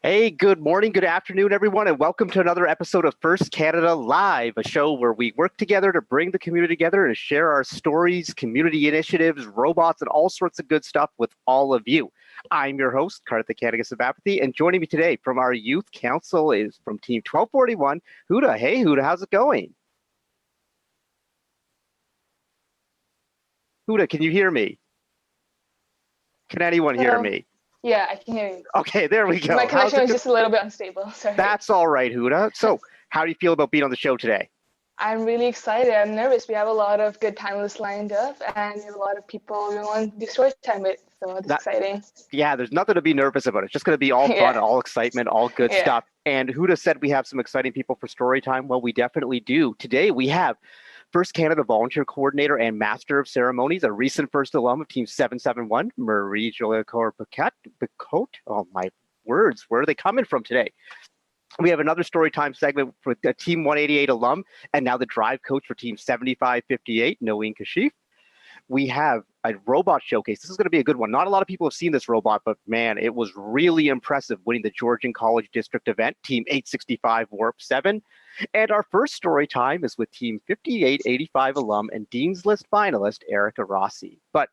Hey, good morning, good afternoon, everyone, and welcome to another episode of First Canada Live, a show where we work together to bring the community together and share our stories, community initiatives, robots, and all sorts of good stuff with all of you. I'm your host, Karthik Kanagasabapathy, and joining me today from our youth council is from Team 1241, Huda. Hey, Huda, how's it going? Huda, can you hear me? Can anyone hear Hello. me? Yeah, I can hear you. Okay, there we go. My connection was just a little bit unstable. Sorry. That's all right, Huda. So, how do you feel about being on the show today? I'm really excited. I'm nervous. We have a lot of good panelists lined up, and we have a lot of people we want to do story time with. So it's exciting. Yeah, there's nothing to be nervous about. It's just going to be all fun, Yeah. all excitement, all good Yeah. stuff. And Huda said we have some exciting people for story time. Well, we definitely do. Today we have First Canada Volunteer Coordinator and Master of Ceremonies, a recent first alum of Team 771, Marie Jolicoeur-Becotte. Oh, my words. Where are they coming from today? We have another story time segment with a Team 188 alum and now the drive coach for Team 7558, Noeen Kashif. We have a robot showcase. This is going to be a good one. Not a lot of people have seen this robot, but man, it was really impressive winning the Georgian College District event, Team 865 Warp 7. And our first story time is with Team 5885 alum and Dean's List finalist, Erica Rossi. But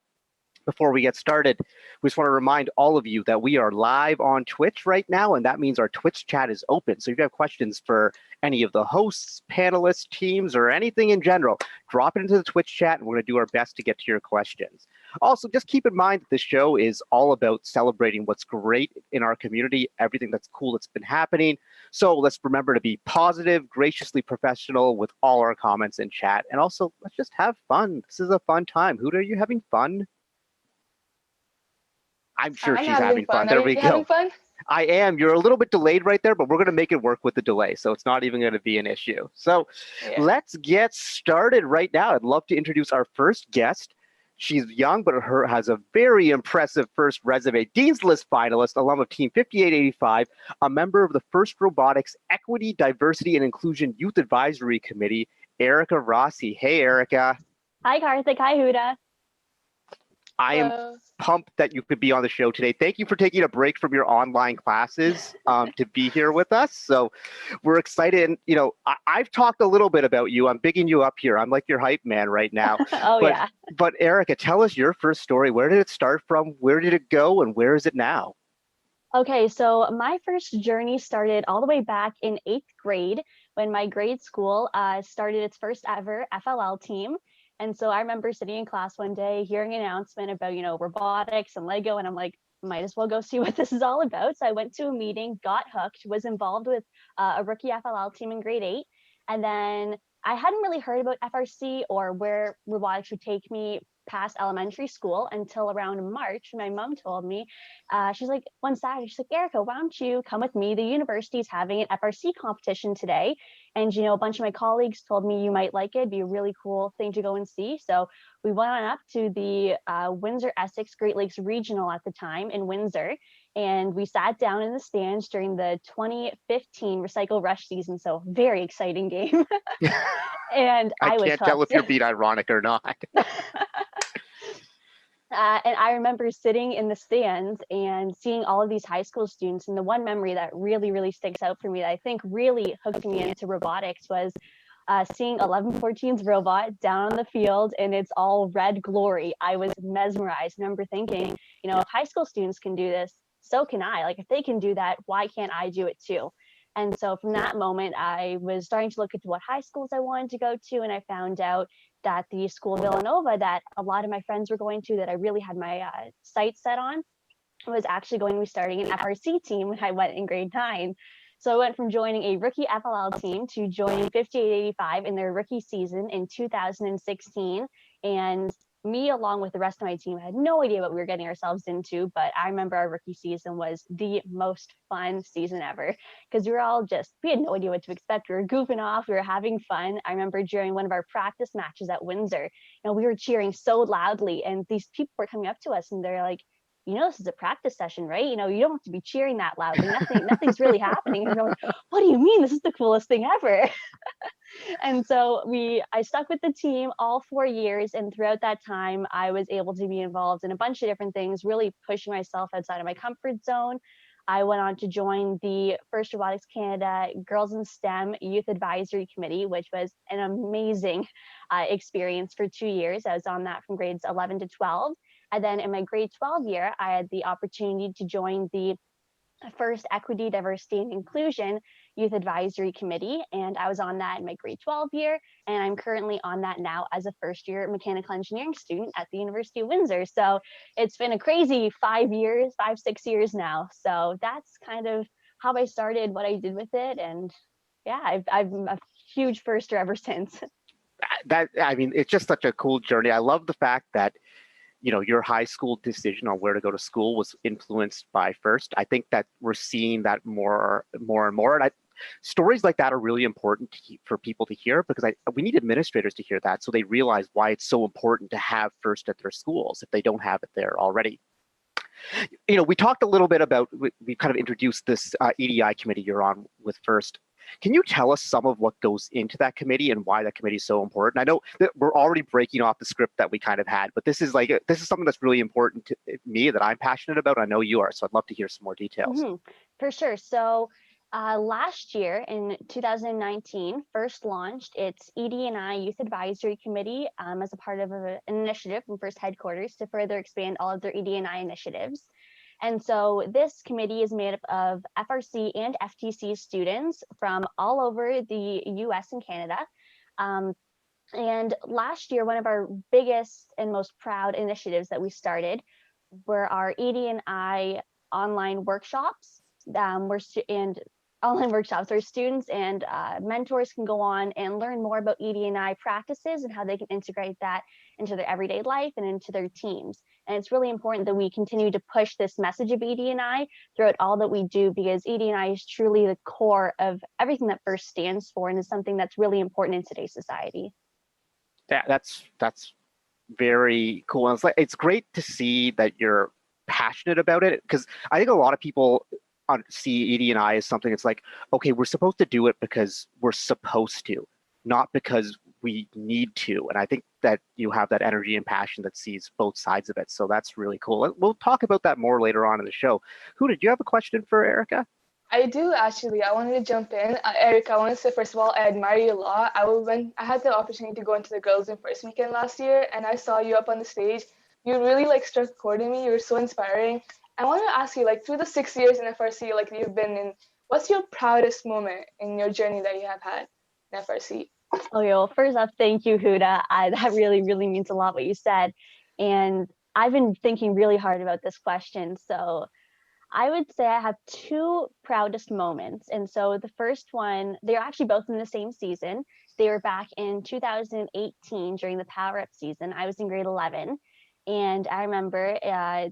before we get started, we just want to remind all of you that we are live on Twitch right now, and that means our Twitch chat is open. So if you have questions for any of the hosts, panelists, teams, or anything in general, drop it into the Twitch chat, and we're going to do our best to get to your questions. Also, just keep in mind that this show is all about celebrating what's great in our community, everything that's cool that's been happening. So let's remember to be positive, graciously professional with all our comments in chat, and also let's just have fun. This is a fun time. Huda, are you having fun? I'm sure she's having fun. There we go. Having fun? I am. You're a little bit delayed right there, but we're going to make it work with the delay, so it's not even going to be an issue. So let's get started right now. I'd love to introduce our first guest. She's young, but has a very impressive first resume. Dean's List finalist, alum of Team 5885, a member of the First Robotics Equity, Diversity, and Inclusion Youth Advisory Committee, Erica Rossi. Hey, Erica. Hi, Karthik. Hi, Huda. I am pumped that you could be on the show today. Thank you for taking a break from your online classes to be here with us. So we're excited. And, you know, I've talked a little bit about you. I'm bigging you up here. I'm like your hype man right now. But Erica, tell us your first story. Where did it start from? Where did it go? And where is it now? Okay, so my first journey started all the way back in 8th grade when my grade school started its first ever FLL team. And so I remember sitting in class one day, hearing an announcement about, you know, robotics and Lego. And I'm like, might as well go see what this is all about. So I went to a meeting, got hooked, was involved with a rookie FLL team in grade 8. And then I hadn't really heard about FRC or where robotics would take me past elementary school until around March. My mom told me, she's like, one Saturday, she's like, Erica, why don't you come with me? The university's having an FRC competition today. And, you know, a bunch of my colleagues told me you might like it. It'd be a really cool thing to go and see. So we went on up to the Windsor Essex Great Lakes Regional at the time in Windsor. And we sat down in the stands during the 2015 Recycle Rush season. So very exciting game. And I can't tell if you're being ironic or not. And I remember sitting in the stands and seeing all of these high school students. And the one memory that really, really sticks out for me that I think really hooked me into robotics was seeing 1114's robot down on the field and it's all red glory. I was mesmerized. I remember thinking, you know, if high school students can do this, so can I. Like, if they can do that, why can't I do it too? And so from that moment, I was starting to look into what high schools I wanted to go to. And I found out that the school Villanova that a lot of my friends were going to, that I really had my sights set on, was actually going to be starting an FRC team when I went in grade 9. So I went from joining a rookie FLL team to joining 5885 in their rookie season in 2016. And me, along with the rest of my team, had no idea what we were getting ourselves into, but I remember our rookie season was the most fun season ever because we had no idea what to expect. We were goofing off, we were having fun. I remember during one of our practice matches at Windsor, you know, we were cheering so loudly and these people were coming up to us and they're like, you know, this is a practice session, right? You know, you don't have to be cheering that loudly. Nothing's really happening. And we're like, what do you mean? This is the coolest thing ever. And so I stuck with the team all 4 years. And throughout that time, I was able to be involved in a bunch of different things, really pushing myself outside of my comfort zone. I went on to join the first Robotics Canada Girls in STEM Youth Advisory Committee, which was an amazing experience for 2 years. I was on that from grades 11 to 12. And then in my grade 12 year, I had the opportunity to join the first Equity, Diversity, and Inclusion Youth Advisory Committee. And I was on that in my grade 12 year. And I'm currently on that now as a first year mechanical engineering student at the University of Windsor. So it's been a crazy 5 years, 6 years now. So that's kind of how I started, what I did with it. And yeah, I'm a huge firster ever since. I mean, it's just such a cool journey. I love the fact that your high school decision on where to go to school was influenced by FIRST. I think that we're seeing that more and more. And stories like that are really important for people to hear, because we need administrators to hear that so they realize why it's so important to have FIRST at their schools if they don't have it there already. We talked a little bit about, we kind of introduced this EDI committee you're on with FIRST. Can you tell us some of what goes into that committee and why that committee is so important? I know that we're already breaking off the script that we kind of had, but this is something that's really important to me, that I'm passionate about. I know you are, so I'd love to hear some more details. For sure. So last year in 2019, FIRST launched its ED&I Youth Advisory Committee as a part of an initiative from FIRST headquarters to further expand all of their ED&I initiatives. And so this committee is made up of FRC and FTC students from all over the US and Canada. And last year, one of our biggest and most proud initiatives that we started were our ED&I online workshops. Online workshops where students and mentors can go on and learn more about ED&I practices and how they can integrate that into their everyday life and into their teams. And it's really important that we continue to push this message of ED&I throughout all that we do, because ED&I is truly the core of everything that FIRST stands for, and is something that's really important in today's society. Yeah, that's very cool. And it's great to see that you're passionate about it, because I think a lot of people see ED&I as something that's like, okay, we're supposed to do it because we're supposed to, not because we need to. And I think that you have that energy and passion that sees both sides of it. So that's really cool. We'll talk about that more later on in the show. Huda, do you have a question for Erica? I do, actually. I wanted to jump in. Erica, I want to say, first of all, I admire you a lot. I had the opportunity to go into the Girls in FIRST weekend last year, and I saw you up on the stage. You really struck a chord in me. You were so inspiring. I want to ask you, through the 6 years in FRC you've been in, what's your proudest moment in your journey that you have had in FRC? Okay, well, first off, thank you, Huda. That really, really means a lot what you said. And I've been thinking really hard about this question. So I would say I have two proudest moments. And so the first one, they're actually both in the same season. They were back in 2018 during the Power Up season. I was in grade 11. And I remember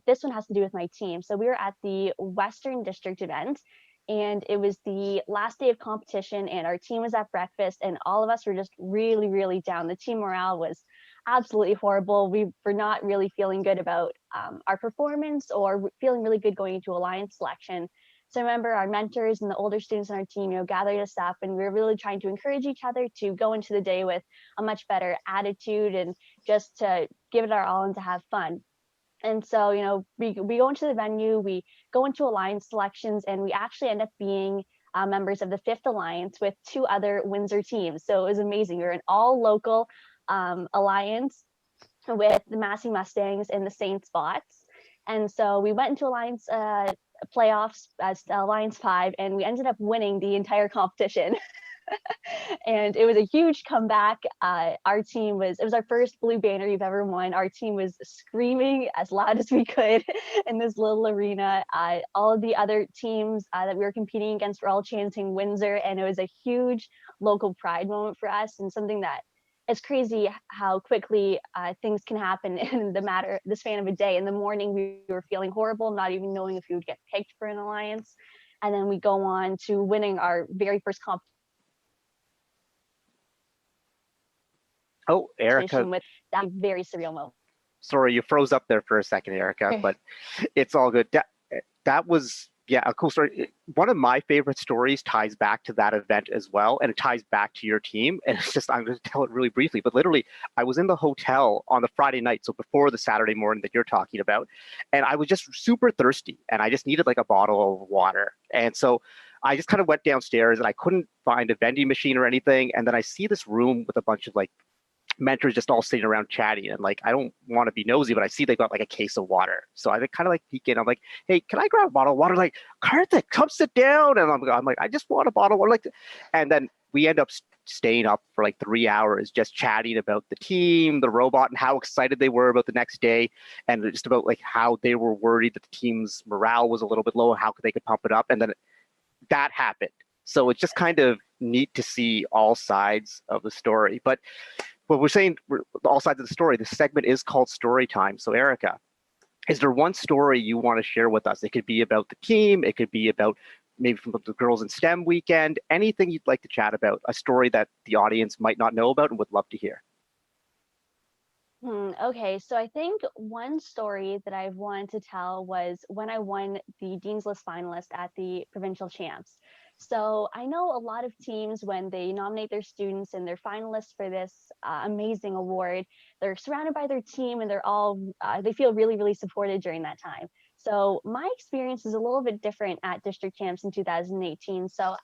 this one has to do with my team. So we were at the Western District event, and it was the last day of competition, and our team was at breakfast, and all of us were just really, really down. The team morale was absolutely horrible. We were not really feeling good about our performance or feeling really good going into alliance selection. So I remember our mentors and the older students on our team, gathered us up, and we were really trying to encourage each other to go into the day with a much better attitude and just to give it our all and to have fun. And so, we go into the venue, we go into alliance selections, and we actually end up being members of the 5th Alliance with 2 other Windsor teams. So it was amazing. We were an all local alliance with the Massey Mustangs and the Saint Spots. And so we went into alliance playoffs as Alliance 5, and we ended up winning the entire competition. And it was a huge comeback. It was our first blue banner we've ever won. Our team was screaming as loud as we could in this little arena. All of the other teams that we were competing against were all chanting Windsor, and it was a huge local pride moment for us, and something that it's crazy how quickly things can happen in the span of a day. In the morning, we were feeling horrible, not even knowing if we would get picked for an alliance. And then we go on to winning our very first competition. Oh, Erica. With that very surreal moment. Sorry, you froze up there for a second, Erica, but it's all good. That was Yeah, a cool story. One of my favorite stories ties back to that event as well, and it ties back to your team. And it's just, I'm going to tell it really briefly, but literally, I was in the hotel on the Friday night, so before the Saturday morning that you're talking about, and I was just super thirsty, and I just needed like a bottle of water. And so I just kind of went downstairs, and I couldn't find a vending machine or anything. And then I see this room with a bunch of like mentors just all sitting around chatting, and like I don't want to be nosy, but I see they got like a case of water, so I kind of like peek in. I'm like, hey, can I grab a bottle of water? Like, Karthik, come sit down. And I'm like, I just want a bottle of water. Like, and then we end up staying up for like 3 hours just chatting about the team, the robot, and how excited they were about the next day, and just about like how they were worried that the team's morale was a little bit low, how they could pump it up. And then that happened. So it's just kind of neat to see all sides of the story. But we're saying all sides of the story. This segment is called Story Time. So Erica, is there one story you want to share with us? It could be about the team. It could be about maybe from the Girls in STEM weekend, anything you'd like to chat about, a story that the audience might not know about and would love to hear. Okay, so I think one story that I've wanted to tell was when I won the Dean's List finalist at the provincial champs. So I know a lot of teams, when they nominate their students and they're finalists for this amazing award, they're surrounded by their team and they're all, they feel really, really supported during that time. So my experience is a little bit different at district champs in 2018. So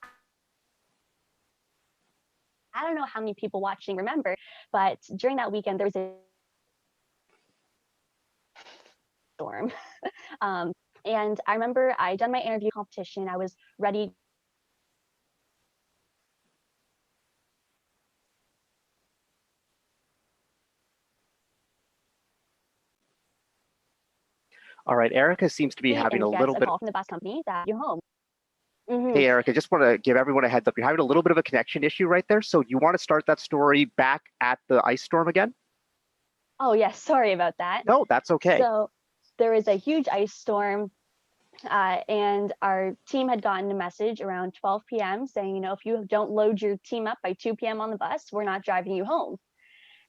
I don't know how many people watching remember, but during that weekend, there was a storm. And I remember I done my interview competition. I was ready. All right, Erica seems to be having a and little gets a bit. call from the bus company that you're home. Hey, Erica, just want to give everyone a heads up. You're having a little bit of a connection issue right there. So you want to start that story back at the ice storm again? Oh, yes. Sorry about that. No, that's okay. So there was a huge ice storm, and our team had gotten a message around 12 p.m. saying, if you don't load your team up by 2 p.m. on the bus, we're not driving you home.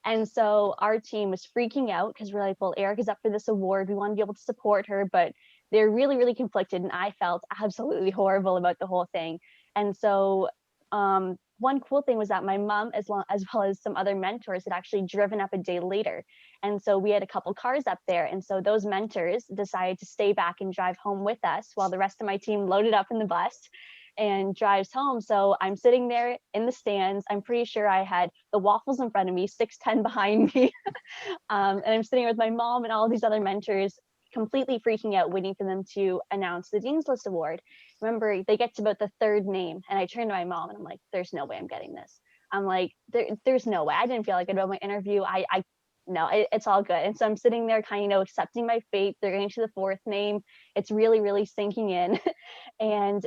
And so our team was freaking out because we're like, well, Erica's up for this award. We want to be able to support her, but they're really, really conflicted. And I felt absolutely horrible about the whole thing. And so one cool thing was that my mom, as well as some other mentors, had actually driven up a day later. And so we had a couple cars up there. And so those mentors decided to stay back and drive home with us while the rest of my team loaded up in the bus and drives home. So I'm sitting there in the stands. I'm pretty sure I had the waffles in front of me, 6'10" behind me. And I'm sitting with my mom and all these other mentors, completely freaking out, waiting for them to announce the Dean's List Award. Remember, they get to about the third name, and I turn to my mom and I'm like, there's no way I'm getting this. I'm like, there's no way. I didn't feel like it about my interview. No, it's all good. And so I'm sitting there kind of accepting my fate. They're getting to the fourth name. It's really, really sinking in. And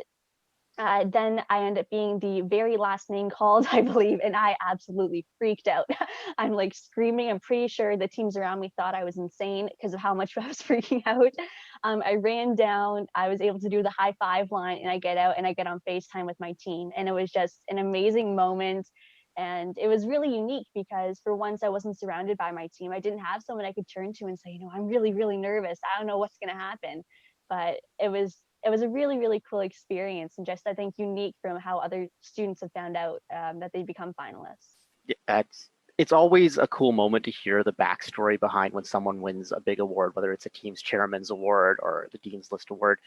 then I end up being the very last name called, I believe, and I absolutely freaked out. I'm like screaming. I'm pretty sure the teams around me thought I was insane because of how much I was freaking out. I ran down. I was able to do the high five line, and I get out and I get on FaceTime with my team. And it was just an amazing moment. And it was really unique because for once I wasn't surrounded by my team. I didn't have someone I could turn to and say, I'm really, really nervous. I don't know what's going to happen. But it was a really, really cool experience, and just, I think, unique from how other students have found out that they become finalists. Yeah, it's always a cool moment to hear the backstory behind when someone wins a big award, whether it's a team's chairman's award or the Dean's List award.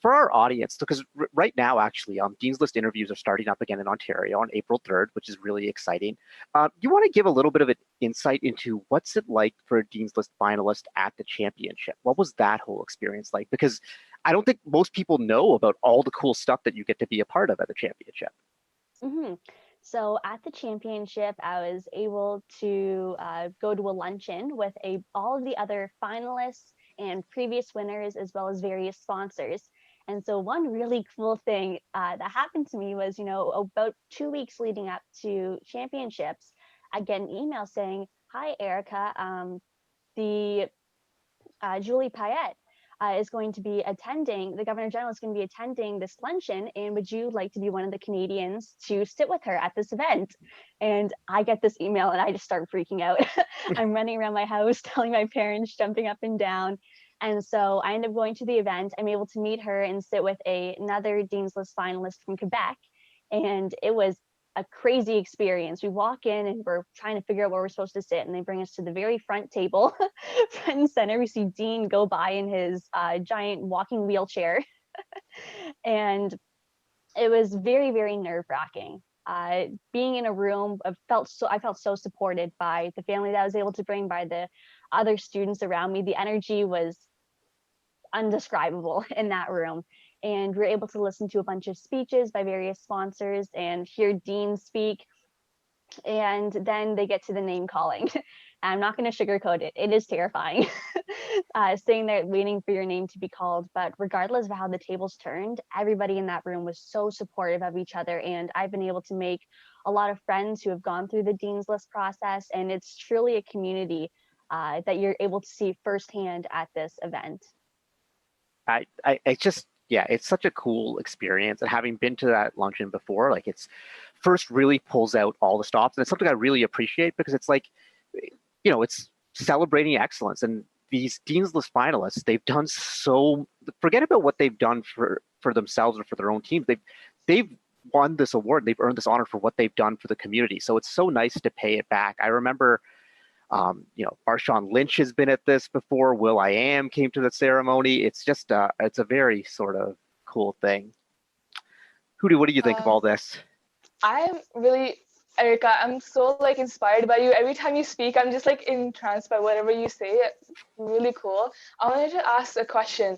For our audience, because right now, actually, Dean's List interviews are starting up again in Ontario on April 3rd, which is really exciting. You want to give a little bit of an insight into what's it like for a Dean's List finalist at the championship? What was that whole experience like? Because I don't think most people know about all the cool stuff that you get to be a part of at the championship. So at the championship, I was able to go to a luncheon with all of the other finalists and previous winners, as well as various sponsors. And so one really cool thing that happened to me was, about 2 weeks leading up to championships, I get an email saying, "Hi, Erica, the Julie Payette is going to be attending, the Governor General is going to be attending this luncheon, and would you like to be one of the Canadians to sit with her at this event?" And I get this email and I just start freaking out. I'm running around my house, telling my parents, jumping up and down. And so I ended up going to the event. I'm able to meet her and sit with another Dean's List finalist from Quebec. And it was a crazy experience. We walk in and we're trying to figure out where we're supposed to sit, and they bring us to the very front table, front and center. We see Dean go by in his giant walking wheelchair. And it was very, very nerve-wracking. Being in a room, I felt so supported by the family that I was able to bring, by the other students around me. The energy was undescribable in that room. And we were able to listen to a bunch of speeches by various sponsors and hear Dean speak. And then they get to the name calling. I'm not going to sugarcoat it. It is terrifying, sitting there waiting for your name to be called. But regardless of how the tables turned, everybody in that room was so supportive of each other. And I've been able to make a lot of friends who have gone through the Dean's List process. And it's truly a community that you're able to see firsthand at this event. It's just, yeah, it's such a cool experience. And having been to that luncheon before, like, it's first really pulls out all the stops. And it's something I really appreciate, because it's like, you know, it's celebrating excellence. And these Dean's List finalists, they've done so, forget about what they've done for themselves or for their own teams. They've won this award. They've earned this honor for what they've done for the community. So it's so nice to pay it back. I remember, you know, Marshawn Lynch has been at this before. Will I Am came to the ceremony. It's just, it's a very sort of cool thing. Huda, what do you think of all this? I'm really, Erica, I'm so like inspired by you. Every time you speak, I'm just like entranced by whatever you say. It's really cool. I wanted to ask a question.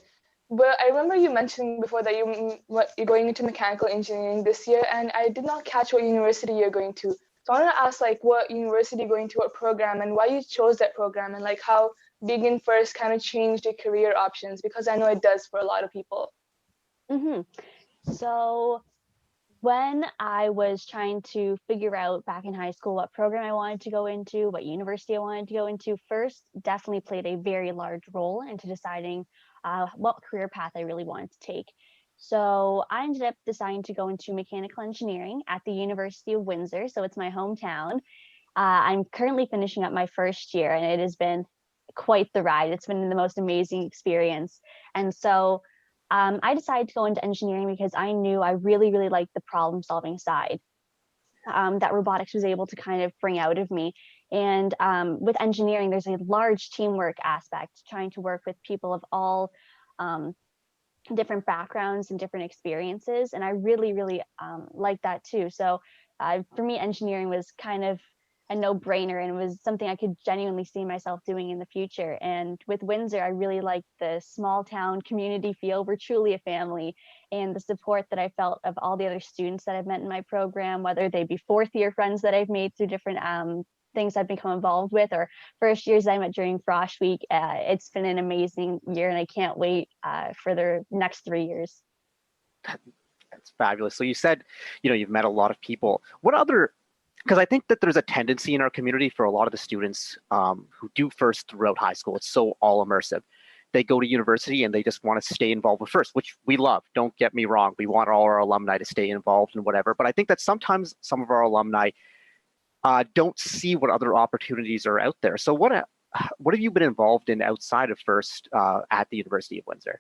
But I remember you mentioning before that you're going into mechanical engineering this year, and I did not catch what university you're going to. So I wanted to ask, like, what university you're going to, what program, and why you chose that program, and like how being in first kind of changed your career options, because I know it does for a lot of people. So when I was trying to figure out back in high school what program I wanted to go into, what university I wanted to go into, first definitely played a very large role into deciding what career path I really wanted to take. So I ended up deciding to go into mechanical engineering at the University of Windsor. So it's my hometown. I'm currently finishing up my first year, and it has been quite the ride. It's been the most amazing experience. And so I decided to go into engineering because I knew I really, really liked the problem solving side that robotics was able to kind of bring out of me. And with engineering, there's a large teamwork aspect, trying to work with people of all different backgrounds and different experiences. And I really, really like that too. So for me, engineering was kind of a no-brainer, and it was something I could genuinely see myself doing in the future. And with Windsor, I really liked the small town community feel. We're truly a family, and the support that I felt of all the other students that I've met in my program, whether they be fourth year friends that I've made through different things I've become involved with, or first years I met during Frosh Week. It's been an amazing year, and I can't wait for the next 3 years. That's fabulous. So you said, you know, you've met a lot of people. What other, because I think that there's a tendency in our community for a lot of the students who do first throughout high school, it's so all immersive. They go to university and they just want to stay involved with first, which we love. Don't get me wrong. We want all our alumni to stay involved and whatever. But I think that sometimes some of our alumni don't see what other opportunities are out there. So what have you been involved in outside of first at the University of Windsor?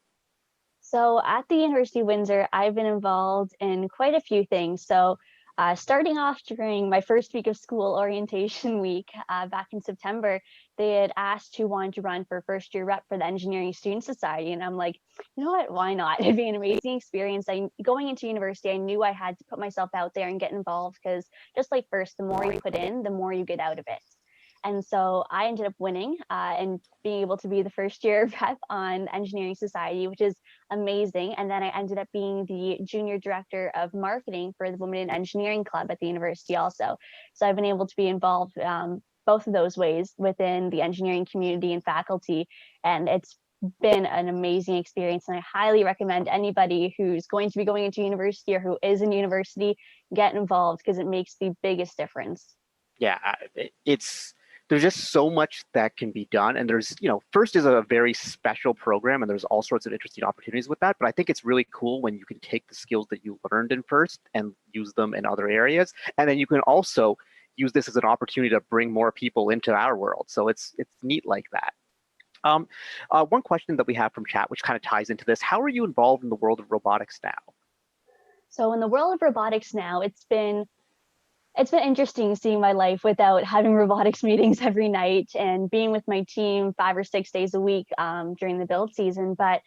So at the University of Windsor, I've been involved in quite a few things. So starting off during my first week of school, orientation week, back in September, they had asked who wanted to run for first year rep for the Engineering Student Society. And I'm like, you know what, why not? It'd be an amazing experience. Going into university, I knew I had to put myself out there and get involved, because just like first, the more you put in, the more you get out of it. And so I ended up winning and being able to be the first year rep on Engineering Society, which is amazing. And then I ended up being the junior director of marketing for the Women in Engineering Club at the university also. So I've been able to be involved both of those ways within the engineering community and faculty. And it's been an amazing experience. And I highly recommend anybody who's going to be going into university or who is in university, get involved, because it makes the biggest difference. Yeah, there's just so much that can be done. And there's, you know, first is a very special program, and there's all sorts of interesting opportunities with that. But I think it's really cool when you can take the skills that you learned in first and use them in other areas. And then you can also use this as an opportunity to bring more people into our world. So it's neat like that. One question that we have from chat, which kind of ties into this, how are you involved in the world of robotics now? So in the world of robotics now, it's been interesting seeing my life without having robotics meetings every night and being with my team 5 or 6 days a week during the build season. But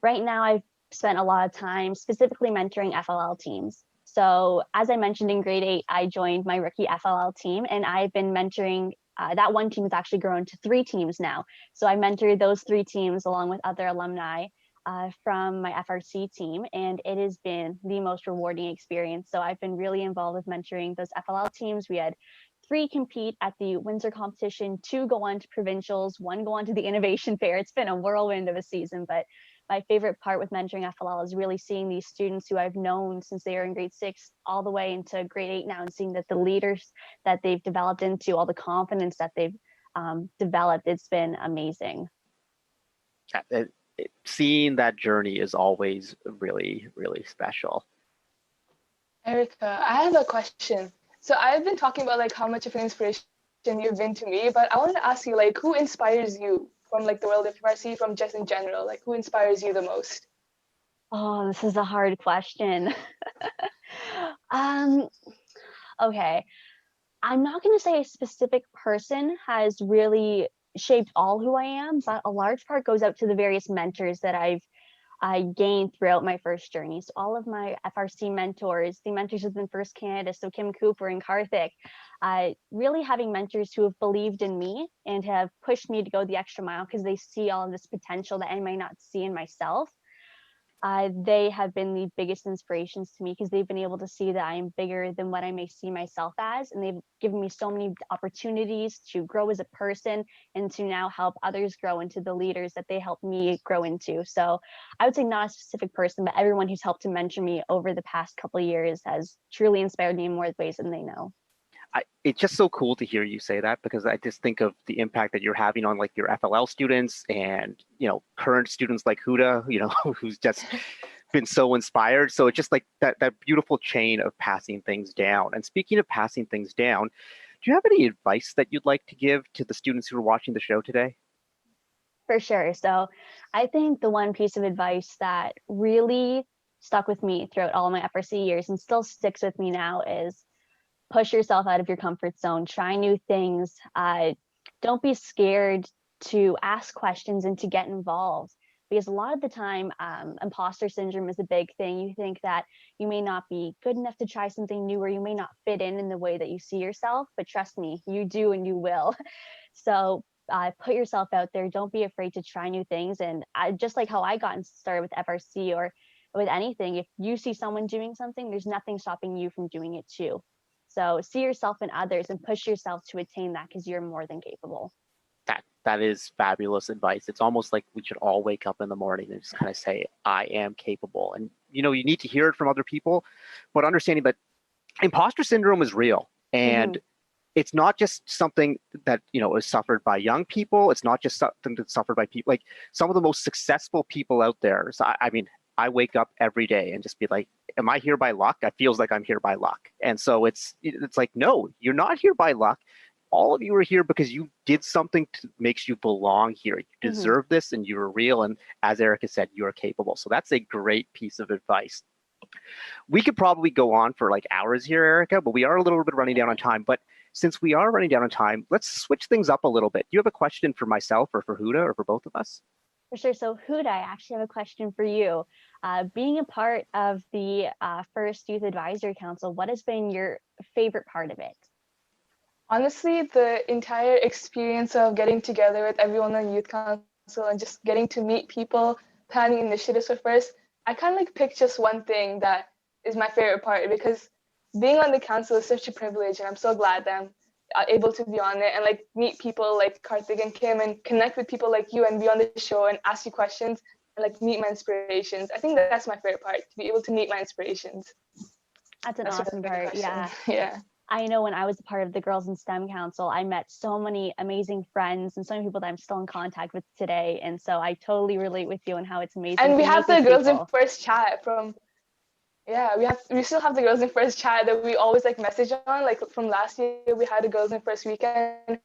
right now I've spent a lot of time specifically mentoring FLL teams. So as I mentioned in grade 8, I joined my rookie FLL team, and I've been mentoring that one team has actually grown to 3 teams now. So I mentored those 3 teams along with other alumni from my FRC team, and it has been the most rewarding experience. So I've been really involved with mentoring those FLL teams. We had 3 compete at the Windsor competition, 2 go on to provincials, 1 go on to the innovation fair. It's been a whirlwind of a season, but my favorite part with mentoring FLL is really seeing these students who I've known since they were in grade 6 all the way into grade 8 now, and seeing that the leaders that they've developed into, all the confidence that they've developed, it's been amazing. Seeing that journey is always really, really special. Erica, I have a question. So I've been talking about like how much of an inspiration you've been to me, but I wanted to ask you, like, who inspires you from like the world of FRC, from just in general? Like, who inspires you the most? Oh, this is a hard question. Okay. I'm not going to say a specific person has really shaped all who I am, but a large part goes out to the various mentors that I gained throughout my first journey. So all of my FRC mentors, the mentors within First Canada, so Kim Cooper and Karthik, really having mentors who have believed in me and have pushed me to go the extra mile because they see all of this potential that I might not see in myself. They have been the biggest inspirations to me because they've been able to see that I am bigger than what I may see myself as. And they've given me so many opportunities to grow as a person and to now help others grow into the leaders that they helped me grow into. So I would say not a specific person, but everyone who's helped to mentor me over the past couple of years has truly inspired me in more ways than they know. It's just so cool to hear you say that, because I just think of the impact that you're having on like your FLL students and, you know, current students like Huda, you know, who's just been so inspired. So it's just like that beautiful chain of passing things down. And speaking of passing things down, do you have any advice that you'd like to give to the students who are watching the show today? For sure. So I think the one piece of advice that really stuck with me throughout all of my FRC years and still sticks with me now is push yourself out of your comfort zone, try new things. Don't be scared to ask questions and to get involved, because a lot of the time, imposter syndrome is a big thing. You think that you may not be good enough to try something new, or you may not fit in the way that you see yourself, but trust me, you do and you will. So put yourself out there. Don't be afraid to try new things. And just like how I got started with FRC or with anything, if you see someone doing something, there's nothing stopping you from doing it too. So see yourself in others and push yourself to attain that, because you're more than capable. That is fabulous advice. It's almost like we should all wake up in the morning and just kind of say, I am capable. And, you know, you need to hear it from other people, but understanding that imposter syndrome is real. And it's not just something that, you know, is suffered by young people. It's not just something that's suffered by people, like some of the most successful people out there. So, I mean, I wake up every day and just be like, am I here by luck? It feels like I'm here by luck. And so it's like, no, you're not here by luck. All of you are here because you did something that makes you belong here. You deserve this, and you're real. And as Erica said, you are capable. So that's a great piece of advice. We could probably go on for like hours here, Erica, but we are a little bit running down on time. But since we are running down on time, let's switch things up a little bit. Do you have a question for myself or for Huda or for both of us? For sure. So Huda, I actually have a question for you. Being a part of the First Youth Advisory Council, what has been your favorite part of it? Honestly, the entire experience of getting together with everyone on Youth Council and just getting to meet people, planning initiatives for First, I kind of like picked just one thing that is my favorite part, because being on the council is such a privilege, and I'm so glad that I'm able to be on it and like meet people like Karthik and Kim and connect with people like you and be on the show and ask you questions and like meet my inspirations. I think that's my favorite part, to be able to meet my inspirations. That's an awesome part. Yeah. Yeah. I know when I was a part of the Girls in STEM Council, I met so many amazing friends and so many people that I'm still in contact with today. And so I totally relate with you on how it's amazing. And we have the Girls in First chat from, we still have the Girls in First chat that we always like message on. Like from last year, we had a Girls in First weekend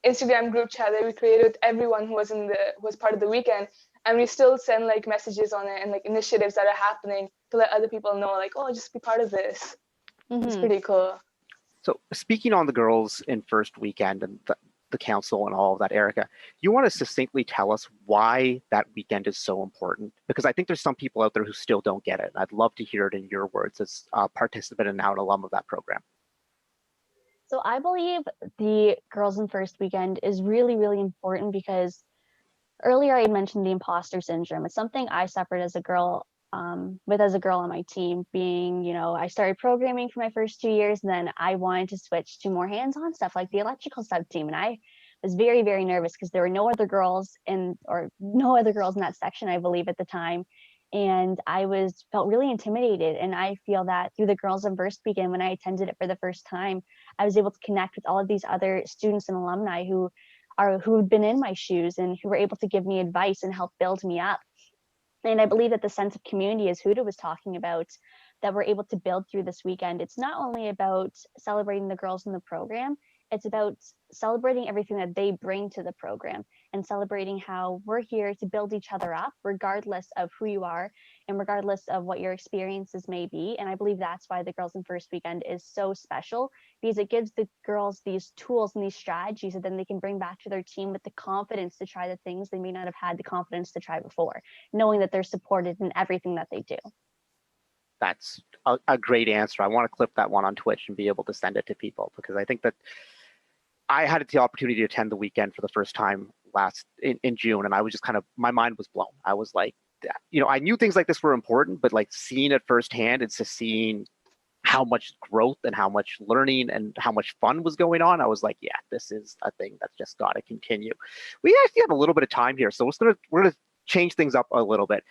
Instagram group chat that we created with everyone who was part of the weekend, and we still send like messages on it and like initiatives that are happening to let other people know, like, oh, just be part of this. It's pretty cool. So speaking on the girls in first weekend and the council and all of that, Erica, you want to succinctly tell us why that weekend is so important? Because I think there's some people out there who still don't get it. And I'd love to hear it in your words as a participant and now an alum of that program. So I believe the girls in first weekend is really, really important because earlier I had mentioned the imposter syndrome. It's something I suffered as a girl on my team, being, I started programming for my first 2 years, and then I wanted to switch to more hands-on stuff like the electrical sub team. And I was very, very nervous because there were no other girls in that section, I believe, at the time. And I felt really intimidated. And I feel that through the girls in first weekend, when I attended it for the first time, I was able to connect with all of these other students and alumni who had been in my shoes and who were able to give me advice and help build me up. And I believe that the sense of community, as Huda was talking about, that we're able to build through this weekend, it's not only about celebrating the girls in the program, it's about celebrating everything that they bring to the program and celebrating how we're here to build each other up, regardless of who you are and regardless of what your experiences may be. And I believe that's why the girls in first weekend is so special, because it gives the girls these tools and these strategies that then they can bring back to their team with the confidence to try the things they may not have had the confidence to try before, knowing that they're supported in everything that they do. That's a great answer. I want to clip that one on Twitch and be able to send it to people, because I think that I had the opportunity to attend the weekend for the first time in June, and I was just my mind was blown. I was like, I knew things like this were important, but like seeing it firsthand, it's just seeing how much growth and how much learning and how much fun was going on. I was like, yeah, this is a thing that's just got to continue. We actually have a little bit of time here, so we're gonna change things up a little bit.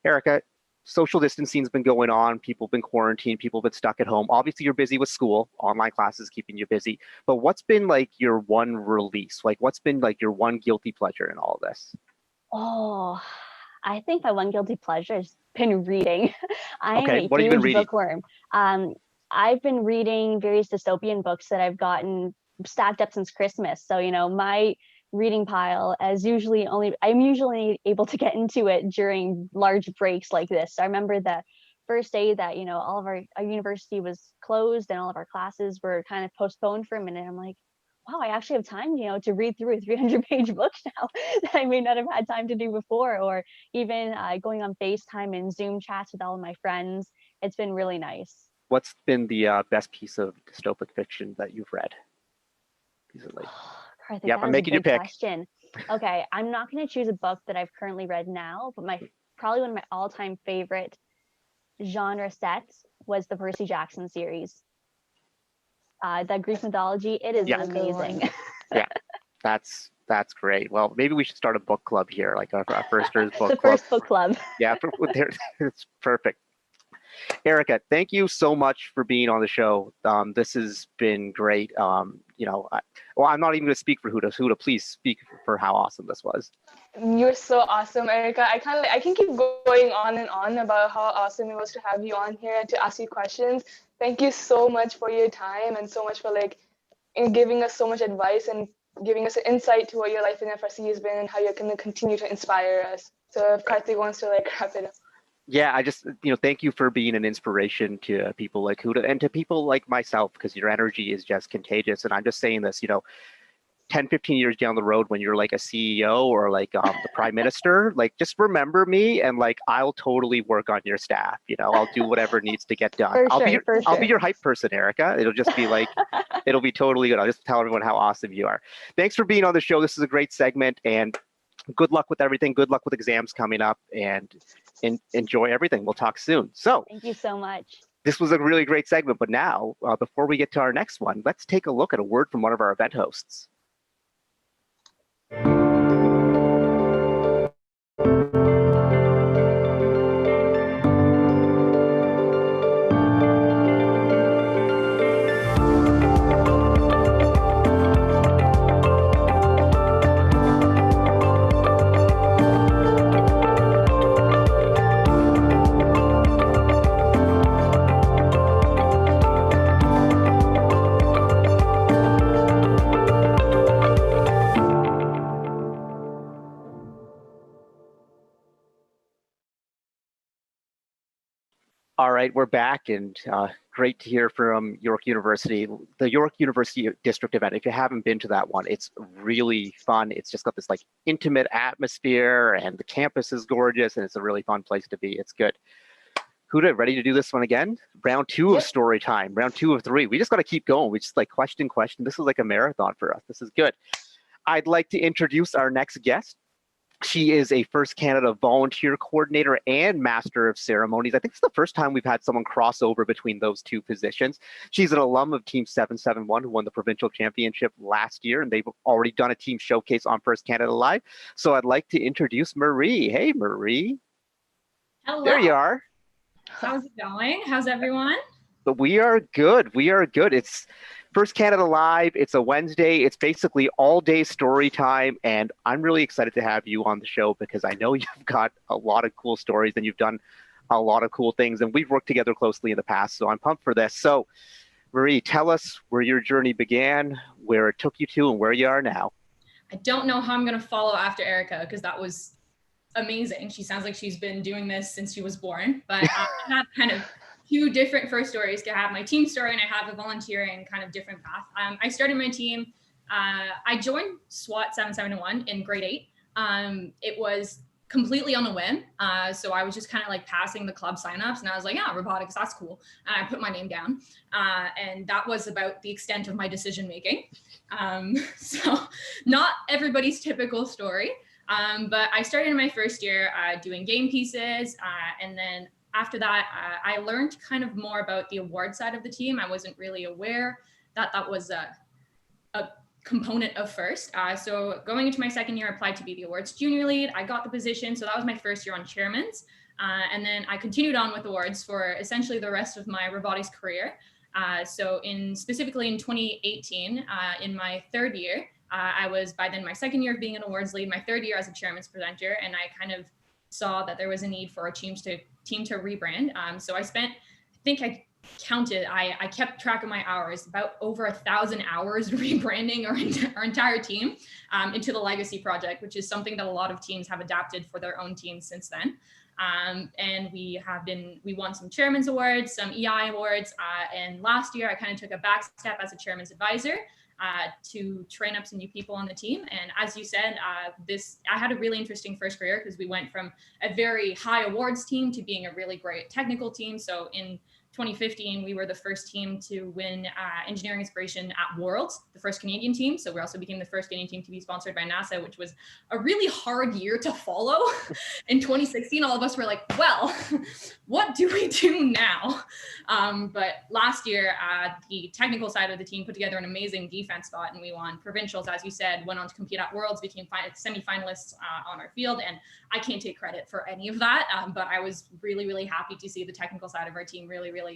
Erica, social distancing has been going on. People have been quarantined. People have been stuck at home. Obviously, you're busy with school. Online classes keeping you busy. But what's been like your one release? Like, what's been like your one guilty pleasure in all of this? Oh, I think my one guilty pleasure has been reading. I am a what have you been huge reading? bookworm. I've been reading various dystopian books that I've gotten stacked up since Christmas. So, my reading pile I'm usually able to get into it during large breaks like this. So I remember the first day that, all of our university was closed and all of our classes were kind of postponed for a minute. I'm like, wow, I actually have time, to read through a 300-page book now that I may not have had time to do before, or even going on FaceTime and Zoom chats with all of my friends. It's been really nice. What's been the best piece of dystopic fiction that you've read? Karthik, yep, I'm making you pick. Question. Okay, I'm not going to choose a book that I've currently read now, but probably one of my all-time favorite genre sets was the Percy Jackson series. That Greek mythology, it is amazing. Yeah, that's great. Well, maybe we should start a book club here, like our first book club. The first book club. Yeah, it's perfect. Erica, thank you so much for being on the show. This has been great. I'm not even going to speak for Huda. Huda, please speak for how awesome this was. You're so awesome, Erica. I can keep going on and on about how awesome it was to have you on here and to ask you questions. Thank you so much for your time and so much for giving us so much advice and giving us an insight to what your life in FRC has been and how you're going to continue to inspire us. So if Karthik wants to wrap it up. Yeah, I just, thank you for being an inspiration to people like Huda and to people like myself, because your energy is just contagious. And I'm just saying this, 10, 15 years down the road when you're like a CEO or like the prime minister, just remember me and I'll totally work on your staff. I'll do whatever needs to get done. I'll be your hype person, Erica. It'll just be it'll be totally good. I'll just tell everyone how awesome you are. Thanks for being on the show. This is a great segment, and good luck with everything. Good luck with exams coming up, and enjoy everything. We'll talk soon. So thank you so much. This was a really great segment, but now before we get to our next one, let's take a look at a word from one of our event hosts. All right, we're back, and great to hear from York University. The York University District event, if you haven't been to that one, it's really fun. It's just got this like intimate atmosphere, and the campus is gorgeous, and it's a really fun place to be. It's good. Huda, ready to do this one again? Round two of story time, round 2 of 3. We just got to keep going. We just like question. This is like a marathon for us. This is good. I'd like to introduce our next guest. She is a First Canada volunteer coordinator and master of ceremonies. I think it's the first time we've had someone cross over between those two positions. She's an alum of Team 771 who won the provincial championship last year, and they've already done a team showcase on First Canada Live. So I'd like to introduce Marie. Hey, Marie. Hello. There you are. How's it going? How's everyone? But we are good. We are good. It's First Canada Live. It's a Wednesday. It's basically all day story time. And I'm really excited to have you on the show because I know you've got a lot of cool stories and you've done a lot of cool things. And we've worked together closely in the past. So I'm pumped for this. So Marie, tell us where your journey began, where it took you to, and where you are now. I don't know how I'm going to follow after Erica because that was amazing. She sounds like she's been doing this since she was born. But I have kind of 2 different first stories. I have my team story and I have a volunteering kind of different path. I started my team. I joined SWAT 771 in grade 8. It was completely on a whim. So I was just kind of like passing the club signups and I was like, yeah, robotics, that's cool. And I put my name down. And that was about the extent of my decision making. So not everybody's typical story. But I started in my first year doing game pieces. And then after that, I learned kind of more about the award side of the team. I wasn't really aware that that was a component of first. So going into my second year, I applied to be the awards junior lead. I got the position. So that was my first year on chairman's. And then I continued on with awards for essentially the rest of my robotics career. So specifically in 2018, in my third year, I was by then my second year of being an awards lead, my third year as a chairman's presenter, and I kind of saw that there was a need for a team to rebrand. So I spent, I think I counted, I kept track of my hours, about over 1,000 hours rebranding our entire team into the Legacy Project, which is something that a lot of teams have adapted for their own teams since then. And we won some chairman's awards, some EI awards, and last year I kind of took a back step as a chairman's advisor to train up some new people on the team. And as you said, I had a really interesting first career because we went from a very high awards team to being a really great technical team. So in 2015, we were the first team to win engineering inspiration at Worlds, the first Canadian team. So we also became the first Canadian team to be sponsored by NASA, which was a really hard year to follow. In 2016, all of us were like, well, what do we do now? But last year, the technical side of the team put together an amazing defense spot and we won provincials, as you said, went on to compete at Worlds, became semi-finalists on our field. And I can't take credit for any of that, but I was really, really happy to see the technical side of our team really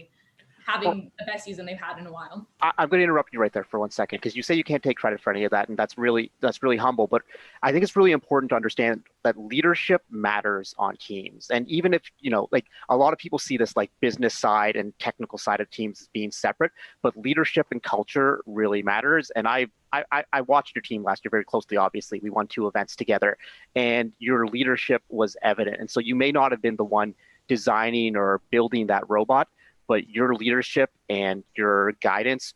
having the best season they've had in a while. I'm going to interrupt you right there for 1 second because you say you can't take credit for any of that, and that's really humble. But I think it's really important to understand that leadership matters on teams. And even if, like a lot of people see this like business side and technical side of teams as being separate, but leadership and culture really matters. And I watched your team last year very closely. Obviously, we won 2 events together, and your leadership was evident. And so you may not have been the one designing or building that robot, but your leadership and your guidance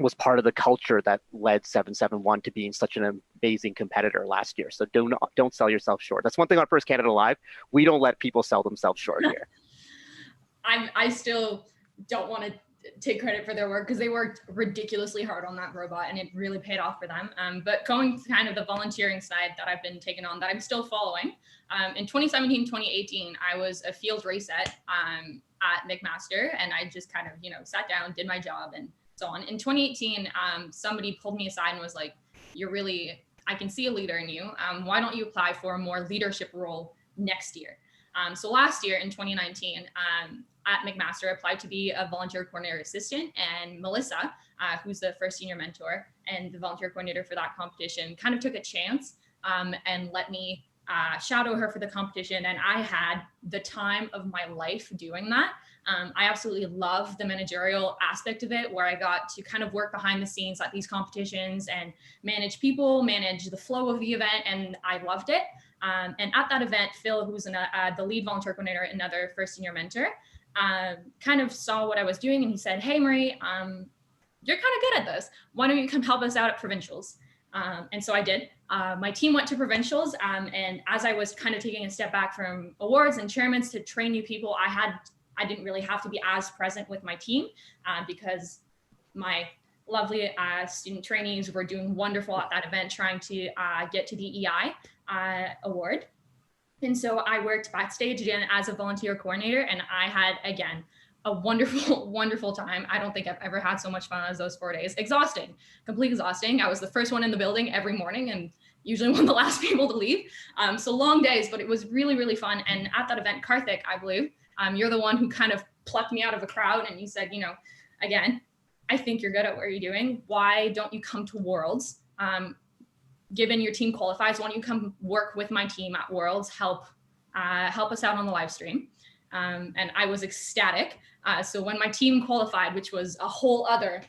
was part of the culture that led 771 to being such an amazing competitor last year. So don't sell yourself short. That's one thing on First Canada Live. We don't let people sell themselves short here. I still don't want to take credit for their work because they worked ridiculously hard on that robot and it really paid off for them. But going to kind of the volunteering side that I've been taking on, that I'm still following. In 2017, 2018, I was a field race at McMaster, and I just kind of, sat down, did my job and so on. In 2018, somebody pulled me aside and was like, I can see a leader in you. Why don't you apply for a more leadership role next year? So last year in 2019, at McMaster, I applied to be a volunteer coordinator assistant, and Melissa, who's the first senior mentor and the volunteer coordinator for that competition, kind of took a chance and let me shadow her for the competition. And I had the time of my life doing that. I absolutely love the managerial aspect of it, where I got to kind of work behind the scenes at these competitions and manage people, manage the flow of the event, and I loved it. And at that event, Phil, who's the lead volunteer coordinator, another first senior mentor, kind of saw what I was doing, and he said, "Hey, Marie, you're kind of good at this. Why don't you come help us out at provincials?" And so I did. My team went to provincials, and as I was kind of taking a step back from awards and chairmans to train new people, I didn't really have to be as present with my team because my lovely student trainees were doing wonderful at that event, trying to get to the EI award. And so I worked backstage again as a volunteer coordinator, and I had, again, a wonderful, wonderful time. I don't think I've ever had so much fun as those 4 days. Exhausting, completely exhausting. I was the first one in the building every morning and usually one of the last people to leave. So long days, but it was really, really fun. And at that event, Karthik, I believe, you're the one who kind of plucked me out of a crowd, and you said, again, I think you're good at what you're doing. Why don't you come to Worlds? Given your team qualifies, why don't you come work with my team at Worlds, help us out on the live stream? And I was ecstatic. So when my team qualified, which was a whole other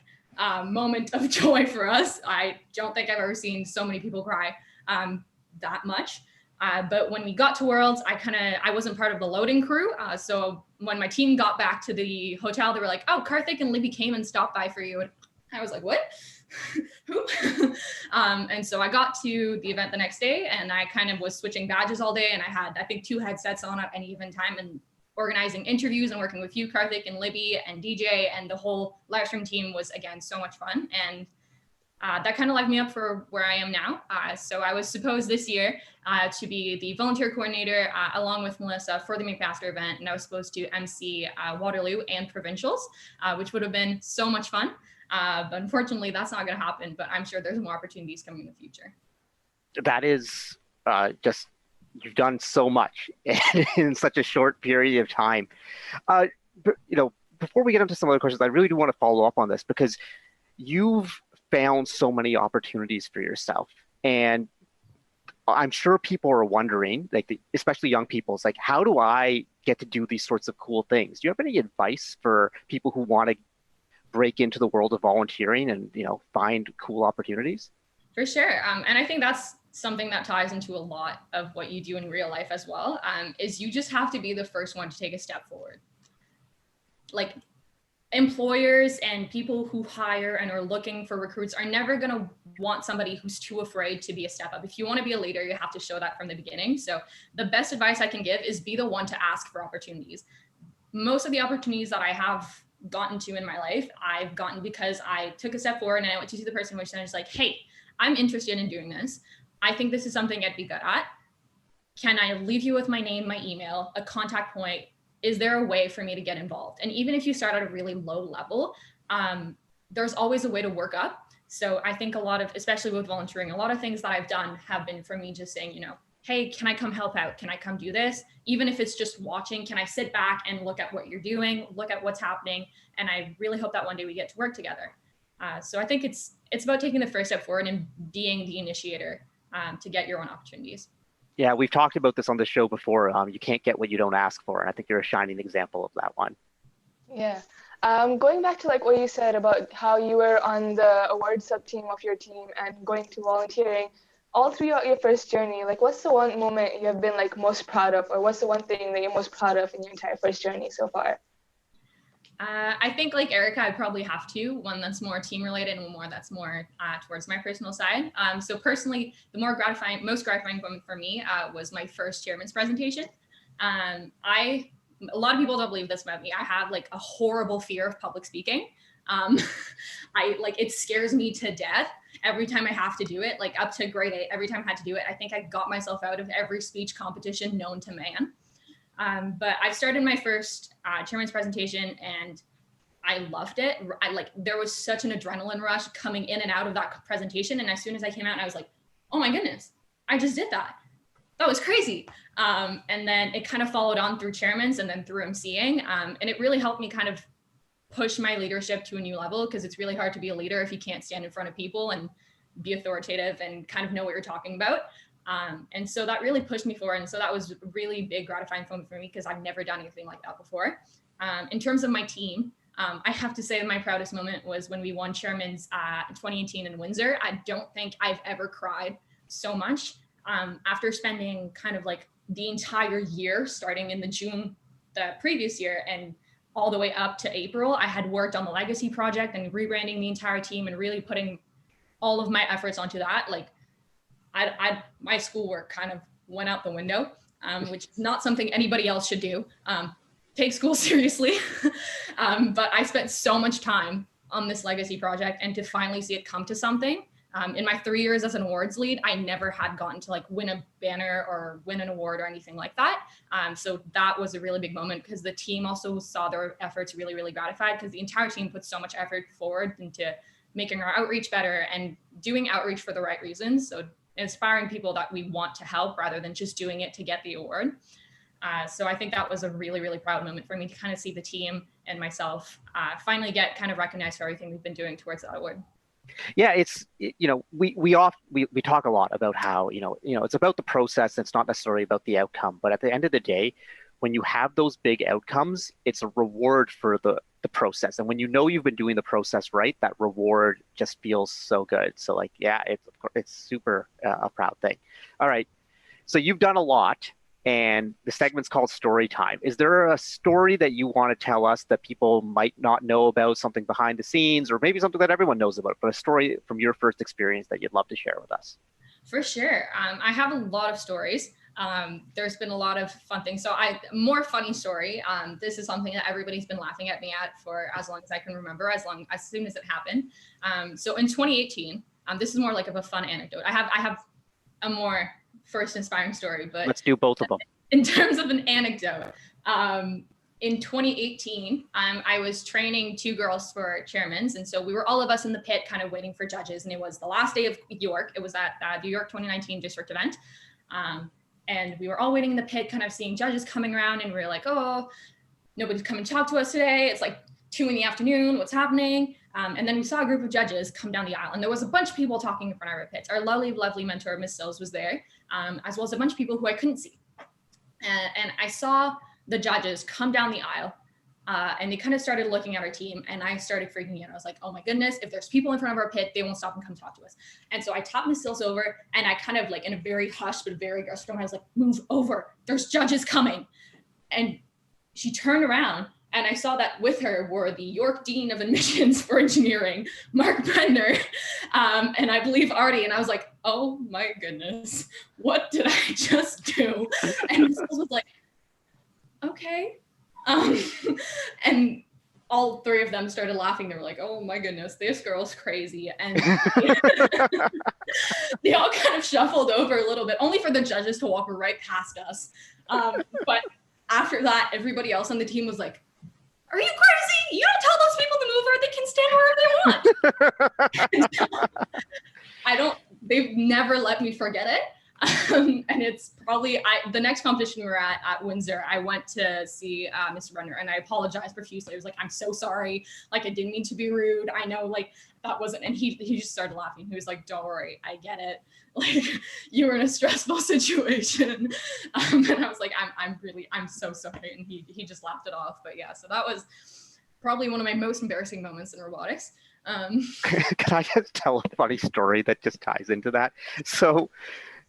moment of joy for us, I don't think I've ever seen so many people cry that much. But when we got to Worlds, I wasn't part of the loading crew. So when my team got back to the hotel, they were like, "Oh, Karthik and Libby came and stopped by for you." And I was like, "What? Who?" And so I got to the event the next day, and I kind of was switching badges all day. And I had, I think, 2 headsets on at any given time, and organizing interviews and working with you, Karthik and Libby and DJ, and the whole live stream team was, again, so much fun. And that kind of led me up for where I am now. So I was supposed this year to be the volunteer coordinator along with Melissa for the McMaster event. And I was supposed to MC Waterloo and provincials, which would have been so much fun. But unfortunately, that's not going to happen. But I'm sure there's more opportunities coming in the future. That is just, you've done so much in such a short period of time. Before we get into some other questions, I really do want to follow up on this because you've found so many opportunities for yourself. And I'm sure people are wondering, especially young people, it's like, how do I get to do these sorts of cool things? Do you have any advice for people who want to break into the world of volunteering and, find cool opportunities? For sure. And I think that's something that ties into a lot of what you do in real life as well, is you just have to be the first one to take a step forward. Like, employers and people who hire and are looking for recruits are never going to want somebody who's too afraid to be a step up. If you want to be a leader, you have to show that from the beginning. So the best advice I can give is be the one to ask for opportunities. Most of the opportunities that I have gotten to in my life, I've gotten because I took a step forward and I went to see the person which was like, "Hey, I'm interested in doing this. I think this is something I'd be good at. Can I leave you with my name, my email, a contact point? Is there a way for me to get involved?" And even if you start at a really low level, there's always a way to work up. So I think especially with volunteering, a lot of things that I've done have been for me just saying, "Hey, can I come help out? Can I come do this?" Even if it's just watching, can I sit back and look at what you're doing, look at what's happening? And I really hope that one day we get to work together. So I think it's about taking the first step forward and being the initiator to get your own opportunities. Yeah, we've talked about this on the show before. You can't get what you don't ask for. And I think you're a shining example of that one. Yeah. Going back to what you said about how you were on the award sub team of your team and going to volunteering, all throughout your first journey, what's the one moment you have been most proud of, or what's the one thing that you're most proud of in your entire first journey so far? I think like Erica, I'd probably have one that's more team related and one that's more towards my personal side. So personally, the most gratifying moment for me was my first chairman's presentation. A lot of people don't believe this about me. I have a horrible fear of public speaking. It scares me to death every time I have to do it, up to grade 8, every time I had to do it. I think I got myself out of every speech competition known to man. But I started my first chairman's presentation and I loved it. There was such an adrenaline rush coming in and out of that presentation. And as soon as I came out, I was like, "Oh my goodness, I just did that. That was crazy." And then it kind of followed on through chairman's and then through emceeing. And it really helped me kind of push my leadership to a new level, because it's really hard to be a leader if you can't stand in front of people and be authoritative and kind of know what you're talking about. And so that really pushed me forward. And so that was a really big gratifying moment for me, because I've never done anything like that before. In terms of my team, I have to say that my proudest moment was when we won chairman's 2018 in Windsor. I don't think I've ever cried so much after spending kind of the entire year, starting in the June the previous year, and all the way up to April, I had worked on the legacy project and rebranding the entire team and really putting all of my efforts onto that. Like my schoolwork kind of went out the window, which is not something anybody else should do. Take school seriously. But I spent so much time on this legacy project, and to finally see it come to something. In my 3 years as an awards lead, I never had gotten to like win a banner or win an award or anything like that. So that was a really big moment, because the team also saw their efforts really, really gratified, because the entire team put so much effort forward into making our outreach better and doing outreach for the right reasons. So inspiring people that we want to help rather than just doing it to get the award. So I think that was a really, really proud moment for me to kind of see the team and myself finally get kind of recognized for everything we've been doing towards that award. Yeah, it's, you know, we talk a lot about how, it's about the process. It's not necessarily about the outcome. But at the end of the day, when you have those big outcomes, it's a reward for the process. And when you know you've been doing the process right, that reward just feels so good. So like, yeah, it's super a proud thing. All right. So you've done a lot, and the segment's called Story Time. Is there a story that you want to tell us that people might not know about, something behind the scenes, or maybe something that everyone knows about, but a story from your first experience that you'd love to share with us? For sure. I have a lot of stories. There's been a lot of fun things. So more funny story. This is something that everybody's been laughing at me at for as long as I can remember, as soon as it happened. So in 2018, this is more like of a fun anecdote. I have a more first inspiring story, but let's do both of them. In terms of an anecdote, in 2018, I was training 2 girls for chairmans. And so we were all of us in the pit kind of waiting for judges. And it was the last day of York. It was at the York 2019 district event. And we were all waiting in the pit, kind of seeing judges coming around. And we were like, oh, nobody's come and talk to us today. It's like 2 p.m. What's happening? And then we saw a group of judges come down the aisle, and there was a bunch of people talking in front of our pits. Our lovely, lovely mentor, Miss Sills, was there, as well as a bunch of people who I couldn't see. And I saw the judges come down the aisle, and they kind of started looking at our team, and I started freaking out. I was like, oh my goodness, if there's people in front of our pit, they won't stop and come talk to us. And so I tapped Miss Sills over, and I kind of like, in a very hushed but very aggressive tone, I was like, move over, there's judges coming. And she turned around, and I saw that with her were the York Dean of Admissions for Engineering, Mark Brenner, and I believe Artie. And I was like, oh my goodness, what did I just do? And Miss Sills was like, okay. And all 3 of them started laughing. They were like, oh my goodness, this girl's crazy. And they all kind of shuffled over a little bit, only for the judges to walk right past us. But after that, everybody else on the team was like, are you crazy? You don't tell those people to move, or they can stand wherever they want. They've never let me forget it. And it's probably the next competition we were at Windsor, I went to see Mr. Brenner, and I apologized profusely. I was like, I'm so sorry. Like, I didn't mean to be rude. I know, like, that wasn't, and he just started laughing. He was like, don't worry, I get it. Like, you were in a stressful situation. And I was like, I'm so sorry. And he just laughed it off. But yeah, so that was probably one of my most embarrassing moments in robotics. Can I just tell a funny story that just ties into that? So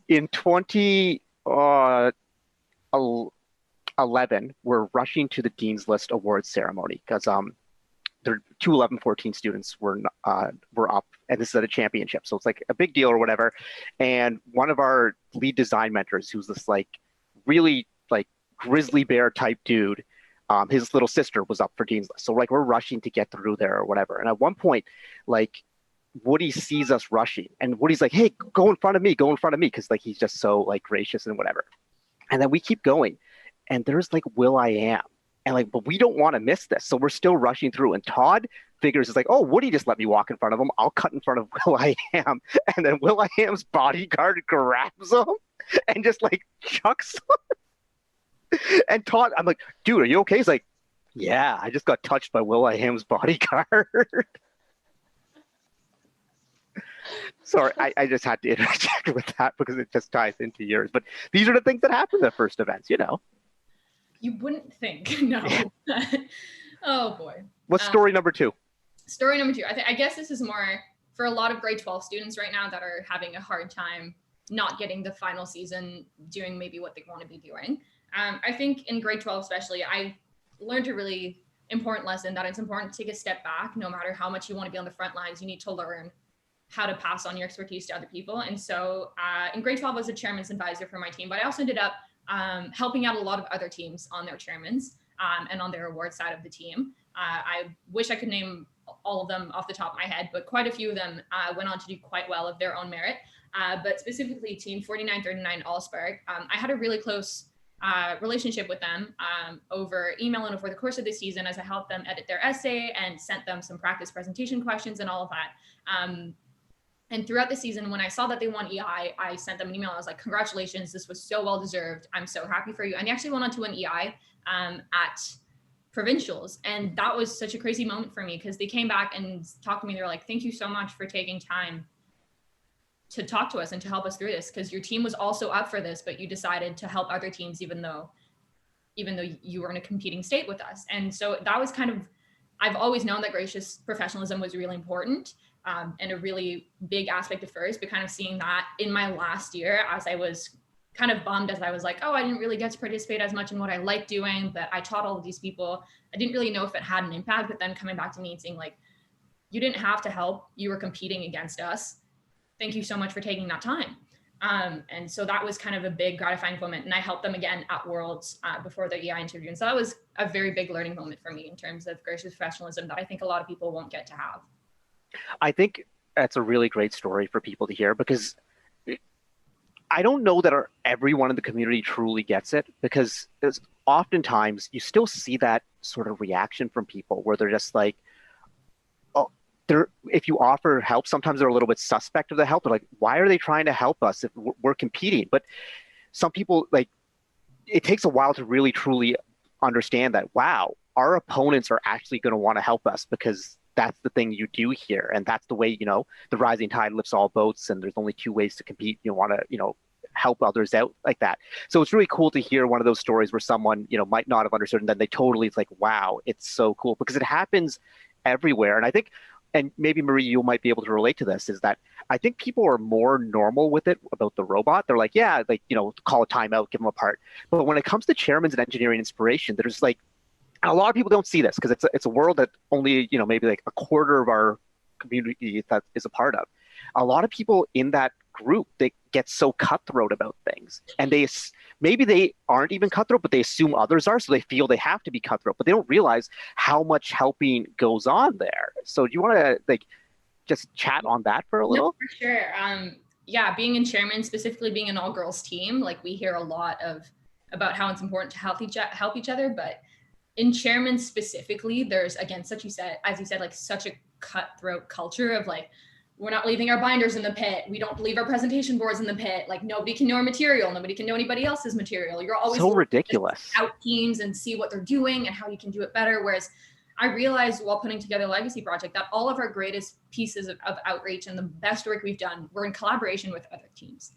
in 2011, we're rushing to the Dean's List Awards ceremony because there 2 11-14 students were up, and this is at a championship, so it's like a big deal or whatever. And one of our lead design mentors, who's this like really like grizzly bear type dude, his little sister was up for Dean's List, so like we're rushing to get through there or whatever. And at one point, like, Woody sees us rushing, and Woody's like, hey, go in front of me, because like he's just so like gracious and whatever. And then we keep going, and there's like Will.i.am, and like, but we don't want to miss this, so we're still rushing through. And Todd figures it's like, oh, Woody just let me walk in front of him, I'll cut in front of Will.i.am. And then Will.i.am's bodyguard grabs him and just like chucks him. And Todd, I'm like, dude, are you okay? He's like, yeah, I just got touched by Will.i.am's bodyguard. Sorry, I just had to interject with that because it just ties into yours. But these are the things that happen at first events, you know. You wouldn't think, no. Oh boy. What's story number 2? Story number 2. I guess this is more for a lot of grade 12 students right now that are having a hard time not getting the final season doing maybe what they want to be doing. I think in grade 12 especially, I learned to really important lesson that it's important to take a step back. No matter how much you want to be on the front lines, you need to learn how to pass on your expertise to other people. And so in grade 12, I was a chairman's advisor for my team, but I also ended up helping out a lot of other teams on their chairmans and on their award side of the team. I wish I could name all of them off the top of my head, but quite a few of them went on to do quite well of their own merit. But specifically team 4939 Allspark, I had a really close relationship with them over email and over the course of the season as I helped them edit their essay and sent them some practice presentation questions and all of that. And throughout the season, when I saw that they won EI, I sent them an email. I was like, congratulations, this was so well deserved. I'm so happy for you. And they actually went on to win EI at provincials. And that was such a crazy moment for me because they came back and talked to me. They're like, thank you so much for taking time to talk to us and to help us through this, because your team was also up for this, but you decided to help other teams, even though you were in a competing state with us. And so that was kind of, I've always known that gracious professionalism was really important and a really big aspect at first, but kind of seeing that in my last year as I was kind of bummed, as I was like, oh, I didn't really get to participate as much in what I like doing, but I taught all of these people. I didn't really know if it had an impact, but then coming back to me and saying like, you didn't have to help, you were competing against us. Thank you so much for taking that time. And so that was kind of a big gratifying moment. And I helped them again at Worlds before the EI interview. And so that was a very big learning moment for me in terms of gracious professionalism that I think a lot of people won't get to have. I think that's a really great story for people to hear, because I don't know that everyone in the community truly gets it, because oftentimes you still see that sort of reaction from people where they're just like, if you offer help, sometimes they're a little bit suspect of the help. They're like, why are they trying to help us if we're competing? But some people, like, it takes a while to really truly understand that, wow, our opponents are actually going to want to help us because that's the thing you do here. And that's the way, the rising tide lifts all boats, and there's only two ways to compete. You want to, help others out like that. So it's really cool to hear one of those stories where someone, might not have understood, and then they totally, it's like, wow, it's so cool, because it happens everywhere. And I think, and maybe Marie, you might be able to relate to this, is that I think people are more normal with it about the robot. They're like, yeah, like, call a timeout, give them a part. But when it comes to chairman's and engineering inspiration, there's like, a lot of people don't see this because it's a world that only, maybe like a quarter of our community that is a part of. A lot of people in that group, they get so cutthroat about things, and maybe they aren't even cutthroat, but they assume others are, so they feel they have to be cutthroat, but they don't realize how much helping goes on there. So do you want to just chat on that for a little? No, for sure. Yeah, being in chairman, specifically being an all-girls team, like we hear a lot about how it's important to help each other, but in chairman specifically, there's, again, as you said, like such a cutthroat culture of like, we're not leaving our binders in the pit. We don't leave our presentation boards in the pit. Like nobody can know our material. Nobody can know anybody else's material. You're always so ridiculous. Out teams and see what they're doing and how you can do it better. Whereas I realized while putting together Legacy Project that all of our greatest pieces of outreach and the best work we've done were in collaboration with other teams.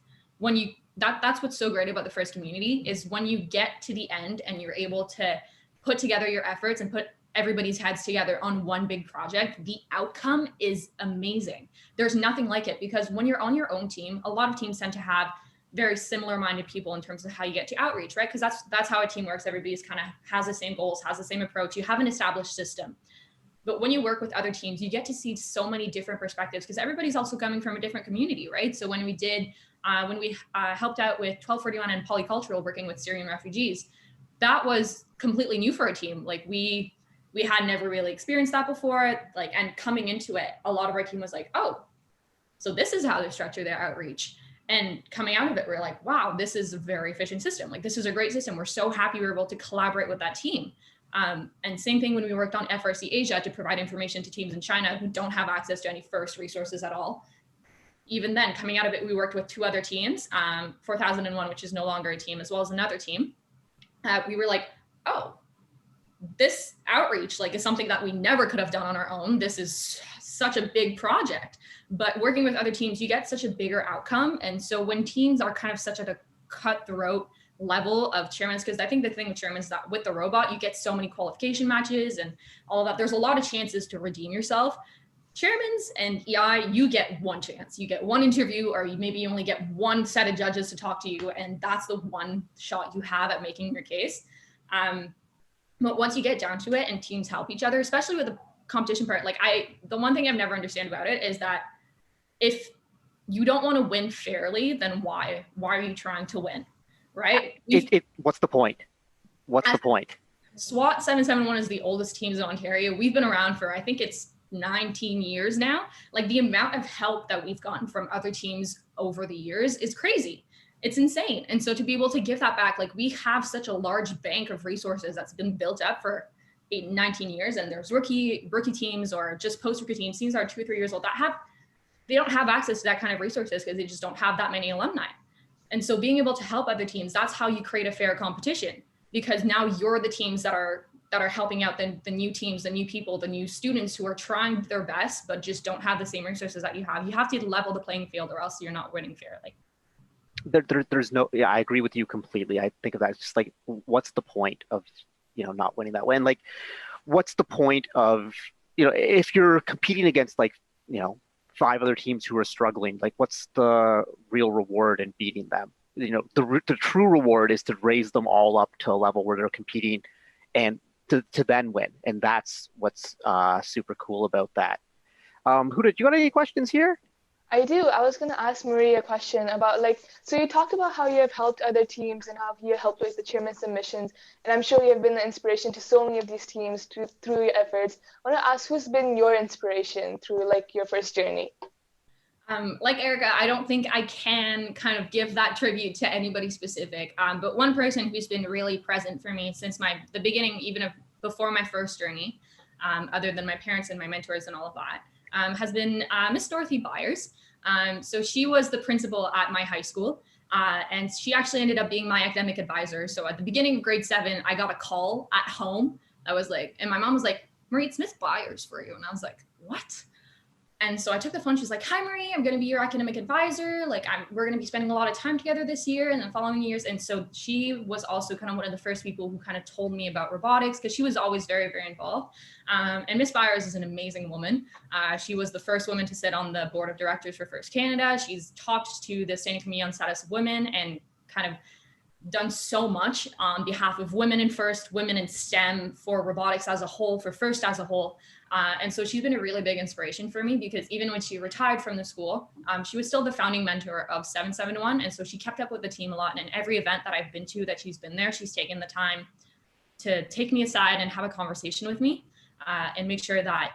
That's what's so great about the FIRST community is when you get to the end and you're able to put together your efforts and put everybody's heads together on one big project, the outcome is amazing. There's nothing like it, because when you're on your own team, a lot of teams tend to have very similar minded people in terms of how you get to outreach, right? Because that's how a team works. Everybody's kind of has the same goals, has the same approach. You have an established system. But when you work with other teams, you get to see so many different perspectives because everybody's also coming from a different community, right? So when we helped out with 1241 and polycultural, working with Syrian refugees, that was completely new for our team. Like we had never really experienced that before. Like, and coming into it, a lot of our team was like, oh, so this is how they structure their outreach. And coming out of it, we're like, wow, this is a very efficient system. Like, this is a great system. We're so happy we were able to collaborate with that team. And same thing when we worked on FRC Asia to provide information to teams in China who don't have access to any FIRST resources at all. Even then, coming out of it, we worked with two other teams, 4001, which is no longer a team, as well as another team. We were like, oh, this outreach is something that we never could have done on our own. This is such a big project, but working with other teams, you get such a bigger outcome. And so when teams are kind of such at a cutthroat level of chairmans, because I think the thing with chairmans is that with the robot, you get so many qualification matches and all of that. There's a lot of chances to redeem yourself. Chairmans and EI, you get one chance. You get one interview, or maybe you only get one set of judges to talk to you, and that's the one shot you have at making your case. But once you get down to it and teams help each other, especially with the competition part, like the one thing I've never understood about it is that if you don't want to win fairly, then why are you trying to win? Right? What's the point? What's the point? SWAT 771 is the oldest teams in Ontario. We've been around for, I think it's 19 years now. Like the amount of help that we've gotten from other teams over the years is crazy. It's insane. And so to be able to give that back, like we have such a large bank of resources that's been built up for 19 years. And there's rookie teams or just post-rookie teams that are 2 or 3 years old they don't have access to that kind of resources because they just don't have that many alumni. And so being able to help other teams, that's how you create a fair competition, because now you're the teams that are helping out the new teams, the new people, the new students who are trying their best, but just don't have the same resources that you have. You have to level the playing field or else you're not winning fairly. There's no, yeah, I agree with you completely. I think of that as just like, what's the point of, not winning that way? And like, what's the point of, if you're competing against like, 5 other teams who are struggling, like what's the real reward in beating them? The true reward is to raise them all up to a level where they're competing and to then win. And that's what's super cool about that. Huda, do you got any questions here? I do. I was going to ask Marie a question about so you talked about how you have helped other teams and how you helped with the chairman's submissions. And I'm sure you have been the inspiration to so many of these teams through your efforts. I want to ask, who's been your inspiration through your first journey? Like Erica, I don't think I can kind of give that tribute to anybody specific. But one person who's been really present for me since the beginning, even before my first journey, other than my parents and my mentors and all of that, has been Miss Dorothy Byers. So she was the principal at my high school, and she actually ended up being my academic advisor. So at the beginning of grade 7, I got a call at home. And my mom was like, "Marie, it's Miss Byers for you." And I was like, "What?" And so I took the phone. She's like, "Hi, Marie, I'm going to be your academic advisor. We're going to be spending a lot of time together this year and the following years." And so she was also kind of one of the first people who kind of told me about robotics, because she was always very, very involved. And Miss Byers is an amazing woman. She was the first woman to sit on the board of directors for First Canada. She's talked to the Standing Committee on Status of Women and kind of done so much on behalf of women in FIRST, women in STEM, for robotics as a whole, for FIRST as a whole. And so she's been a really big inspiration for me, because even when she retired from the school, she was still the founding mentor of 771. And so she kept up with the team a lot. And in every event that I've been to that she's been there, she's taken the time to take me aside and have a conversation with me and make sure that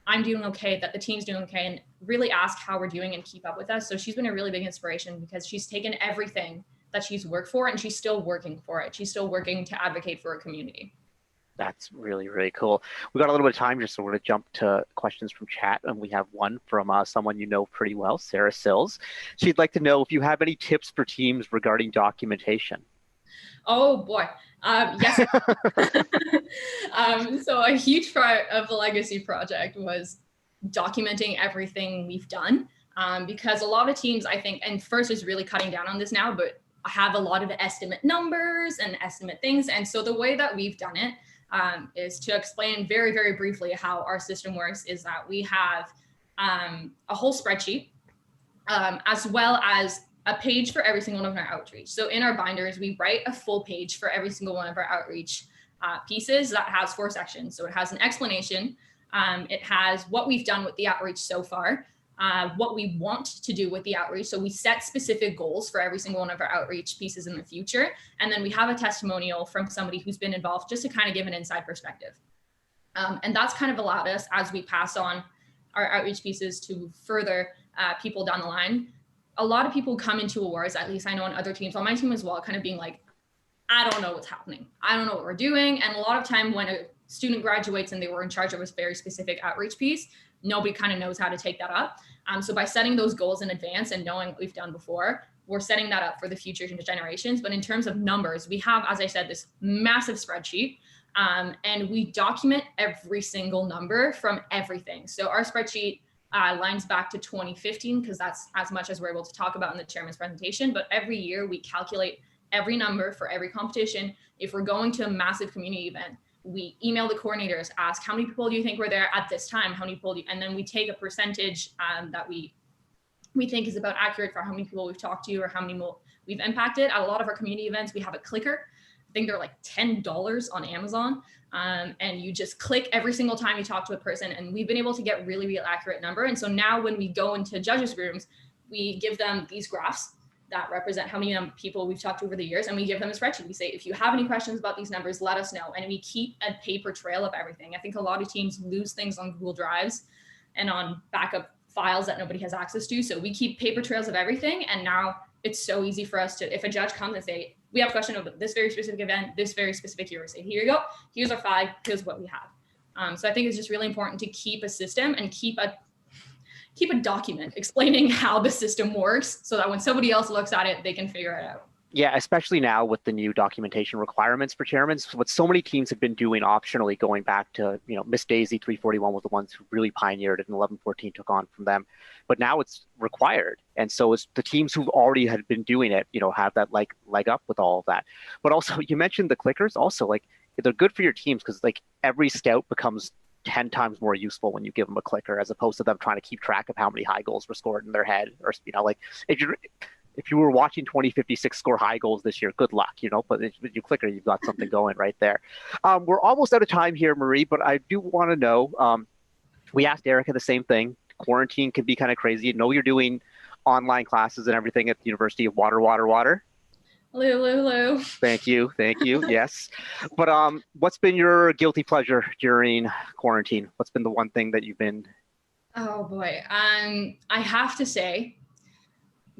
I'm doing okay, that the team's doing okay, and really ask how we're doing and keep up with us. So she's been a really big inspiration, because she's taken everything that she's worked for and she's still working for it. She's still working to advocate for a community. That's really, really cool. We got a little bit of time just, so we're going to jump to questions from chat. And we have one from someone you know pretty well, Sarah Sills. She'd like to know if you have any tips for teams regarding documentation. Oh boy. Yes. So a huge part of the Legacy project was documenting everything we've done, because a lot of teams, I think, and FIRST is really cutting down on this now, but have a lot of estimate numbers and estimate things. And so the way that we've done it is to explain very, very briefly how our system works, is that we have a whole spreadsheet, as well as a page for every single one of our outreach. So in our binders, we write a full page for every single one of our outreach pieces that has 4 sections. So it has an explanation. It has what we've done with the outreach so far, what we want to do with the outreach. So we set specific goals for every single one of our outreach pieces in the future. And then we have a testimonial from somebody who's been involved, just to kind of give an inside perspective. And that's kind of allowed us, as we pass on our outreach pieces to further people down the line. A lot of people come into awards, at least I know on other teams, on my team as well, kind of being like, I don't know what's happening. I don't know what we're doing. And a lot of time when a student graduates and they were in charge of a very specific outreach piece, nobody kind of knows how to take that up. So by setting those goals in advance and knowing what we've done before, we're setting that up for the future generations. But in terms of numbers, we have, as I said, this massive spreadsheet, and we document every single number from everything. So our spreadsheet lines back to 2015, because that's as much as we're able to talk about in the chairman's presentation. But every year we calculate every number for every competition. If we're going to a massive community event, we email the coordinators, ask how many people do you think were there at this time? How many people and then we take a percentage that we think is about accurate for how many people we've talked to or how many we've impacted. At a lot of our community events, we have a clicker think they're like $10 on Amazon. And you just click every single time you talk to a person. And we've been able to get really, really accurate number. And so now when we go into judges' rooms, we give them these graphs that represent how many people we've talked to over the years. And we give them a spreadsheet. We say, if you have any questions about these numbers, let us know. And we keep a paper trail of everything. I think a lot of teams lose things on Google Drives and on backup files that nobody has access to. So we keep paper trails of everything. And now it's so easy for us to, if a judge comes and say, we have a question about this very specific event, this very specific year, we say, here you go, here's our file, here's what we have. So I think it's just really important to keep a system and keep a document explaining how the system works so that when somebody else looks at it, they can figure it out. Yeah, especially now with the new documentation requirements for chairmen. What so many teams have been doing optionally, going back to, Miss Daisy 341 was the ones who really pioneered it, and 1114 took on from them. But now it's required. And so it's the teams who've already had been doing it, have that leg up with all of that. But also, you mentioned the clickers. Also, they're good for your teams because every scout becomes 10 times more useful when you give them a clicker, as opposed to them trying to keep track of how many high goals were scored in their head. Or, if you were watching 2056 score high goals this year, good luck, but with your clicker, you've got something going right there. We're almost out of time here, Marie, but I do want to know, we asked Erica the same thing. Quarantine can be kind of crazy. You're doing online classes and everything at the University of Water. Hello. Thank you. Yes. But what's been your guilty pleasure during quarantine? What's been the one thing that you've been? Oh boy. I have to say,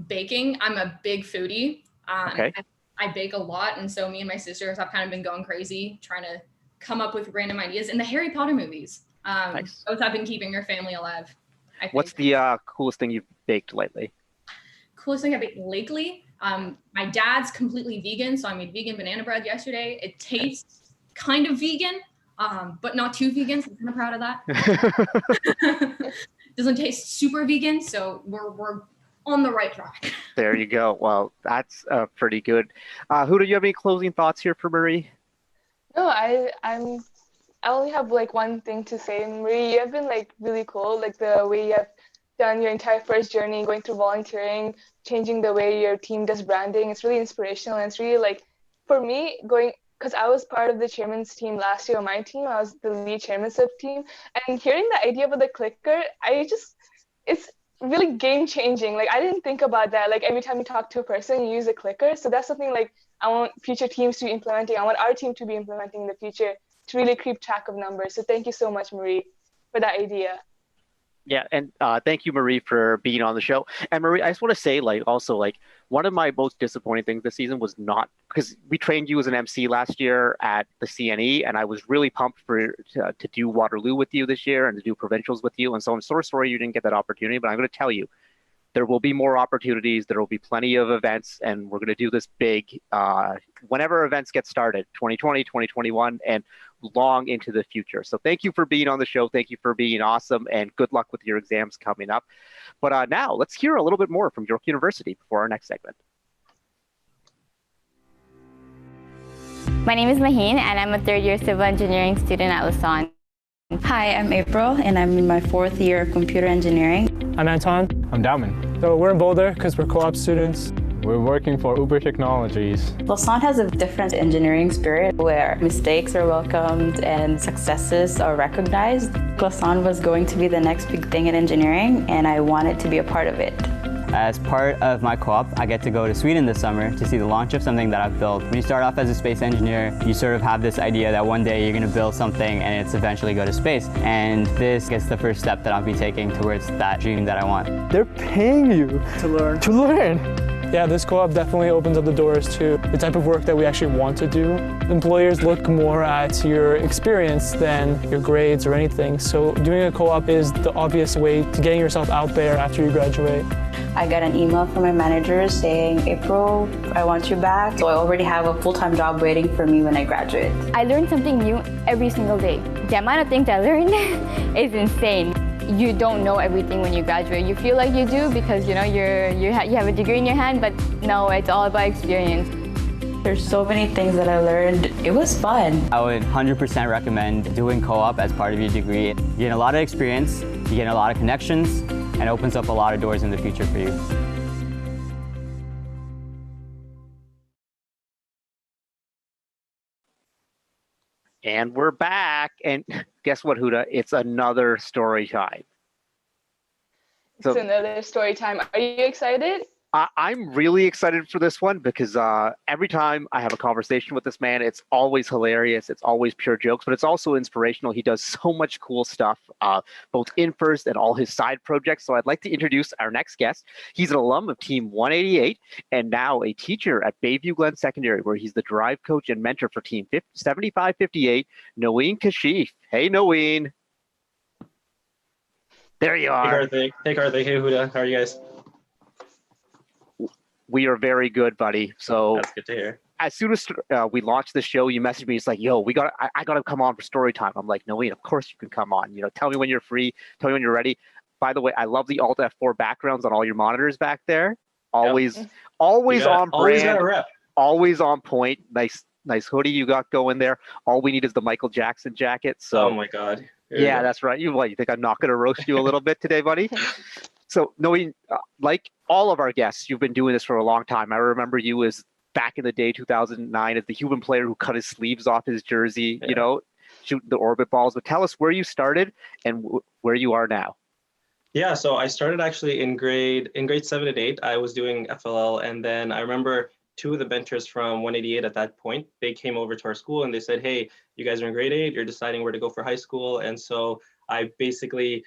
baking. I'm a big foodie. Okay. I bake a lot. And so me and my sisters have kind of been going crazy trying to come up with random ideas. And the Harry Potter movies, nice. Both have been keeping your family alive, I think. What's the coolest thing you've baked lately? Coolest thing I baked lately? My dad's completely vegan, so I made vegan banana bread yesterday. It tastes kind of vegan, but not too vegan, so I'm kind of proud of that. Doesn't taste super vegan, so we're on the right track. There you go. Well, that's pretty good. Huda, do you have any closing thoughts here for Marie? No, I only have one thing to say. Marie, you have been really cool, the way you have done your entire first journey, going through volunteering, changing the way your team does branding. It's really inspirational, and it's really for me because I was part of the chairman's team last year on my team. I was the lead chairman's team, and hearing the idea about the clicker, it's really game changing. I didn't think about that. Every time you talk to a person, you use a clicker. So that's something I want future teams to be implementing. I want our team to be implementing in the future to really keep track of numbers. So thank you so much, Marie, for that idea. Yeah, and thank you, Marie, for being on the show. And Marie, I just want to say, also, one of my most disappointing things this season was not, because we trained you as an MC last year at the CNE, and I was really pumped to do Waterloo with you this year and to do provincials with you. And so I'm so sorry you didn't get that opportunity, but I'm going to tell you, there will be more opportunities. There will be plenty of events, and we're going to do this big whenever events get started, 2020, 2021, and long into the future. So thank you for being on the show. Thank you for being awesome, and good luck with your exams coming up. But now let's hear a little bit more from York University before our next segment. My name is Maheen, and I'm a third-year civil engineering student at Lassonde. Hi, I'm April, and I'm in my fourth year of computer engineering. I'm Anton. I'm Dauman. So we're in Boulder because we're co-op students. We're working for Uber Technologies. Lassonde has a different engineering spirit where mistakes are welcomed and successes are recognized. Lassonde was going to be the next big thing in engineering, and I wanted to be a part of it. As part of my co-op, I get to go to Sweden this summer to see the launch of something that I've built. When you start off as a space engineer, you sort of have this idea that one day you're going to build something and it's eventually go to space. And this is the first step that I'll be taking towards that dream that I want. They're paying you to learn. Yeah, this co-op definitely opens up the doors to the type of work that we actually want to do. Employers look more at your experience than your grades or anything. So doing a co-op is the obvious way to getting yourself out there after you graduate. I got an email from my manager saying, April, I want you back. So I already have a full-time job waiting for me when I graduate. I learn something new every single day. The amount of things I learned is insane. You don't know everything when you graduate. You feel like you do because you have a degree in your hand, but no, it's all about experience. There's so many things that I learned. It was fun. I would 100% recommend doing co-op as part of your degree. You get a lot of experience, you get a lot of connections, and opens up a lot of doors in the future for you. And we're back. And guess what, Huda? It's another story time. It's another story time. Are you excited? I'm really excited for this one because every time I have a conversation with this man, it's always hilarious. It's always pure jokes, but it's also inspirational. He does so much cool stuff, both in first and all his side projects. So I'd like to introduce our next guest. He's an alum of Team 188 and now a teacher at Bayview Glen Secondary, where he's the drive coach and mentor for Team 7558, Noeen Kashif. Hey, Noeen. There you are. Hey, Karthik. Hey, Huda. How are you guys? We are very good, buddy. So that's good to hear. As soon as we launched the show, you messaged me. It's like, yo, I got to come on for story time. I'm like, Noeen, of course you can come on. Tell me when you're free. Tell me when you're ready. By the way, I love the Alt F4 backgrounds on all your monitors back there. Always on brand. Always got a rep. Always on point. Nice hoodie you got going there. All we need is the Michael Jackson jacket. So, oh my God. Yeah, that's right. You think I'm not going to roast you a little bit today, buddy? So, Noeen, like all of our guests, you've been doing this for a long time. I remember you as back in the day, 2009, as the human player who cut his sleeves off his jersey, shooting the orbit balls. But tell us where you started and where you are now. Yeah, so I started actually in grade 7 and 8. I was doing FLL, and then I remember two of the mentors from 188 at that point, they came over to our school and they said, hey, you guys are in grade 8, you're deciding where to go for high school. And so I basically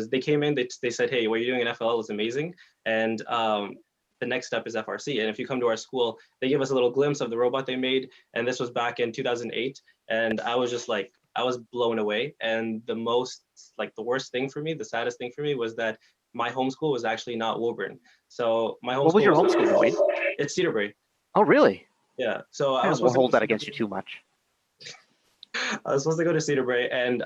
they came in, they said, hey, what you're doing in FLL is amazing. And the next step is FRC. And if you come to our school, they give us a little glimpse of the robot they made. And this was back in 2008. And I was just like, I was blown away. And the worst thing for me, the saddest thing for me was that my homeschool was actually not Woburn. So my homeschool. What was your homeschool, Noeen? It's Cedarbrae. Oh, really? Yeah. So I was supposed to hold that against you too much. I was supposed to go to Cedarbrae, and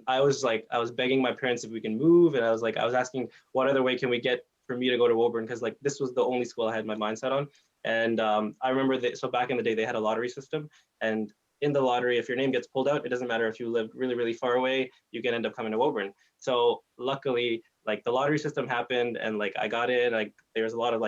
I was begging my parents if we can move, and I was asking what other way can we get for me to go to Woburn, because this was the only school I had my mindset on. And I remember so back in the day they had a lottery system, and in the lottery, if your name gets pulled out, it doesn't matter if you live really, really far away, you can end up coming to Woburn. So luckily, the lottery system happened, and I got in. There was a lot of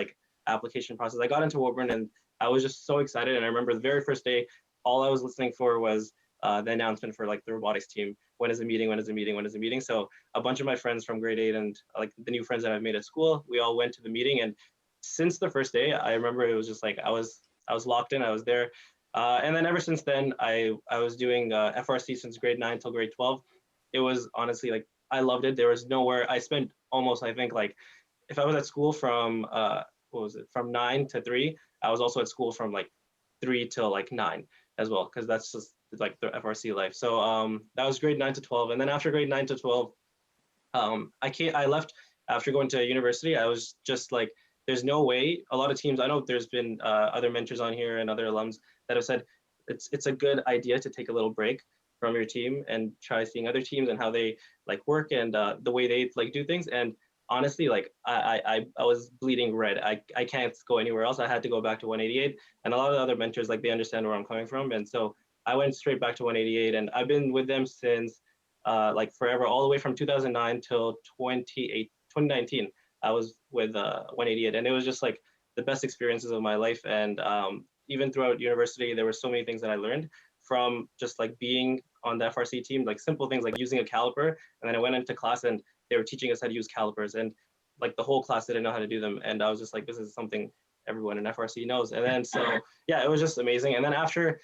application process. I got into Woburn, and I was just so excited. And I remember the very first day, all I was listening for was the announcement for the robotics team. When is the meeting? When is the meeting? When is the meeting? So a bunch of my friends from grade 8 and the new friends that I've made at school, we all went to the meeting. And since the first day, I remember it was just I was locked in. I was there. And then ever since then, I was doing FRC since grade 9 till grade 12. It was honestly I loved it. There was nowhere. I spent almost, I think, if I was at school from from 9 to 3, I was also at school from 3 till 9 as well, because that's just the FRC life. So that was grade 9 to 12. And then after grade 9 to 12, I left after going to university. I was just there's no way. A lot of teams, I know there's been other mentors on here and other alums that have said it's a good idea to take a little break from your team and try seeing other teams and how they work and the way they do things. And honestly, I was bleeding red. I can't go anywhere else. I had to go back to 188, and a lot of the other mentors, they understand where I'm coming from. And so I went straight back to 188, and I've been with them since forever, all the way from 2009 till 2019. I was with 188, and it was just the best experiences of my life. And even throughout university, there were so many things that I learned from just being on the FRC team, simple things like using a caliper. And then I went into class and they were teaching us how to use calipers, and the whole class didn't know how to do them. And I was just this is something everyone in FRC knows. And then so yeah, it was just amazing. And then after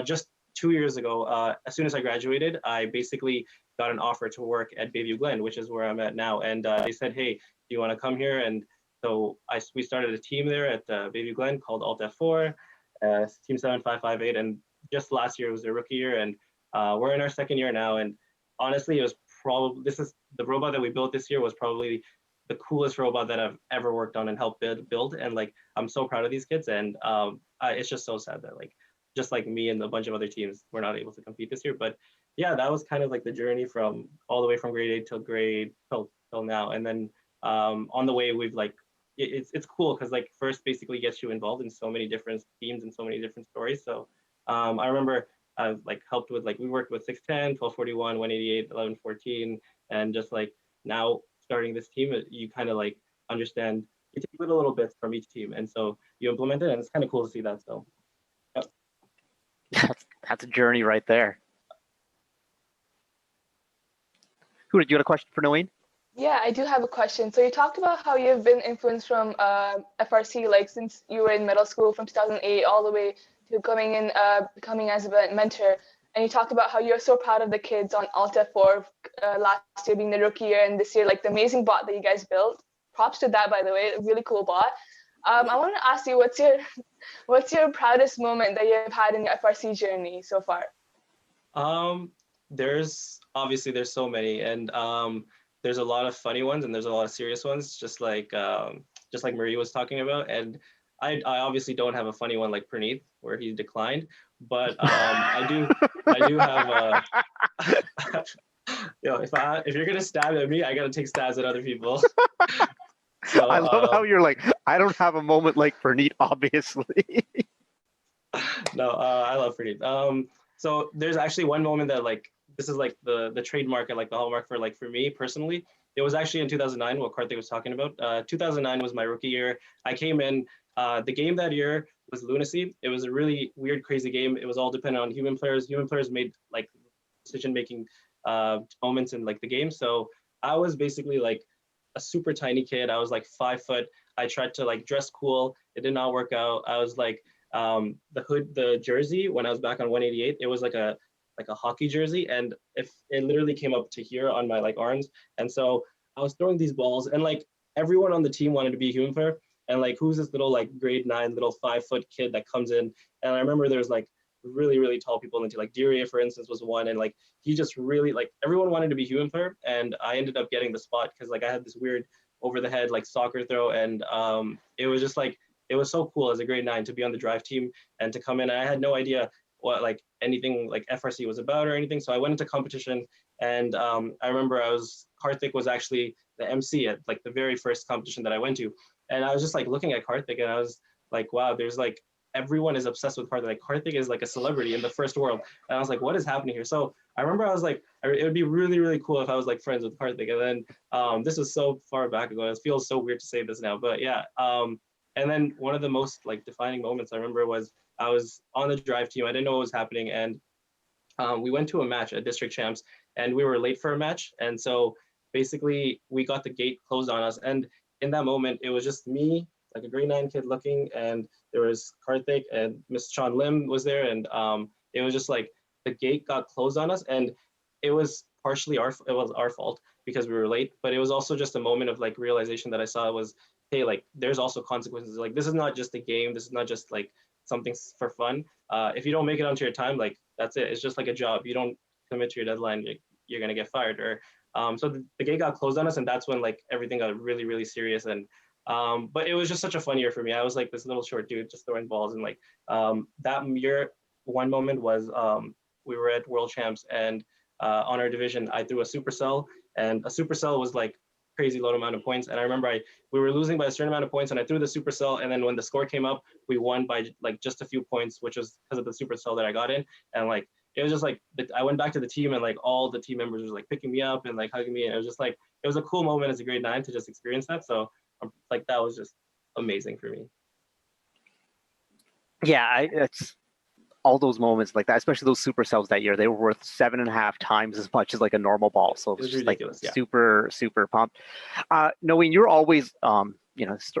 just 2 years ago, as soon as I graduated, I basically got an offer to work at Bayview Glen, which is where I'm at now. And they said, hey, do you want to come here? And so we started a team there at Bayview Glen called Alt F4, Team 7558. And just last year was their rookie year, and we're in our second year now. And honestly, it was the robot that we built this year was probably the coolest robot that I've ever worked on and helped build. And I'm so proud of these kids. And it's just so sad that just me and a bunch of other teams were not able to compete this year. But yeah, that was kind of the journey from all the way from grade 8 till now. And then on the way, we've it's cool because first basically gets you involved in so many different teams and so many different stories. So I remember I've helped with we worked with 610, 1241, 188, 1114, and just now starting this team, you kind of understand, you take little bits from each team, and so you implement it, and it's kind of cool to see that. So that's a journey right there. Huda, do you have a question for Noeen? Yeah, I do have a question. So you talked about how you've been influenced from FRC, like since you were in middle school from 2008 all the way to becoming as a mentor. And you talked about how you're so proud of the kids on Alta 4 last year being the rookie year, and this year, like the amazing bot that you guys built. Props to that, by the way, a really cool bot. I want to ask you, what's your proudest moment that you've had in your FRC journey so far? There's so many, and there's a lot of funny ones and there's a lot of serious ones, just like Marie was talking about. And I obviously don't have a funny one like Praneeth where he declined, but I do have if you're gonna stab at me, I gotta take stabs at other people. So I love how you're like, I don't have a moment like Praneeth, obviously. No, I love Praneeth. So there's actually one moment that like, this is like the trademark and like the hallmark for me personally. It was actually in 2009, what Karthik was talking about. 2009 was my rookie year. I came in, the game that year was Lunacy. It was a really weird, crazy game. It was all dependent on human players. Human players made like decision-making moments in like the game. So I was basically like a super tiny kid. I was like 5 foot. I tried to like dress cool. It did not work out. I was like, the jersey, when I was back on 188, it was like a hockey jersey, and if it literally came up to here on my like arms. And so I was throwing these balls, and like everyone on the team wanted to be a human player, and like who's this little like grade 9 little 5 foot kid that comes in. And I remember there was like really tall people in the team, like Diria for instance was one, and like he just really like everyone wanted to be human player, and I ended up getting the spot because like I had this weird over the head like soccer throw, and it was just like, it was so cool as a grade 9 to be on the drive team and to come in. And I had no idea what like anything like FRC was about or anything. So I went into competition, and I remember Karthik was actually the MC at like the very first competition that I went to. And I was just like looking at Karthik, and I was like, wow, there's like, everyone is obsessed with Karthik. Like Karthik is like a celebrity in the first world. And I was like, what is happening here? So I remember I was like, it would be really cool if I was like friends with Karthik. And then this was so far back ago. It feels so weird to say this now, but yeah. And then one of the most like defining moments I remember was I was on the drive team. I didn't know what was happening, and we went to a match at District Champs, and we were late for a match. And so basically we got the gate closed on us. And in that moment, it was just me, like a grade 9 kid looking, and there was Karthik and Miss Sean Lim was there. And it was just like the gate got closed on us, and it was partially our fault because we were late, but it was also just a moment of like realization that I saw was, hey, like there's also consequences. Like this is not just a game. This is not just like something for fun. If you don't make it onto your time, like that's it. It's just like a job. You don't commit to your deadline, you're gonna get fired. Or so the gate got closed on us, and that's when like everything got really serious. And but it was just such a fun year for me. I was like this little short dude just throwing balls, and like that year, one moment was we were at World Champs, and on our division, I threw a supercell, and a supercell was like crazy low amount of points. And I remember we were losing by a certain amount of points, and I threw the supercell, and then when the score came up, we won by like just a few points, which was because of the supercell that I got in. And like it was just like I went back to the team, and like all the team members were like picking me up and like hugging me, and it was just like it was a cool moment as a grade 9 to just experience that. So like that was just amazing for me. Yeah, it's all those moments like that, especially those supercells that year. They were worth 7.5 times as much as like a normal ball. So it was just like super pumped. Noeen, you're always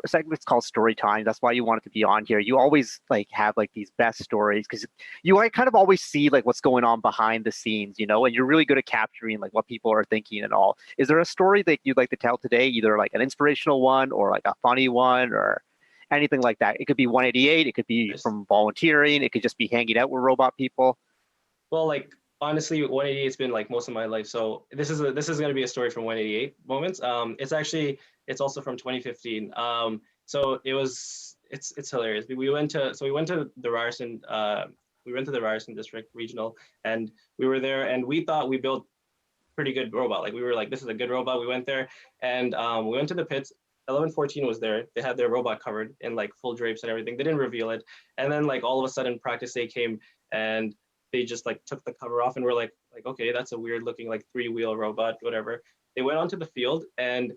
segment's called Story Time. That's why you wanted to be on here. You always like have like these best stories because you like kind of always see like what's going on behind the scenes, and you're really good at capturing like what people are thinking and all. Is there a story that you'd like to tell today, either like an inspirational one or like a funny one or anything like that? It could be 188, it could be from volunteering, it could just be hanging out with robot people. Well, like honestly, 188 has been like most of my life. So this is going to be a story from 188 moments. It's also from 2015. So it's hilarious. We went to the Ryerson district regional, and we were there, and we thought we built pretty good robot. Like we were like, this is a good robot. We went there, and we went to the pits. 1114 was there. They had their robot covered in like full drapes and everything. They didn't reveal it. And then like all of a sudden practice day came, and they just like took the cover off, and we're like, okay, that's a weird looking like 3-wheel robot, whatever. They went onto the field, and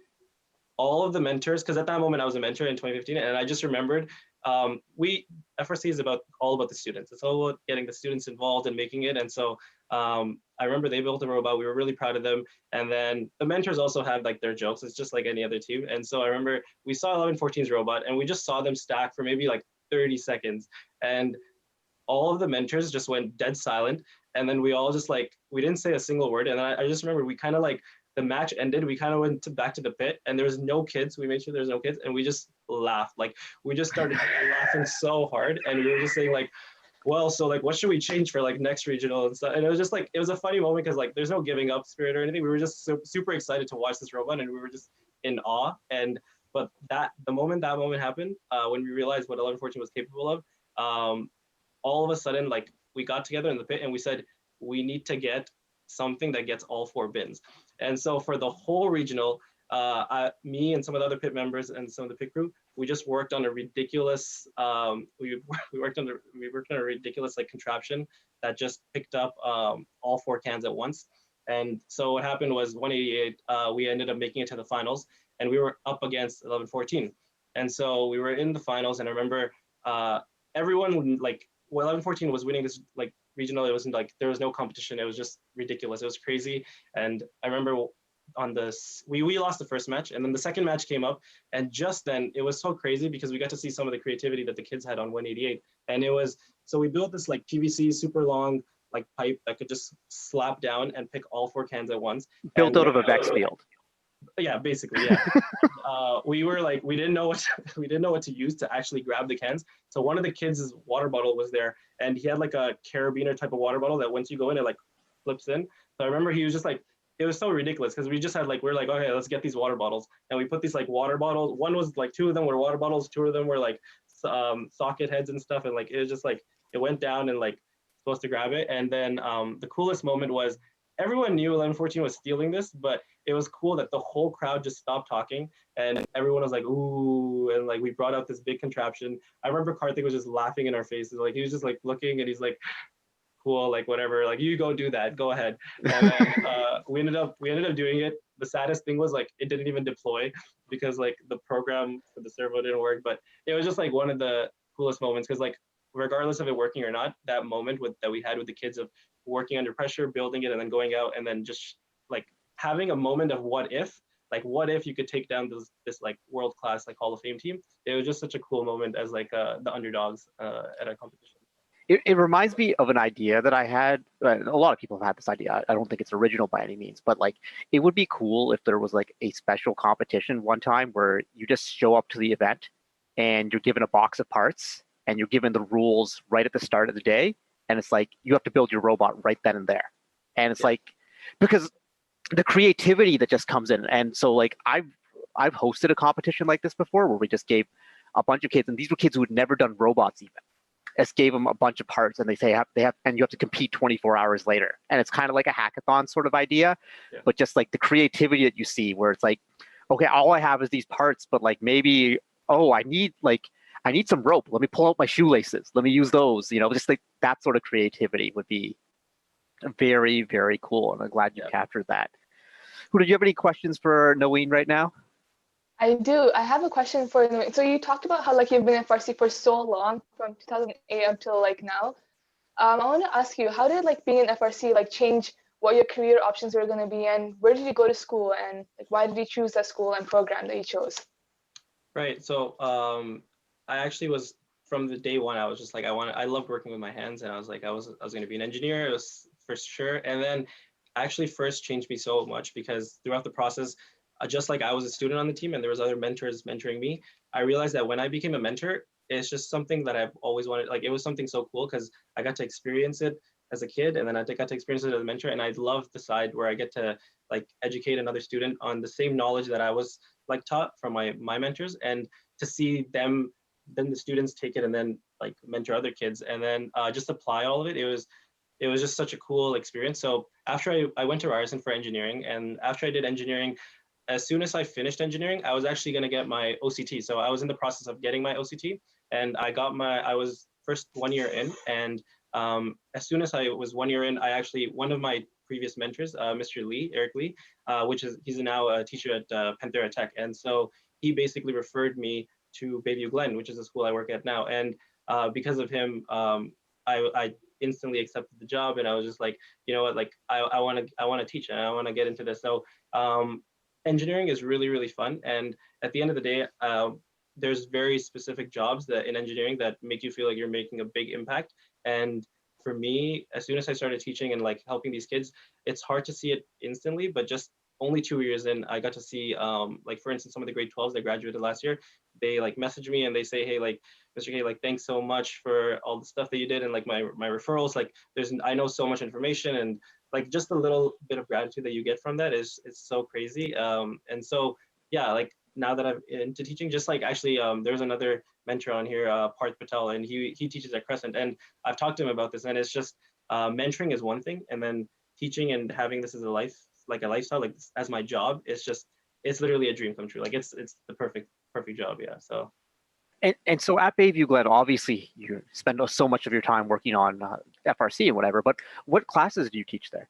all of the mentors, because at that moment I was a mentor in 2015, and I just remembered FRC is all about the students. It's all about getting the students involved and making it. And so I remember they built a robot. We were really proud of them. And then the mentors also had like their jokes. It's just like any other team. And so I remember we saw 1114's robot, and we just saw them stack for maybe like 30 seconds. And all of the mentors just went dead silent. And then we all just like, we didn't say a single word. And I just remember we kind of like, the match ended, we kind of went back to the pit, and there was no kids. We made sure there's no kids, and we just laughed. Like, we just started laughing so hard, and we were just saying like, well, so like, what should we change for like next regional and stuff? And it was just like, it was a funny moment because like, there's no giving up spirit or anything. We were just super excited to watch this robot, and we were just in awe. But the moment that moment happened, when we realized what 1114 was capable of, all of a sudden, like, we got together in the pit and we said, we need to get something that gets all 4 bins. And so for the whole regional, me and some of the other pit members and some of the pit crew, we just worked on a ridiculous, we worked on a ridiculous like contraption that just picked up all 4 cans at once. And so what happened was 188, we ended up making it to the finals, and we were up against 1114. And so we were in the finals, and I remember everyone like, well, 1114 was winning this like regional. It wasn't like, there was no competition. It was just ridiculous. It was crazy. And I remember on this, we lost the first match, and then the second match came up, and just then it was so crazy because we got to see some of the creativity that the kids had on 188. And it was, so we built this like PVC super long like pipe that could just slap down and pick all 4 cans at once. Built out of a Vex field. Yeah, basically, yeah. We were like, we didn't know what to use to actually grab the cans. So one of the kids' water bottle was there, and he had like a carabiner type of water bottle that once you go in, it like flips in. So I remember he was just like, it was so ridiculous because we just had like, we're like, okay, let's get these water bottles, and we put these like water bottles. One was like, 2 of them were water bottles, 2 of them were like socket heads and stuff, and like it was just like, it went down and like supposed to grab it. And then the coolest moment was, everyone knew 1114 was stealing this, but it was cool that the whole crowd just stopped talking and everyone was like, ooh, and like we brought out this big contraption. I remember Karthik was just laughing in our faces. Like he was just like looking, and he's like, cool, like whatever, like you go do that, go ahead. And then we ended up doing it. The saddest thing was like, it didn't even deploy because like the program for the servo didn't work, but it was just like one of the coolest moments because like, regardless of it working or not, that moment that we had with the kids of working under pressure, building it, and then going out, and then just like having a moment of what if you could take down this like world-class like Hall of Fame team. It was just such a cool moment as like the underdogs at a competition. It reminds me of an idea that I had. A lot of people have had this idea. I don't think it's original by any means, but like it would be cool if there was like a special competition one time where you just show up to the event and you're given a box of parts and you're given the rules right at the start of the day. And it's like, you have to build your robot right then and there. And it's like, because the creativity that just comes in. And so like, I've hosted a competition like this before where we just gave a bunch of kids, and these were kids who had never done robots even. Just gave them a bunch of parts, and they say and you have to compete 24 hours later. And it's kind of like a hackathon sort of idea, but just like the creativity that you see where it's like, okay, all I have is these parts, but like maybe, oh, I need some rope. Let me pull out my shoelaces. Let me use those. You know, just like that sort of creativity would be very, very cool. And I'm glad you captured that. Huda, do you have any questions for Noeen right now? I do. I have a question for Noeen. So you talked about how like you've been in FRC for so long, from 2008 until like now. I want to ask you, how did like being in FRC like change what your career options were going to be, and where did you go to school, and like why did you choose that school and program that you chose? Right. So I actually was, from the day one, I was just like, I loved working with my hands, and I was like, I was going to be an engineer. It was for sure. And then actually first changed me so much because throughout the process, just like I was a student on the team and there was other mentors mentoring me, I realized that when I became a mentor, it's just something that I've always wanted. Like it was something so cool because I got to experience it as a kid, and then I got to experience it as a mentor. And I love the side where I get to like educate another student on the same knowledge that I was like taught from my mentors, and to see them, then the students take it and then like mentor other kids, and then just apply all of it. It was just such a cool experience. So after I went to Ryerson for engineering, and after I did engineering, as soon as I finished engineering, I was actually going to get my OCT. So I was in the process of getting my OCT, and I was first 1 year in, and as soon as I was 1 year in, one of my previous mentors, Mr. Lee, Eric Lee, he's now a teacher at Panthera Tech. And so he basically referred me to Bayview Glen, which is the school I work at now. And because of him, I instantly accepted the job, and I was just like, you know what, like I want to teach and I want to get into this. So engineering is really, really fun. And at the end of the day, there's very specific jobs that in engineering that make you feel like you're making a big impact. And for me, as soon as I started teaching and like helping these kids, it's hard to see it instantly, but just only 2 years in, I got to see, like for instance, some of the grade 12s that graduated last year, they like message me and they say, hey, like, Mr. K, like, thanks so much for all the stuff that you did. And like my referrals, like I know so much information, and like just a little bit of gratitude that you get from that is so crazy. And so, yeah, like now that I'm into teaching, just like actually, there's another mentor on here, Parth Patel, and he teaches at Crescent. And I've talked to him about this, and it's just mentoring is one thing, and then teaching and having this as a lifestyle, like as my job, it's literally a dream come true. Like it's the perfect job. Yeah. So. And so at Bayview Glen, obviously you spend so much of your time working on FRC and whatever, but what classes do you teach there?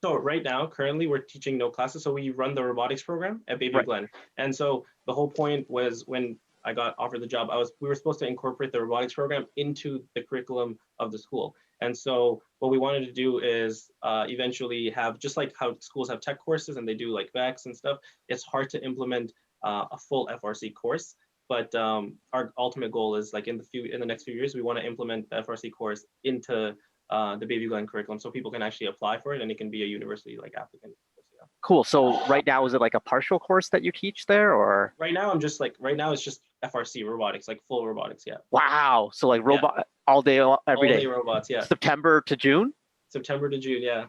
So right now, currently we're teaching no classes. So we run the robotics program at Bayview Glen. And so the whole point was when I got offered the job, we were supposed to incorporate the robotics program into the curriculum of the school. And so what we wanted to do is eventually have, just like how schools have tech courses and they do like VEX and stuff, it's hard to implement a full FRC course. But our ultimate goal is like in the next few years, we want to implement the FRC course into the Bayview Glen curriculum, so people can actually apply for it and it can be a university like applicant. Yeah. Cool. So right now, is it like a partial course that you teach there, or? Right now, it's just FRC robotics, like full robotics. Yeah. Wow. So like robot all day, every day. All day robots. Yeah. September to June. September to June. Yeah.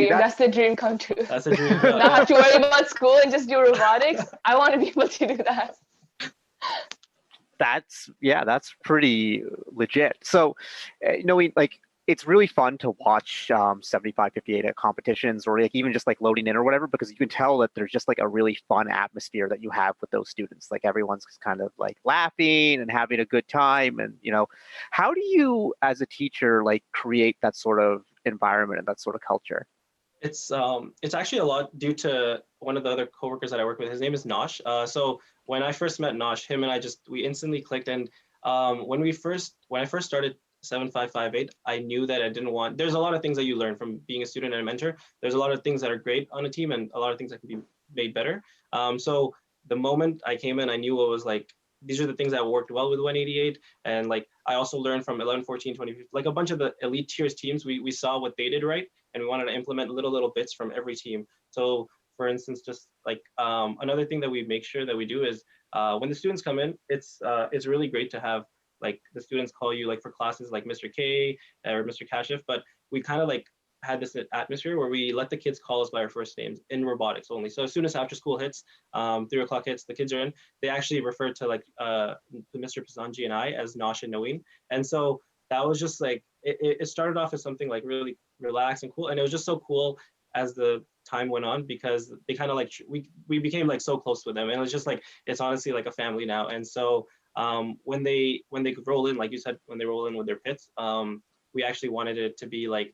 That's the dream come true. That's a dream. Not have to worry about school and just do robotics. I want to be able to do that. That's pretty legit. So, Noeen, like it's really fun to watch 7558 at competitions, or like even just like loading in or whatever, because you can tell that there's just like a really fun atmosphere that you have with those students. Like everyone's kind of like laughing and having a good time. And how do you as a teacher like create that sort of environment and that sort of culture? It's actually a lot due to one of the other coworkers that I work with. His name is Nosh. So when I first met Nosh, him and I we instantly clicked. And when I first started 7558, I knew that I didn't want. There's a lot of things that you learn from being a student and a mentor. There's a lot of things that are great on a team and a lot of things that can be made better. So the moment I came in, I knew what was like. These are the things that worked well with 188. And like I also learned from 11, 14, 20, like a bunch of the elite tiers teams. We saw what they did right, and we wanted to implement little bits from every team. So for instance, just like another thing that we make sure that we do is when the students come in, it's really great to have like the students call you like for classes like Mr. K or Mr. Kashif, but we kind of like had this atmosphere where we let the kids call us by our first names in robotics only. So as soon as after school hits, 3 o'clock hits, the kids are in, they actually refer to like Mr. Pazanji and I as Nosh and Noeen. And so that was just like, it started off as something like really relaxed and cool. And it was just so cool as the time went on, because they kind of like, we became like so close with them. And it was just like, it's honestly like a family now. And so when they roll in, like you said, when they roll in with their pits, we actually wanted it to be like,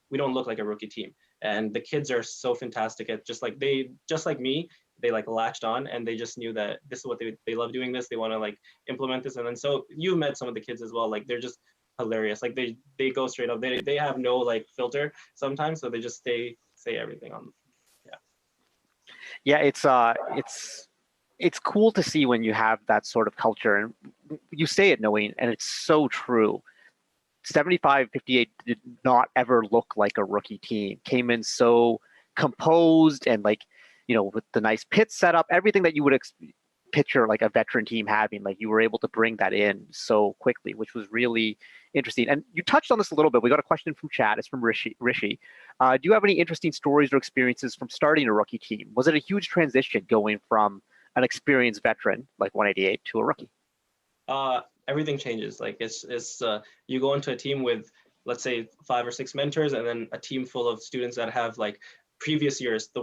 we don't look like a rookie team. And the kids are so fantastic at just like me, they like latched on and they just knew that this is what they love doing this. They want to like implement this. And then, so you met some of the kids as well. Like they're just hilarious. Like they go straight up. They have no like filter sometimes. So they just say everything on. Yeah. It's cool to see when you have that sort of culture, and you say it, Noeen, and it's so true. 7558 did not ever look like a rookie team. Came in so composed and like, with the nice pit setup, everything that you would picture like a veteran team having, like you were able to bring that in so quickly, which was really interesting. And you touched on this a little bit. We got a question from chat. It's from Rishi. Do you have any interesting stories or experiences from starting a rookie team? Was it a huge transition going from an experienced veteran like 188 to a rookie? Everything changes. Like it's you go into a team with, let's say 5 or 6 mentors, and then a team full of students that have like previous years. The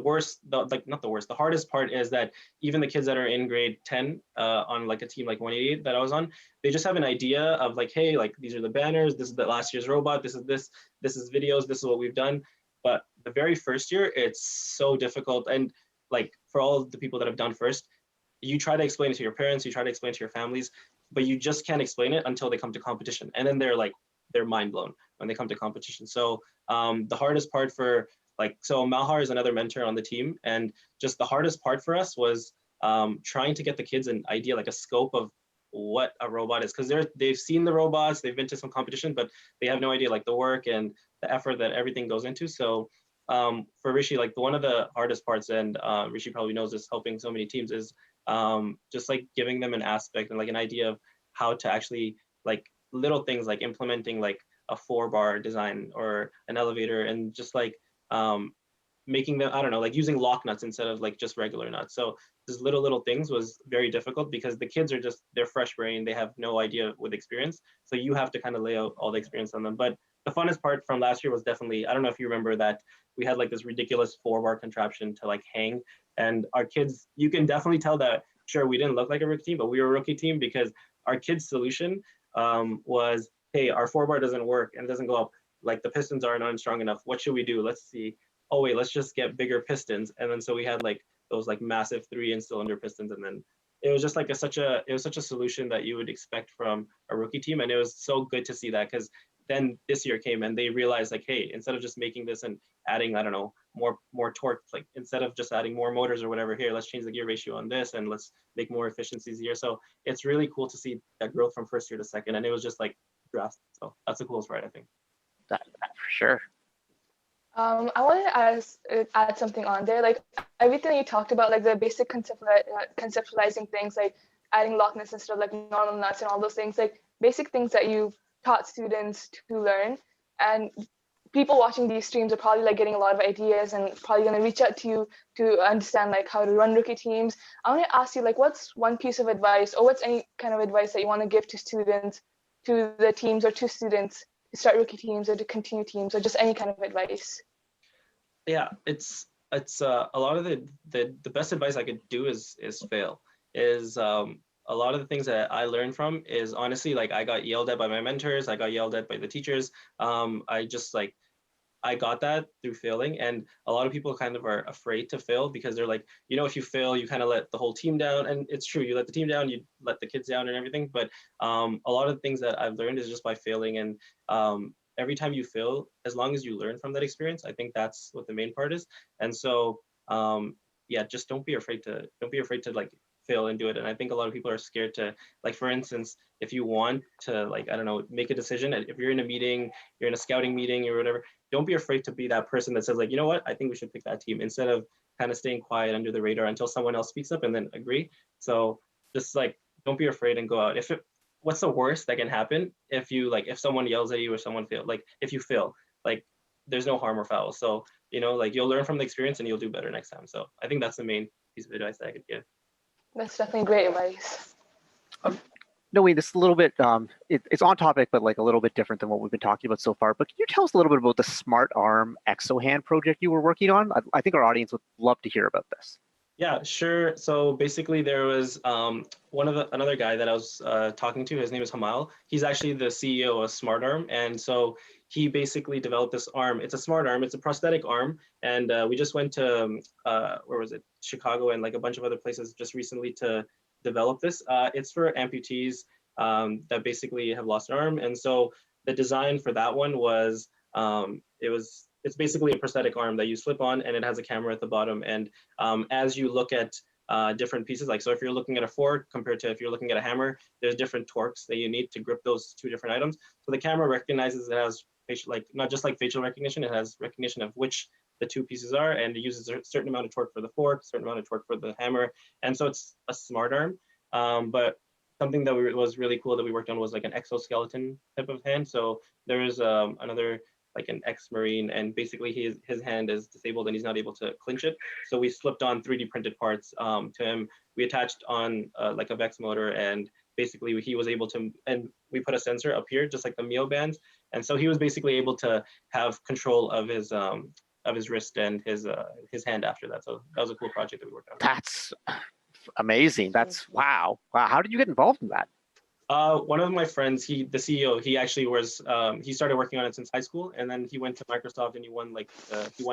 hardest part is that even the kids that are in grade 10 on like a team like 188 that I was on, they just have an idea of like, hey, like these are the banners, this is the last year's robot, this is videos, this is what we've done. But the very first year, it's so difficult. And like for all the people that have done first, you try to explain it to your parents, you try to explain it to your families, but you just can't explain it until they come to competition. And then they're mind blown when they come to competition. So the hardest part for so Malhar is another mentor on the team. And just the hardest part for us was trying to get the kids an idea, like a scope of what a robot is. Because they've seen the robots, they've been to some competition, but they have no idea like the work and the effort that everything goes into. So for Rishi, like one of the hardest parts, and Rishi probably knows this, helping so many teams, is just like giving them an aspect and like an idea of how to actually like little things like implementing like a 4-bar design or an elevator, and just like making them, I don't know, like using lock nuts instead of like just regular nuts. So these little things was very difficult because the kids are they're fresh brain, they have no idea with experience. So you have to kind of lay out all the experience on them. But the funnest part from last year was definitely, I don't know if you remember that we had like this ridiculous 4-bar contraption to like hang, and our kids, you can definitely tell that, sure, we didn't look like a rookie team, but we were a rookie team because our kids' solution was, hey, our 4-bar doesn't work and it doesn't go up. Like the pistons aren't strong enough. What should we do? Let's see. Oh wait, let's just get bigger pistons. And then so we had like those like massive 3-inch cylinder pistons, and then it was just like such a solution that you would expect from a rookie team. And it was so good to see that, because then this year came and they realized like, hey, instead of just making this and adding, I don't know, more torque, like instead of just adding more motors or whatever, here, let's change the gear ratio on this and let's make more efficiencies here. So it's really cool to see that growth from first year to second. And it was just like drastic. So that's the coolest part, I think. That for sure. I wanted to add something on there. Like everything you talked about, like the basic conceptualizing things, like adding lock nuts instead of like normal nuts and all those things, like basic things that you've taught students to learn. And people watching these streams are probably like getting a lot of ideas and probably going to reach out to you to understand like how to run rookie teams. I want to ask you, like, what's one piece of advice, or what's any kind of advice that you want to give to students, to the teams, or to students to start rookie teams or to continue teams, or just any kind of advice? Yeah, it's a lot of the best advice I could do is fail. A lot of the things that I learned from is honestly, like, I got yelled at by my mentors, I got yelled at by the teachers. I got that through failing, and a lot of people kind of are afraid to fail because they're like, you know, if you fail, you kind of let the whole team down. And it's true, you let the team down, you let the kids down and everything. But a lot of the things that I've learned is just by failing. And every time you fail, as long as you learn from that experience, I think that's what the main part is. And so, yeah, just don't be afraid to like fail and do it. And I think a lot of people are scared to, like, for instance, if you want to, like, I don't know, make a decision, if you're in a meeting, you're in a scouting meeting or whatever, don't be afraid to be that person that says, like, you know what, I think we should pick that team, instead of kind of staying quiet under the radar until someone else speaks up and then agree. So just like, don't be afraid and go out. What's the worst that can happen if you, like, if someone yells at you or someone fails, like, if you fail, like, there's no harm or foul. So, you know, like, you'll learn from the experience and you'll do better next time. So I think that's the main piece of advice that I could give. That's definitely great advice. Noeen, this is a little bit, it's on topic, but like a little bit different than what we've been talking about so far. But can you tell us a little bit about the Smart Arm Exo-Hand project you were working on? I think our audience would love to hear about this. Yeah, sure. So basically there was another guy that I was talking to, his name is Hamal. He's actually the CEO of Smart Arm. And so he basically developed this arm. It's a smart arm, it's a prosthetic arm. And we just went to, where was it? Chicago and like a bunch of other places just recently to develop this. It's for amputees that basically have lost an arm. And so the design for that one was, it's basically a prosthetic arm that you slip on, and it has a camera at the bottom. And as you look at different pieces, like, so if you're looking at a fork compared to if you're looking at a hammer, there's different torques that you need to grip those two different items. So the camera recognizes it has facial, like, not just like facial recognition, it has recognition of which the two pieces are, and it uses a certain amount of torque for the fork, a certain amount of torque for the hammer. And so it's a smart arm. But something that was really cool that we worked on was like an exoskeleton type of hand. So there is another, like an ex-Marine, and basically his hand is disabled and he's not able to clinch it. So we slipped on 3D printed parts to him. We attached on like a Vex motor, and basically he was able to, and we put a sensor up here, just like the Mio bands. And so he was basically able to have control of his wrist and his hand after that. So that was a cool project that we worked on. That's amazing. That's wow. How did you get involved in that? One of my friends, the CEO, he actually was, he started working on it since high school, and then he went to Microsoft and he won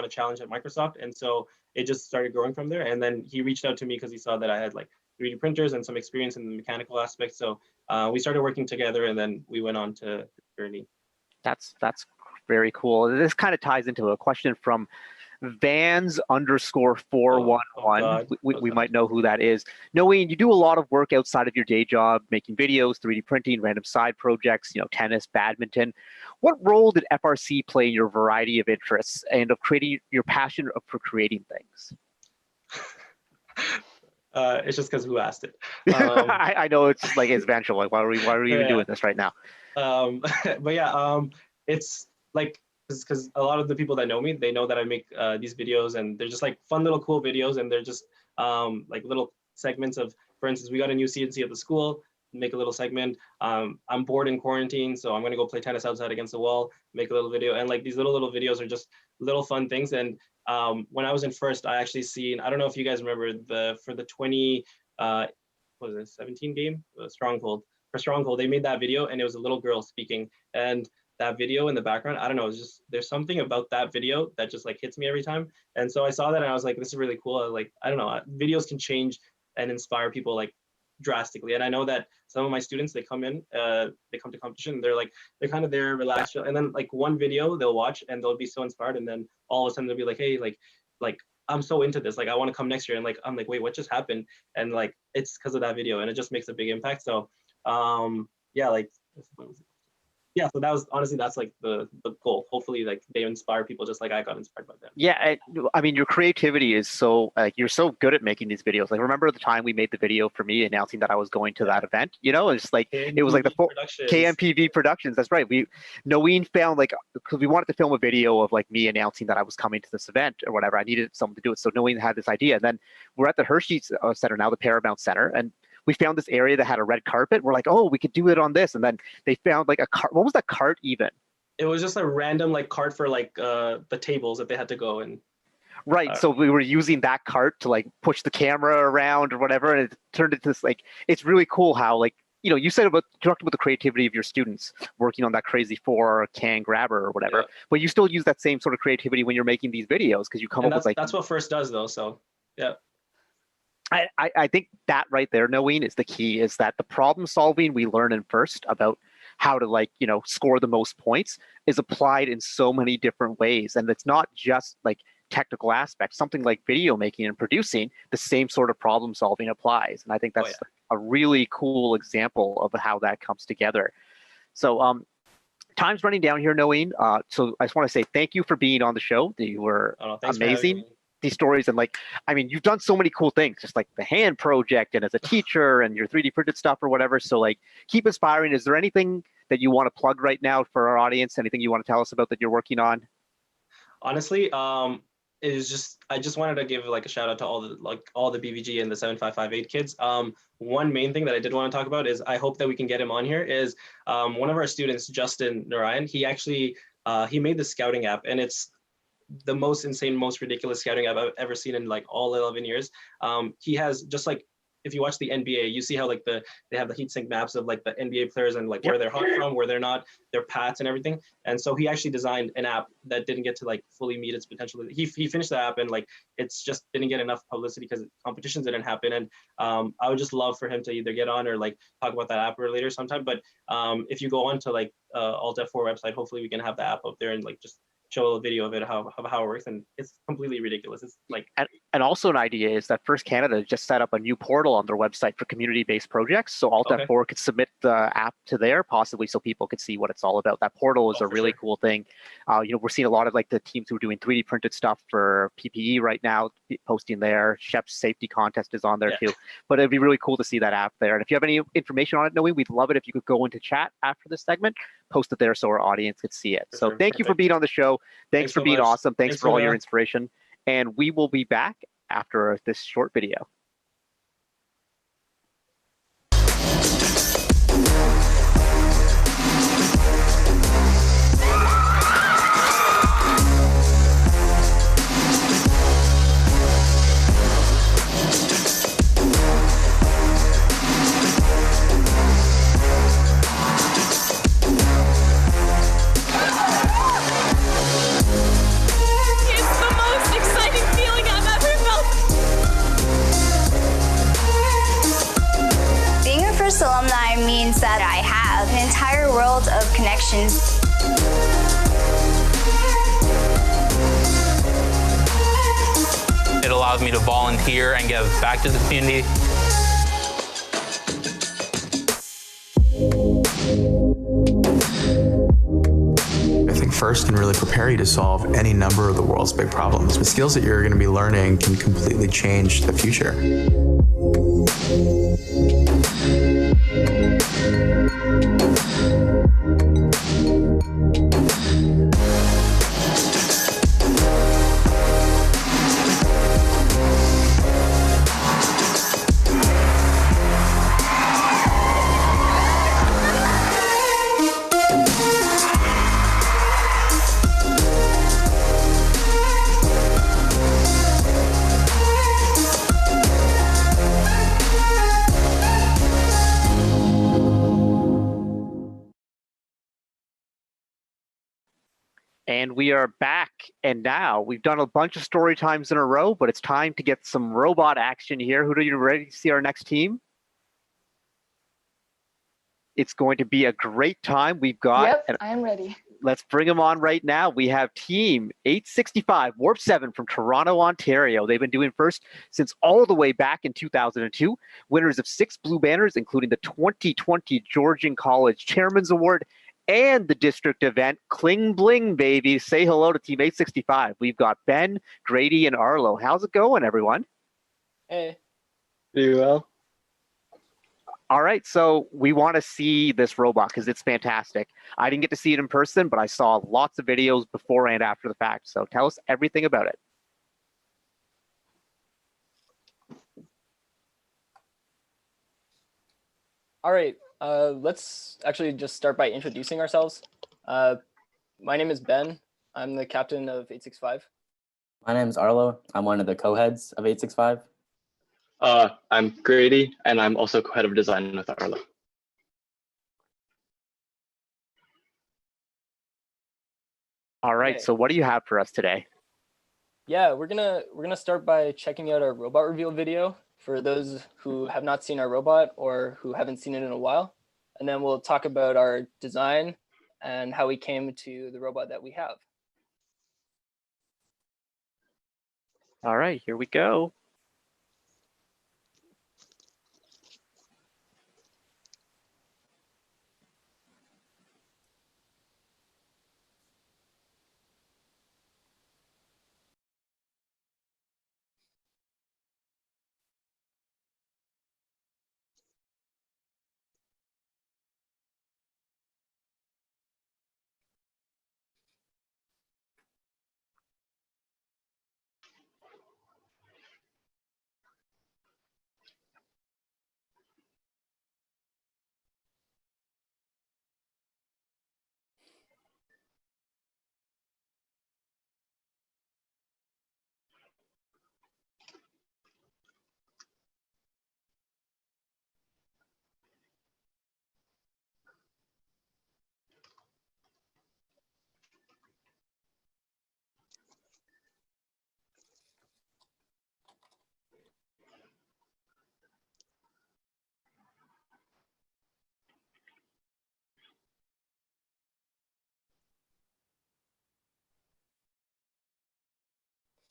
a challenge at Microsoft, and so it just started growing from there. And then he reached out to me because he saw that I had like 3D printers and some experience in the mechanical aspect. So we started working together, and then we went on to the journey. That's very cool. This kind of ties into a question from Vans_411. We might know who that is. Noeen, you do a lot of work outside of your day job, making videos, 3D printing, random side projects, tennis, badminton. What role did FRC play in your variety of interests and of creating your passion for creating things? It's just because who asked it. I know it's just like it's eventual. Like, why are we even doing this right now? But yeah, it's like, because a lot of the people that know me, they know that I make these videos, and they're just like fun little cool videos, and they're just like little segments of, for instance, we got a new CNC at the school, make a little segment. I'm bored in quarantine, so I'm gonna go play tennis outside against the wall, make a little video. And like these little videos are just little fun things. And when I was in first, I actually seen, I don't know if you guys remember for the 17 game, Stronghold. For Stronghold, they made that video, and it was a little girl speaking, and that video in the background, I don't know, it's just, there's something about that video that just like hits me every time. And so I saw that and I was like, this is really cool. I don't know, videos can change and inspire people like drastically. And I know that some of my students, they come in, they come to competition, and they're kind of there, relaxed, and then like one video they'll watch and they'll be so inspired, and then all of a sudden they'll be like, hey, like I'm so into this, like I want to come next year. And like I'm like, wait, what just happened? And like it's because of that video, and it just makes a big impact. So yeah, like yeah, so that was honestly, that's like the goal. Hopefully like they inspire people just like I got inspired by them. Yeah, I mean, your creativity is so you're so good at making these videos. Like, remember the time we made the video for me announcing that I was going to that event? It's like it was like the KMPV Productions. That's right. Noeen found, like, because we wanted to film a video of like me announcing that I was coming to this event or whatever. I needed someone to do it, so Noeen had this idea. And then we're at the Hershey Center now, the Paramount Center, and we found this area that had a red carpet. We're like, oh, we could do it on this. And then they found like a cart. What was that cart even? It was just a random like cart for like the tables that they had to go in. Right. So we were using that cart to like push the camera around or whatever. And it turned into this, like, it's really cool how, like, you talked about the creativity of your students working on that crazy 4 can grabber or whatever, but you still use that same sort of creativity when you're making these videos, because you come up with like, that's what First does though. So yeah. I think that right there, Noeen, is the key, is that the problem solving we learn in First about how to like, score the most points is applied in so many different ways. And it's not just like technical aspects. Something like video making and producing, the same sort of problem solving applies. And I think that's a really cool example of how that comes together. So time's running down here, Noeen. So I just want to say thank you for being on the show. You were amazing. These stories, and like, I mean, you've done so many cool things, just like the hand project and as a teacher and your 3D printed stuff or whatever. So like, keep inspiring. Is there anything that you want to plug right now for our audience? Anything you want to tell us about that you're working on? Honestly, it is just, I just wanted to give like a shout out to all the BVG and the 7558 kids. One main thing that I did want to talk about is I hope that we can get him on here is one of our students, Justin Narayan, he actually, he made the scouting app, and it's the most insane, most ridiculous scouting app I've ever seen in like all 11 years. He has, just like, if you watch the NBA, you see how like they have the heat sync maps of like the NBA players and like where they're hot from, where they're not, their paths and everything. And so he actually designed an app that didn't get to like fully meet its potential. He finished the app, and like it's just didn't get enough publicity because competitions didn't happen. And I would just love for him to either get on or like talk about that app later sometime. But if you go on to like Alt F4 website, hopefully we can have the app up there and like just show a video of it, how it works, and it's completely ridiculous. It's like, and also an idea is that First Canada just set up a new portal on their website for community-based projects. So Alt F4 could submit the app to there, possibly, so people could see what it's all about. That portal is a really cool thing. We're seeing a lot of like the teams who are doing 3D printed stuff for PPE right now posting there. Chef's safety contest is on there too. But it'd be really cool to see that app there. And if you have any information on it, Noeen, we'd love it if you could go into chat after this segment, post it there so our audience could see it. So thank you for being on the show. Thanks for being awesome. Thanks for all your inspiration. And we will be back after this short video. It allows me to volunteer and give back to the community. I think first can really prepare you to solve any number of the world's big problems. The skills that you're going to be learning can completely change the future. And we are back, and now we've done a bunch of story times in a row, but it's time to get some robot action here. Huda, you ready to see our next team? It's going to be a great time. We've got... Yep, I am ready. Let's bring them on right now. We have Team 865, Warp 7 from Toronto, Ontario. They've been doing first since all the way back in 2002. Winners of 6 blue banners, including the 2020 Georgian College Chairman's Award and the district event, Kling Bling, baby. Say hello to Team 865. We've got Ben, Grady, and Arlo. How's it going, everyone? Hey. Pretty well. All right, so we want to see this robot because it's fantastic. I didn't get to see it in person, but I saw lots of videos before and after the fact. So tell us everything about it. All right, let's actually just start by introducing ourselves. My name is Ben. I'm the captain of 865. My name is Arlo. I'm one of the co-heads of 865. I'm Grady, and I'm also co-head of design with Arlo. All right, Okay. so what do you have for us today? Yeah, we're gonna start by checking out our robot reveal video for those who have not seen our robot or who haven't seen it in a while, and then we'll talk about our design and how we came to the robot that we have. All right, here we go.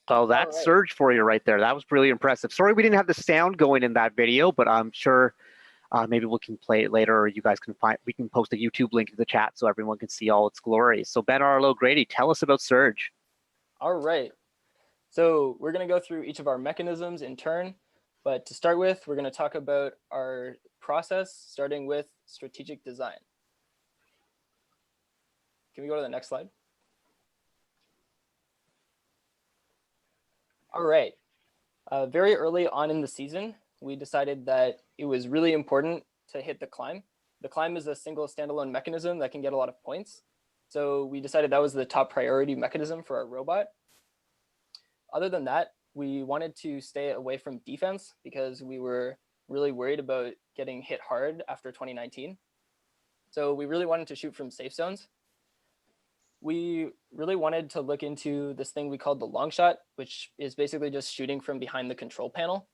So that's right. surge for you right there. That was really impressive. Sorry we didn't have the sound going in that video, but I'm sure maybe we can play it later, or you guys can we can post a YouTube link to the chat so everyone can see all its glory. So Ben, Arlo, Grady, tell us about surge. All right. So we're going to go through each of our mechanisms in turn, but to start with, we're going to talk about our process, starting with strategic design. Can we go to the next slide? All right. Very early on in the season, we decided that it was really important to hit the climb. The climb is a single standalone mechanism that can get a lot of points. So we decided that was the top priority mechanism for our robot. Other than that, we wanted to stay away from defense because we were really worried about getting hit hard after 2019. So we really wanted to shoot from safe zones. We really wanted to look into this thing we called the long shot, which is basically just shooting from behind the control panel.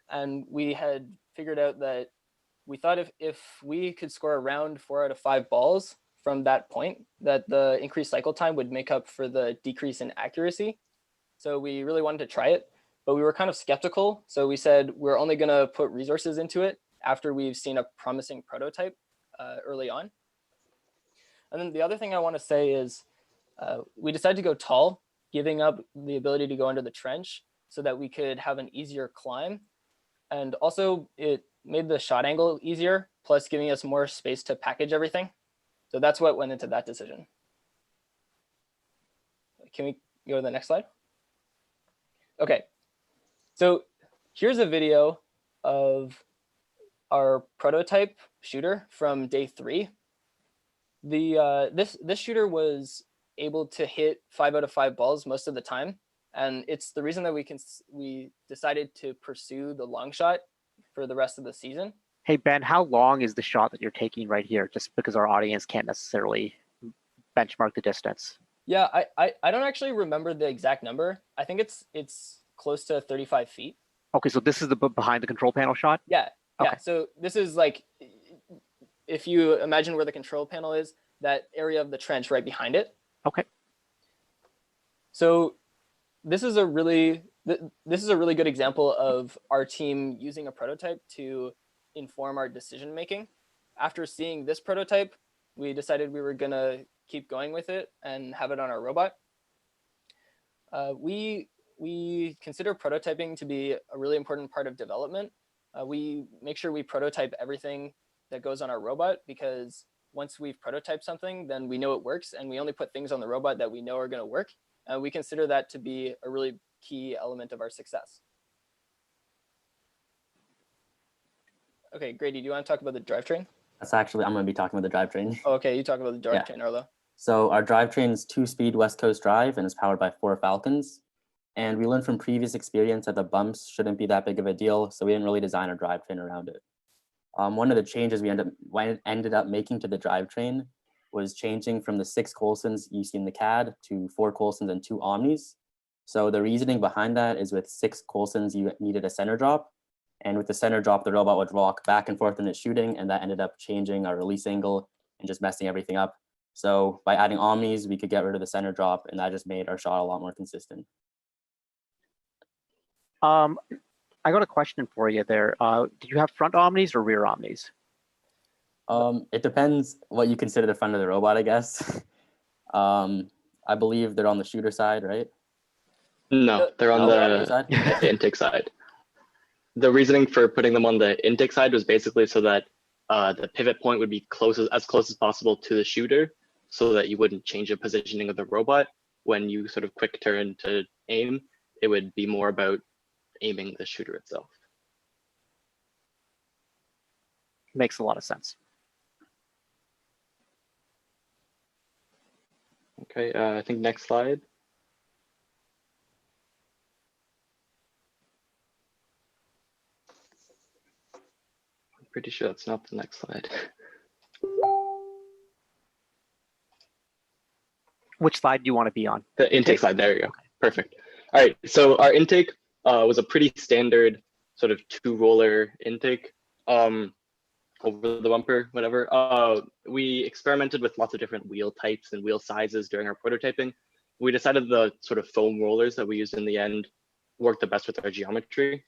And we had figured out that we thought if we could score around 4 out of 5 balls from that point that the increased cycle time would make up for the decrease in accuracy. So we really wanted to try it, but we were kind of skeptical. So we said we're only going to put resources into it after we've seen a promising prototype early on. And then the other thing I want to say is we decided to go tall, giving up the ability to go under the trench so that we could have an easier climb. And also it made the shot angle easier, plus giving us more space to package everything. So that's what went into that decision. Can we go to the next slide? Okay, so here's a video of our prototype shooter from day 3. This shooter was able to hit 5 out of 5 balls most of the time, and it's the reason that we decided to pursue the long shot for the rest of the season. Hey, Ben, how long is the shot that you're taking right here? Just because our audience can't necessarily benchmark the distance. Yeah, I don't actually remember the exact number. I think it's close to 35 feet. Okay, so this is the behind the control panel shot? Yeah, yeah. Okay. So this is like, if you imagine where the control panel is, that area of the trench right behind it. Okay. So this is a really good example of our team using a prototype to inform our decision making. After seeing this prototype, we decided we were gonna keep going with it and have it on our robot. We consider prototyping to be a really important part of development. We make sure we prototype everything that goes on our robot, because once we've prototyped something, then we know it works, and we only put things on the robot that we know are going to work. And we consider that to be a really key element of our success. Okay, Grady, do you want to talk about the drivetrain? That's actually, I'm going to be talking about the drivetrain. Oh, okay, you talk about the drivetrain, Arlo. So our drivetrain is 2-speed West Coast drive and is powered by 4 Falcons. And we learned from previous experience that the bumps shouldn't be that big of a deal, so we didn't really design our drivetrain around it. One of the changes we ended up making to the drivetrain was changing from the 6 Coulsons you see in the CAD to 4 Coulsons and 2 Omnis. So the reasoning behind that is with 6 Coulsons, you needed a center drop. And with the center drop, the robot would rock back and forth in its shooting, and that ended up changing our release angle and just messing everything up. So by adding Omnis, we could get rid of the center drop, and that just made our shot a lot more consistent. I got a question for you there. Do you have front Omnis or rear Omnis? It depends what you consider the front of the robot, I guess. I believe they're on the shooter side, right? No, they're on the intake side. The reasoning for putting them on the intake side was basically so that the pivot point would be as close as possible to the shooter, so that you wouldn't change the positioning of the robot when you sort of quick turn to aim. It would be more about aiming the shooter itself. Makes a lot of sense. Okay, I think next slide. I'm pretty sure that's not the next slide. Which slide do you want to be on? The intake slide, there you go. Perfect. All right, so our intake was a pretty standard sort of 2-roller intake over the bumper, whatever. We experimented with lots of different wheel types and wheel sizes during our prototyping. We decided the sort of foam rollers that we used in the end worked the best with our geometry.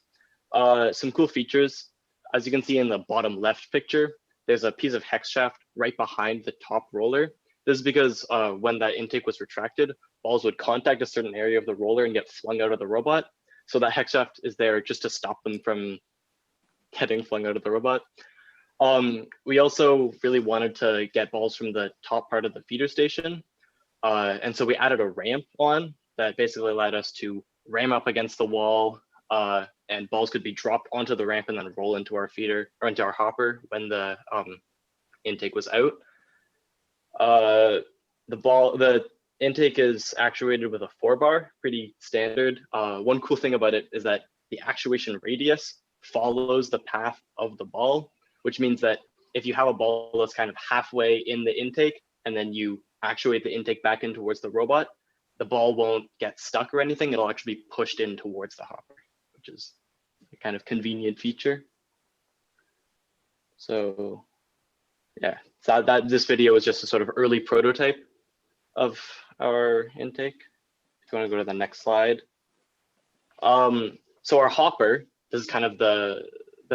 Some cool features, as you can see in the bottom left picture, there's a piece of hex shaft right behind the top roller. This is because when that intake was retracted, balls would contact a certain area of the roller and get flung out of the robot. So that hex shaft is there just to stop them from getting flung out of the robot. We also really wanted to get balls from the top part of the feeder station. And so we added a ramp on that basically allowed us to ram up against the wall, and balls could be dropped onto the ramp and then roll into our feeder or into our hopper when the intake was out. The intake is actuated with a 4-bar, pretty standard. One cool thing about it is that the actuation radius follows the path of the ball, which means that if you have a ball that's kind of halfway in the intake and then you actuate the intake back in towards the robot, the ball won't get stuck or anything. It'll actually be pushed in towards the hopper, which is a kind of convenient feature. So yeah, So this video is just a sort of early prototype of our intake. If you want to go to the next slide. So our hopper, this is kind of the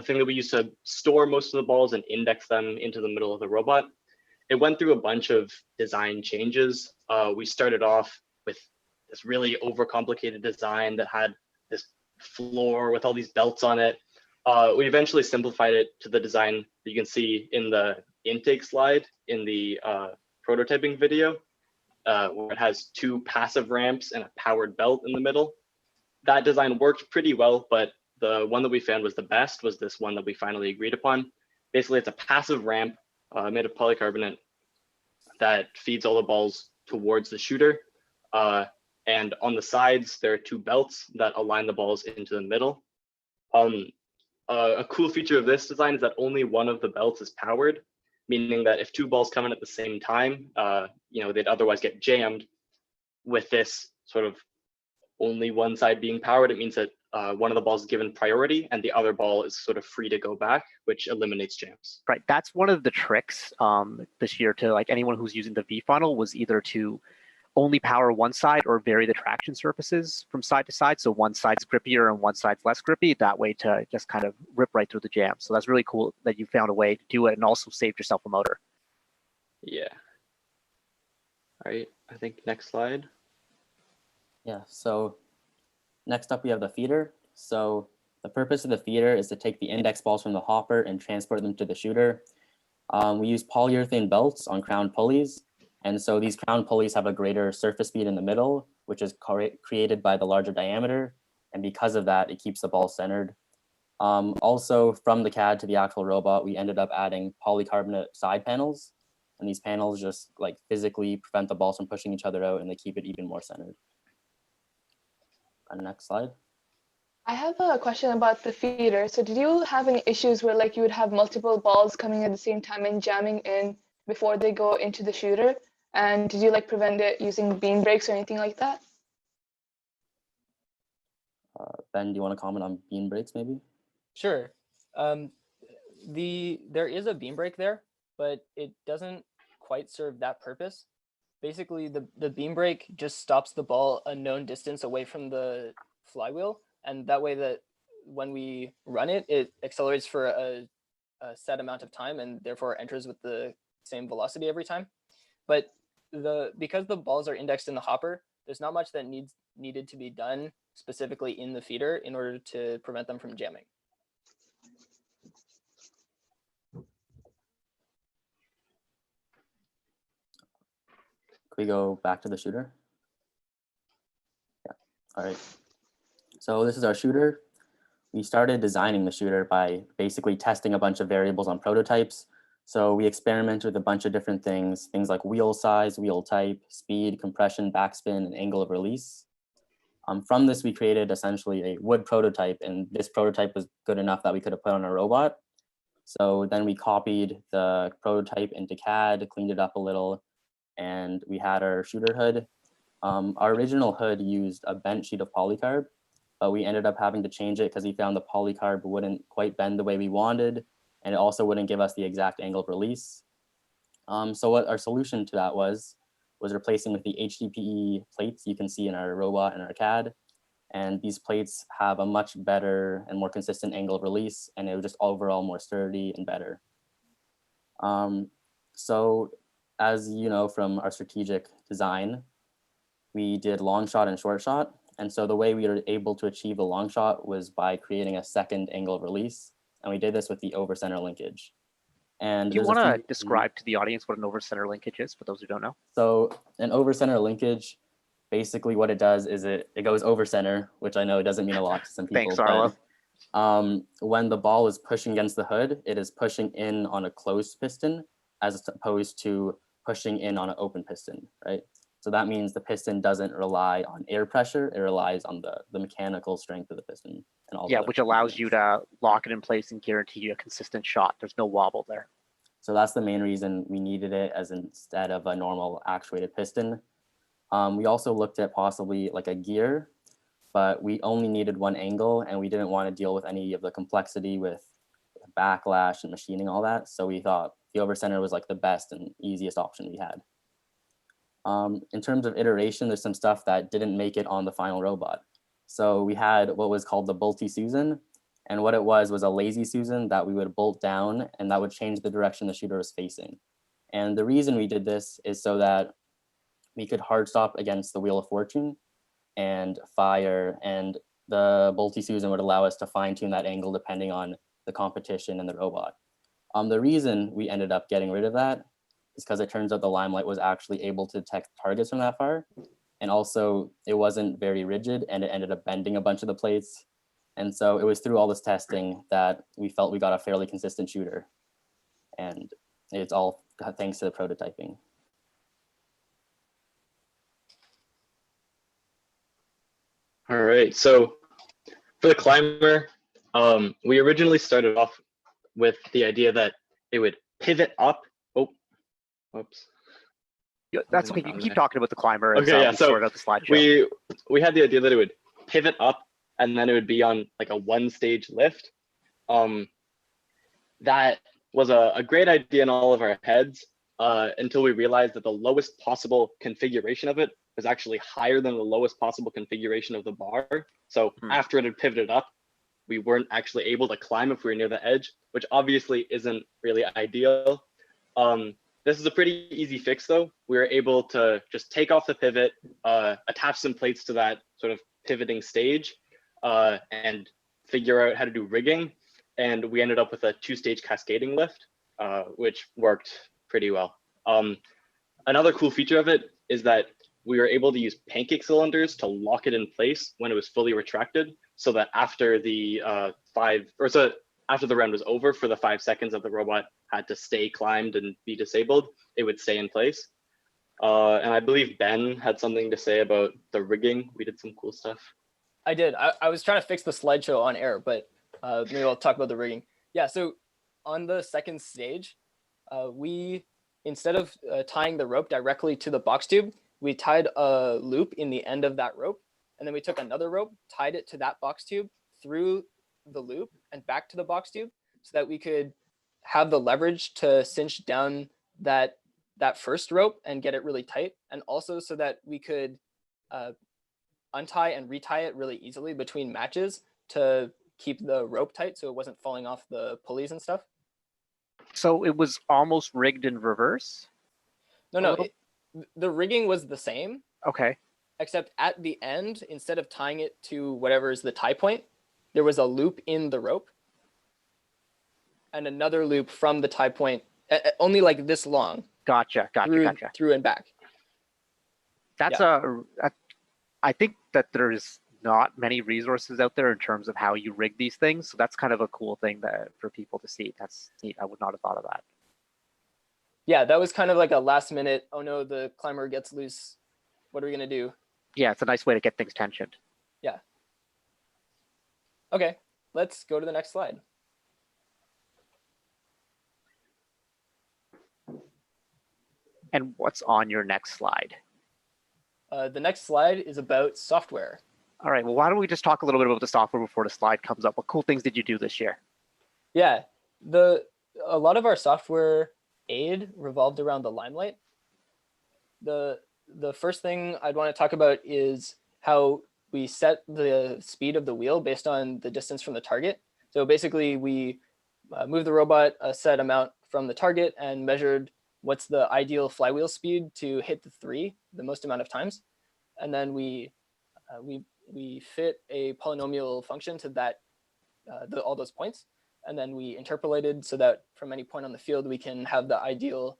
thing that we use to store most of the balls and index them into the middle of the robot. It went through a bunch of design changes. We started off with this really overcomplicated design that had this floor with all these belts on it. We eventually simplified it to the design that you can see in the intake slide in the prototyping video, where it has 2 passive ramps and a powered belt in the middle. That design worked pretty well, but the one that we found was the best was this one that we finally agreed upon. Basically, it's a passive ramp made of polycarbonate that feeds all the balls towards the shooter. And on the sides, there are 2 belts that align the balls into the middle. A cool feature of this design is that only one of the belts is powered, meaning that if 2 balls come in at the same time, they'd otherwise get jammed. With this sort of only one side being powered, it means that one of the balls is given priority and the other ball is sort of free to go back, which eliminates jams. Right, that's one of the tricks this year to like anyone who's using the V funnel was either to only power one side or vary the traction surfaces from side to side. So one side's grippier and one side's less grippy. That way to just kind of rip right through the jam. So that's really cool that you found a way to do it and also saved yourself a motor. Yeah. All right, I think next slide. Yeah, so next up we have the feeder. So the purpose of the feeder is to take the index balls from the hopper and transport them to the shooter. We use polyurethane belts on crown pulleys. And so these crown pulleys have a greater surface speed in the middle, which is created by the larger diameter. And because of that, it keeps the ball centered. Also, from the CAD to the actual robot, we ended up adding polycarbonate side panels. And these panels just like physically prevent the balls from pushing each other out and they keep it even more centered. On the next slide. I have a question about the feeder. So did you have any issues where like you would have multiple balls coming at the same time and jamming in before they go into the shooter? And did you like prevent it using beam brakes or anything like that? Ben, do you want to comment on beam brakes maybe? Sure. There is a beam brake there, but it doesn't quite serve that purpose. Basically, the beam brake just stops the ball a known distance away from the flywheel, and that way that when we run it, it accelerates for a set amount of time and therefore enters with the same velocity every time. But because the balls are indexed in the hopper, there's not much that needed to be done specifically in the feeder in order to prevent them from jamming. We go back to the shooter? Yeah, all right. So this is our shooter. We started designing the shooter by basically testing a bunch of variables on prototypes. So we experimented with a bunch of different things like wheel size, wheel type, speed, compression, backspin, and angle of release. From this, we created essentially a wood prototype, and this prototype was good enough that we could have put on a robot. So then we copied the prototype into CAD, cleaned it up a little, and we had our shooter hood. Our original hood used a bent sheet of polycarb, but we ended up having to change it because we found the polycarb wouldn't quite bend the way we wanted, and it also wouldn't give us the exact angle of release. So what our solution to that was replacing with the HDPE plates you can see in our robot and our CAD. And these plates have a much better and more consistent angle of release, and it was just overall more sturdy and better. So as you know from our strategic design, we did long shot and short shot. And so the way we were able to achieve the long shot was by creating a second angle of release. And we did this with the over center linkage. And do you want to describe to the audience what an over center linkage is for those who don't know? So an over center linkage, basically what it does is it goes over center, which I know doesn't mean a lot to some people. Thanks, Arlo. When the ball is pushing against the hood, it is pushing in on a closed piston as opposed to pushing in on an open piston, right? So that means the piston doesn't rely on air pressure, it relies on the mechanical strength of the piston. And all which allows you to lock it in place and guarantee you a consistent shot. There's no wobble there. So that's the main reason we needed it as instead of a normal actuated piston. We also looked at possibly like a gear, but we only needed one angle and we didn't want to deal with any of the complexity with backlash and machining, all that. So we thought the over center was like the best and easiest option we had. In terms of iteration, there's some stuff that didn't make it on the final robot. So we had what was called the Bolty Susan. And what it was a lazy Susan that we would bolt down and that would change the direction the shooter was facing. And the reason we did this is so that we could hard stop against the Wheel of Fortune and fire, and the Bolty Susan would allow us to fine tune that angle depending on the competition and the robot. The reason we ended up getting rid of that is because it turns out the Limelight was actually able to detect targets from that far. And also it wasn't very rigid and it ended up bending a bunch of the plates. And so it was through all this testing that we felt we got a fairly consistent shooter. And it's all thanks to the prototyping. All right, so for the climber, we originally started off with the idea that it would pivot up. Oh, whoops. Yeah, that's okay. You can keep talking about the climber. Okay, yeah. So out the slideshow. we had the idea that it would pivot up and then it would be on like a one-stage lift. That was a great idea in all of our heads until we realized that the lowest possible configuration of it was actually higher than the lowest possible configuration of the bar. So after it had pivoted up, we weren't actually able to climb if we were near the edge, which obviously isn't really ideal. This is a pretty easy fix though. We were able to just take off the pivot, attach some plates to that sort of pivoting stage, and figure out how to do rigging. And we ended up with a two-stage cascading lift, which worked pretty well. Another cool feature of it is that we were able to use pancake cylinders to lock it in place when it was fully retracted, so that after the after the round was over, for the 5 seconds that the robot had to stay climbed and be disabled, it would stay in place. And I believe Ben had something to say about the rigging. We did some cool stuff. I did. I was trying to fix the slideshow on air, but maybe I'll talk about the rigging. Yeah, so on the second stage, we, instead of tying the rope directly to the box tube, we tied a loop in the end of that rope. And then we took another rope, tied it to that box tube through the loop and back to the box tube so that we could have the leverage to cinch down that first rope and get it really tight. And also so that we could untie and retie it really easily between matches to keep the rope tight so it wasn't falling off the pulleys and stuff. So it was almost rigged in reverse? No, the rigging was the same. Okay. Except at the end, instead of tying it to whatever is the tie point, there was a loop in the rope and another loop from the tie point, only like this long. Gotcha. Through and back. That's I think that there's not many resources out there in terms of how you rig these things. So that's kind of a cool thing for people to see. That's neat. I would not have thought of that. Yeah, that was kind of like a last minute, oh no, the climber gets loose. What are we going to do? Yeah, it's a nice way to get things tensioned. Yeah. Okay, let's go to the next slide. And what's on your next slide? The next slide is about software. All right, well, why don't we just talk a little bit about the software before the slide comes up? What cool things did you do this year? Yeah, a lot of our software aid revolved around the Limelight. The first thing I'd want to talk about is how we set the speed of the wheel based on the distance from the target. So basically we moved the robot a set amount from the target and measured what's the ideal flywheel speed to hit the 3 the most amount of times. And then we fit a polynomial function to that all those points. And then we interpolated so that from any point on the field, we can have the ideal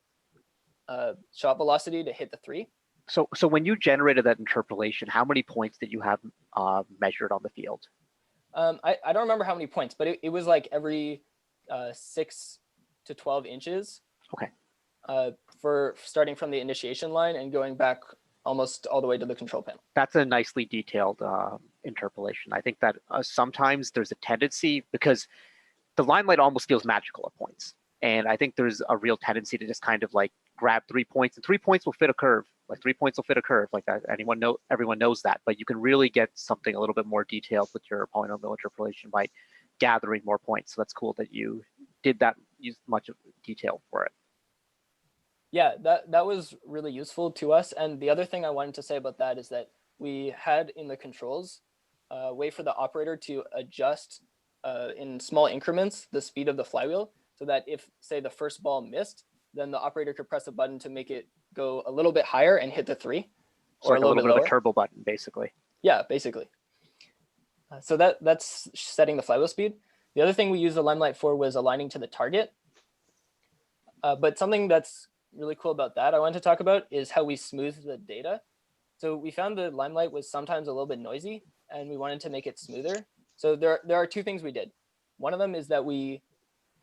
shot velocity to hit the 3. So when you generated that interpolation, how many points did you have measured on the field? I don't remember how many points, but it was like every 6 to 12 inches. Okay. For starting from the initiation line and going back almost all the way to the control panel. That's a nicely detailed interpolation. I think that sometimes there's a tendency, because the Limelight almost feels magical at points. And I think there's a real tendency to just kind of like grab 3 points, and 3 points will fit a curve. Like 3 points will fit a curve like that. Everyone knows that, but you can really get something a little bit more detailed with your polynomial interpolation by gathering more points. So that's cool that you did that, used much of detail for it. Yeah, that was really useful to us. And the other thing I wanted to say about that is that we had in the controls a way for the operator to adjust in small increments the speed of the flywheel, so that if, say, the first ball missed, then the operator could press a button to make it go a little bit higher and hit the 3, So or like a little bit bit lower. of a turbo button, basically. Yeah, basically. So that's setting the flywheel speed. The other thing we used the limelight for was aligning to the target. But something that's really cool about that I wanted to talk about is how we smooth the data. So we found the limelight was sometimes a little bit noisy, and we wanted to make it smoother. So there are two things we did. One of them is that we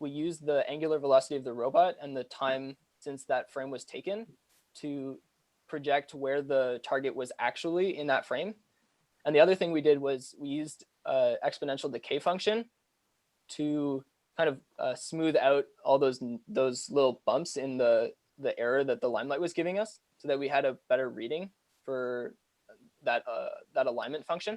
used the angular velocity of the robot and the time since that frame was taken to project where the target was actually in that frame. And the other thing we did was we used exponential decay function to kind of smooth out all those little bumps in the error that the limelight was giving us, so that we had a better reading for that alignment function.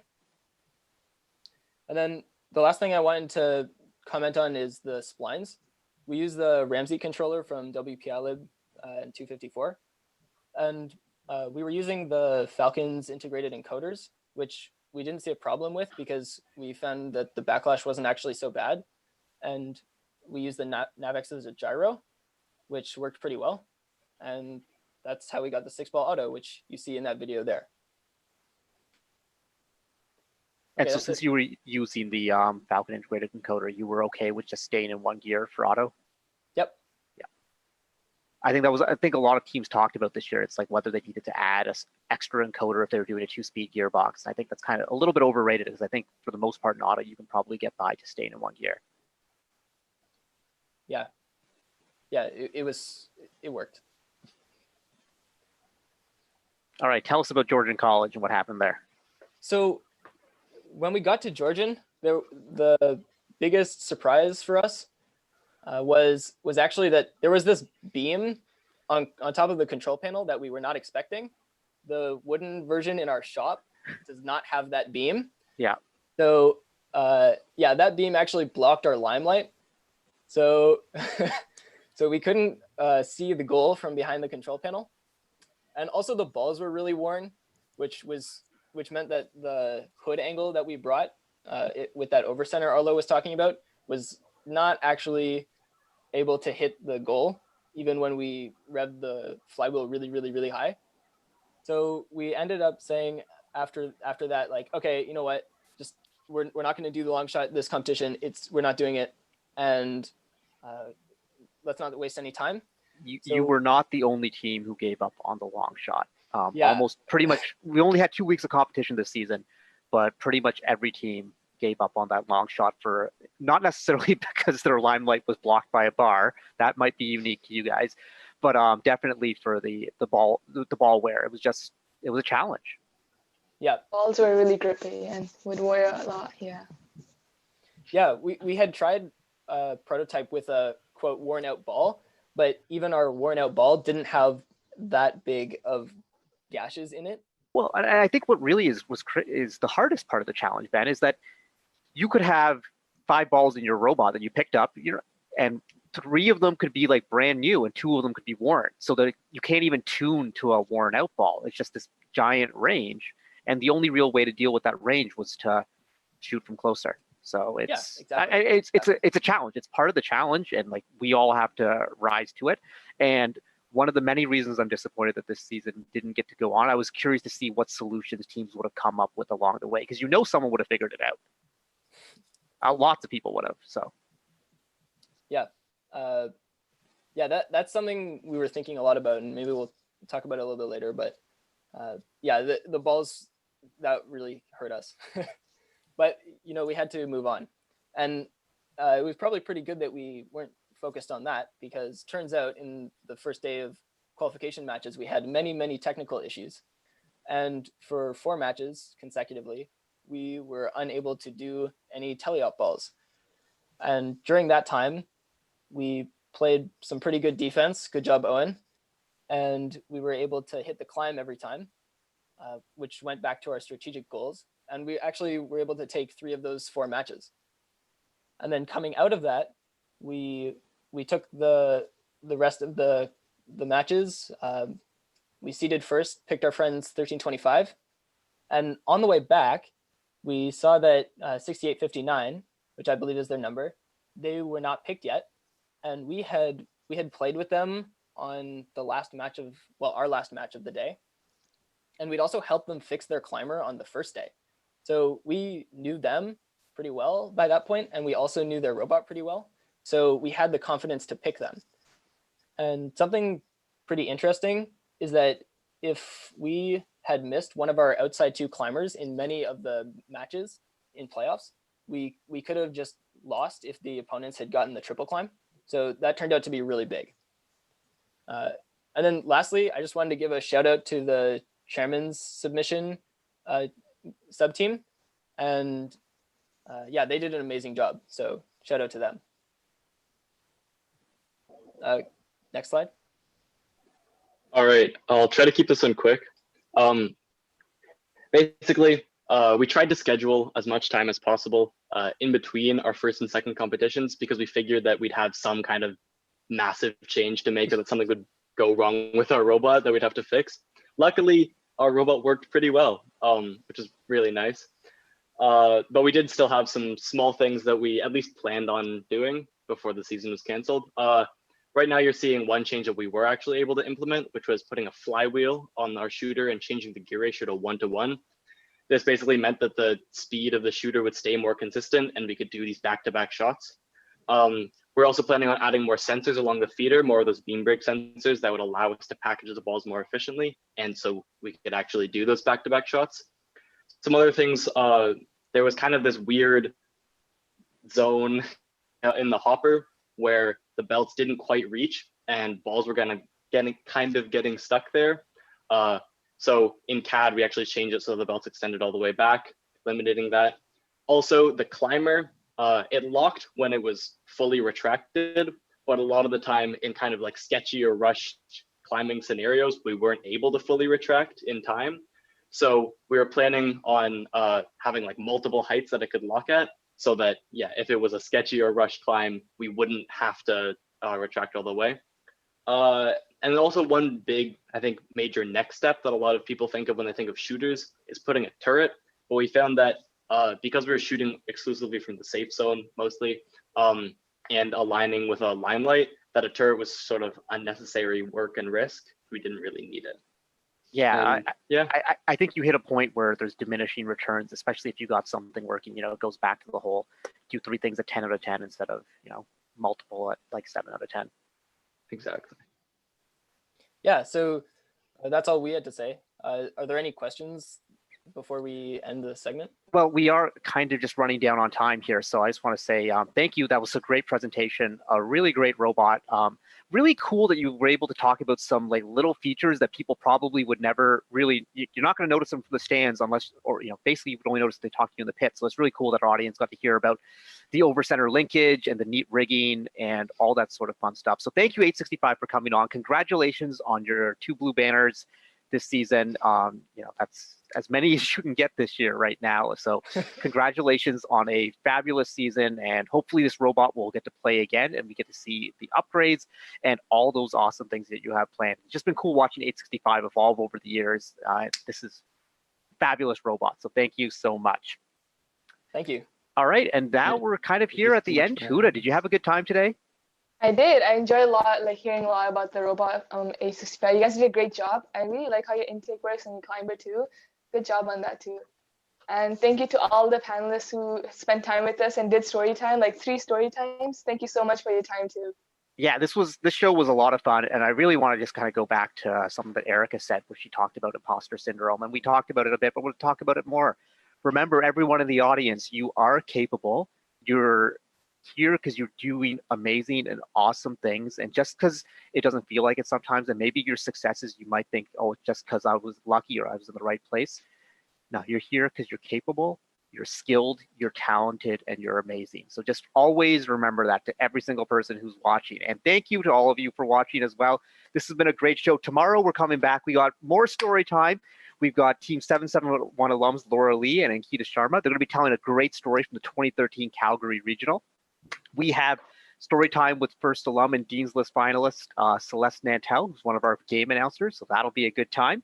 And then the last thing I wanted to comment on is the splines. We use the Ramsey controller from WPILib in 254. And we were using the Falcon's integrated encoders, which we didn't see a problem with because we found that the backlash wasn't actually so bad. And we used the Navex as a gyro, which worked pretty well. And that's how we got the 6-ball auto, which you see in that video there. And Okay, so since you were using the Falcon integrated encoder, you were okay with just staying in 1 gear for auto? Yep. Yeah. I think a lot of teams talked about this year. It's like whether they needed to add an extra encoder if they were doing a 2-speed gearbox. I think that's kind of a little bit overrated, because I think for the most part in auto, you can probably get by just staying in 1 gear. Yeah. Yeah, it worked. All right, tell us about Georgian College and what happened there. So when we got to Georgian, the biggest surprise for us was actually that there was this beam on top of the control panel that we were not expecting. The wooden version in our shop does not have that beam. Yeah. So yeah, that beam actually blocked our limelight. So so we couldn't see the goal from behind the control panel. And also the balls were really worn, which meant that the hood angle that we brought with that overcenter Arlo was talking about was not actually able to hit the goal, even when we revved the flywheel really, really, really high. So we ended up saying after that, like, okay, you know what, just we're not going to do the long shot this competition. We're not doing it, and let's not waste any time. You were not the only team who gave up on the long shot. Yeah. Almost pretty much, we only had 2 weeks of competition this season, but pretty much every team gave up on that long shot, for not necessarily because their limelight was blocked by a bar. That might be unique to you guys, but definitely for the ball wear. It was a challenge. Yeah. Balls were really grippy and would wear a lot. Yeah. Yeah, we had tried a prototype with a quote worn out ball, but even our worn out ball didn't have that big of gashes in it. Well, and I think what really is the hardest part of the challenge, Ben, is that you could have 5 balls in your robot that you picked up, and 3 of them could be like brand new and 2 of them could be worn, so that you can't even tune to a worn out ball. It's just this giant range, and the only real way to deal with that range was to shoot from closer. So it's it's a challenge. It's part of the challenge, and like we all have to rise to it. And one of the many reasons I'm disappointed that this season didn't get to go on, I was curious to see what solutions teams would have come up with along the way, because someone would have figured it out. Lots of people would have. So yeah, that's something we were thinking a lot about, and maybe we'll talk about it a little bit later. But yeah, the balls, that really hurt us. But we had to move on, and it was probably pretty good that we weren't focused on that, because turns out in the first day of qualification matches we had many technical issues, and for 4 matches consecutively we were unable to do any teleop balls. And during that time we played some pretty good defense. Good job, Owen. And we were able to hit the climb every time, which went back to our strategic goals. And we actually were able to take 3 of those 4 matches. And then coming out of that, we took the rest of the the matches, we seeded first, picked our friends 1325. And on the way back, we saw that 6859, which I believe is their number, they were not picked yet. And we had played with them on the last match of, well, our last match of the day. And we'd also helped them fix their climber on the first day. So we knew them pretty well by that point, and we also knew their robot pretty well. So we had the confidence to pick them. And something pretty interesting is that if we had missed one of our outside two climbers in many of the matches in playoffs, we could have just lost if the opponents had gotten the triple climb. So that turned out to be really big. And then lastly, I just wanted to give a shout out to the chairman's submission sub team. And yeah, they did an amazing job. So shout out to them. Next slide. All right, I'll try to keep this one quick. Basically, we tried to schedule as much time as possible in between our first and second competitions because we figured that we'd have some kind of massive change to make or that something would go wrong with our robot that we'd have to fix. Luckily, our robot worked pretty well, which is really nice. But we did still have some small things that we at least planned on doing before the season was canceled. Right now, you're seeing one change that we were actually able to implement, which was putting a flywheel on our shooter and changing the gear ratio to 1-to-1. This basically meant that the speed of the shooter would stay more consistent and we could do these back-to-back shots. We're also planning on adding more sensors along the feeder, more of those beam brake sensors that would allow us to package the balls more efficiently. And so we could actually do those back-to-back shots. Some other things, there was kind of this weird zone in the hopper where the belts didn't quite reach and balls were kind of getting stuck there. So in CAD, we actually changed it so the belts extended all the way back, limiting that. Also, the climber, it locked when it was fully retracted, but a lot of the time in kind of like sketchy or rushed climbing scenarios, we weren't able to fully retract in time. So we were planning on having like multiple heights that it could lock at so that, yeah, if it was a sketchy or rushed climb, we wouldn't have to retract all the way. And also one big, I think, major next step that a lot of people think of when they think of shooters is putting a turret. But we found that because we were shooting exclusively from the safe zone mostly and aligning with a limelight, that a turret was sort of unnecessary work and risk. We didn't really need it. Yeah, yeah. I think you hit a point where there's diminishing returns, especially if you got something working. You know, it goes back to the whole do 3 things at 10 out of 10 instead of, you know, multiple at like 7 out of 10. Exactly. Yeah, so that's all we had to say. Are there any questions before we end the segment? Well, we are kind of just running down on time here, so I just want to say thank you. That was a great presentation, a really great robot. Really cool that you were able to talk about some like little features that people probably would never really, you're not going to notice them from the stands unless, or, you know, basically you would only notice if they talk to you in the pit. So it's really cool that our audience got to hear about the over center linkage and the neat rigging and all that sort of fun stuff. So thank you 865 for coming on. Congratulations on your 2 blue banners this season. You know, that's as many as you can get this year right now. So congratulations on a fabulous season, and hopefully this robot will get to play again and we get to see the upgrades and all those awesome things that you have planned. It's just been cool watching 865 evolve over the years. This is fabulous robot. So thank you so much. Thank you. All right. And now we're kind of here at the end. Huda, did you have a good time today? I did. I enjoyed a lot, like hearing a lot about the robot 865. You guys did a great job. I really like how your intake works and climber too. Good job on that too. And thank you to all the panelists who spent time with us and did story time, like 3 story times. Thank you so much for your time too. Yeah, this show was a lot of fun, and I really want to just kind of go back to something that Erica said, where she talked about imposter syndrome, and we talked about it a bit, but we'll talk about it more. Remember, everyone in the audience, you are capable. You're here because you're doing amazing and awesome things, and just because it doesn't feel like it sometimes, and maybe your successes, you might think, oh, it's just because I was lucky or I was in the right place. No, you're here because you're capable, you're skilled, you're talented, and you're amazing. So just always remember that to every single person who's watching. And thank you to all of you for watching as well. This has been a great show. Tomorrow we're coming back. We got more story time. We've got Team 771 alums, Laura Lee and Ankita Sharma. They're going to be telling a great story from the 2013 Calgary Regional. We have story time with first alum and Dean's List finalist Celeste Nantel, who's one of our game announcers. So that'll be a good time.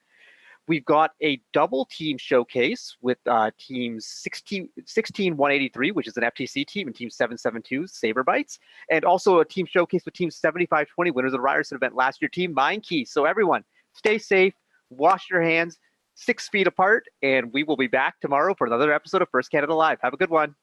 We've got a double team showcase with teams 16183, which is an FTC team, and team 772, Saber Bites, and also a team showcase with team 7520, winners of the Ryerson event last year, team Mind Key. So everyone, stay safe, wash your hands 6 feet apart, and we will be back tomorrow for another episode of First Canada Live. Have a good one.